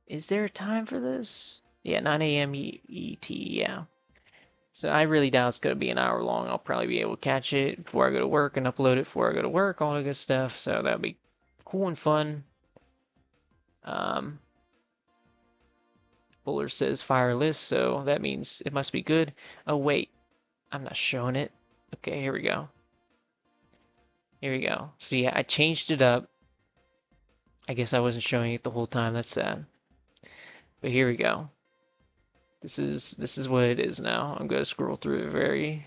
Is there a time for this? Yeah, 9 a.m. ET, yeah. So I really doubt it's going to be an hour long. I'll probably be able to catch it before I go to work and upload it before I go to work, all the good stuff. So that'll be cool and fun. Buller says fire list, so that means it must be good. Oh wait, I'm not showing it. Okay, here we go. Here we go. So yeah, I changed it up. I guess I wasn't showing it the whole time. That's sad. But here we go. This is what it is now. I'm gonna scroll through it very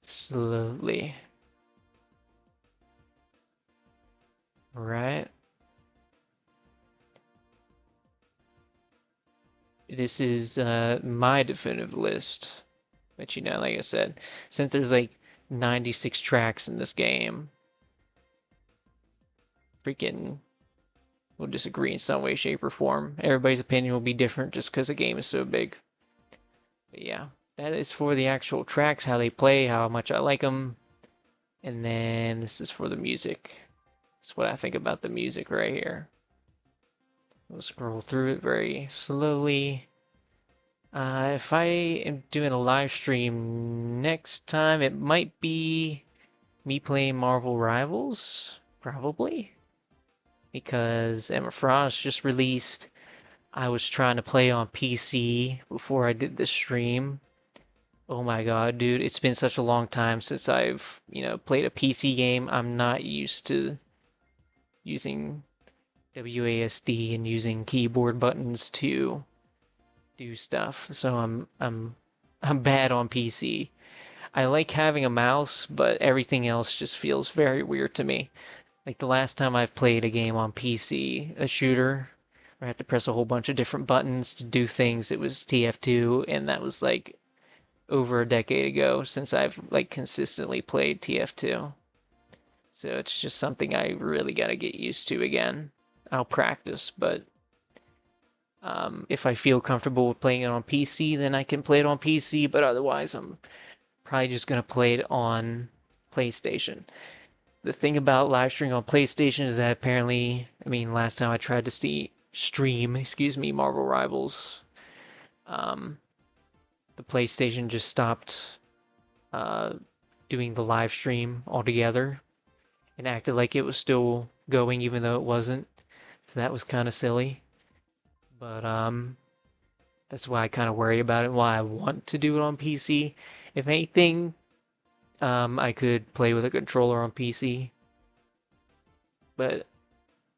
slowly. Right. This is my definitive list. But you know, like I said, since there's like 96 tracks in this game, freaking will disagree in some way, shape, or form. Everybody's opinion will be different just because the game is so big. But yeah, that is for the actual tracks, how they play, how much I like them. And then this is for the music. That's what I think about the music right here. We'll scroll through it very slowly. If I am doing a live stream next time, it might be me playing Marvel Rivals, probably. Because Emma Frost just released. I was trying to play on PC before I did the stream. Oh my God, dude, it's been such a long time since I've, played a PC game. I'm not used to using WASD and using keyboard buttons to do stuff. So I'm bad on PC. I like having a mouse, but everything else just feels very weird to me. Like the last time I've played a game on PC, a shooter, where I had to press a whole bunch of different buttons to do things, it was TF2, and that was like over a decade ago since I've like consistently played TF2. So it's just something I really gotta get used to again. I'll practice, but if I feel comfortable with playing it on PC, then I can play it on PC, but otherwise I'm probably just gonna play it on PlayStation. The thing about live streaming on PlayStation is that apparently, I mean, last time I tried to stream, Marvel Rivals, um, the PlayStation just stopped uh, doing the live stream altogether and acted like it was still going even though it wasn't. So that was kind of silly. But that's why I kind of worry about it, why I want to do it on PC. If anything, I could play with a controller on PC, but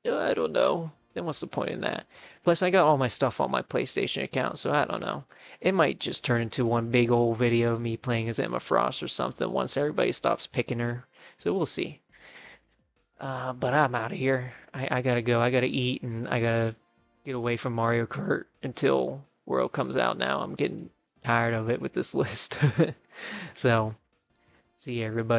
I don't know. Then what's the point in that? Plus, I got all my stuff on my PlayStation account, so I don't know. It might just turn into one big old video of me playing as Emma Frost or something once everybody stops picking her. So we'll see. But I'm out of here. I gotta go. I gotta eat and I gotta get away from Mario Kart until World comes out now. I'm getting tired of it with this list. So, see you everybody.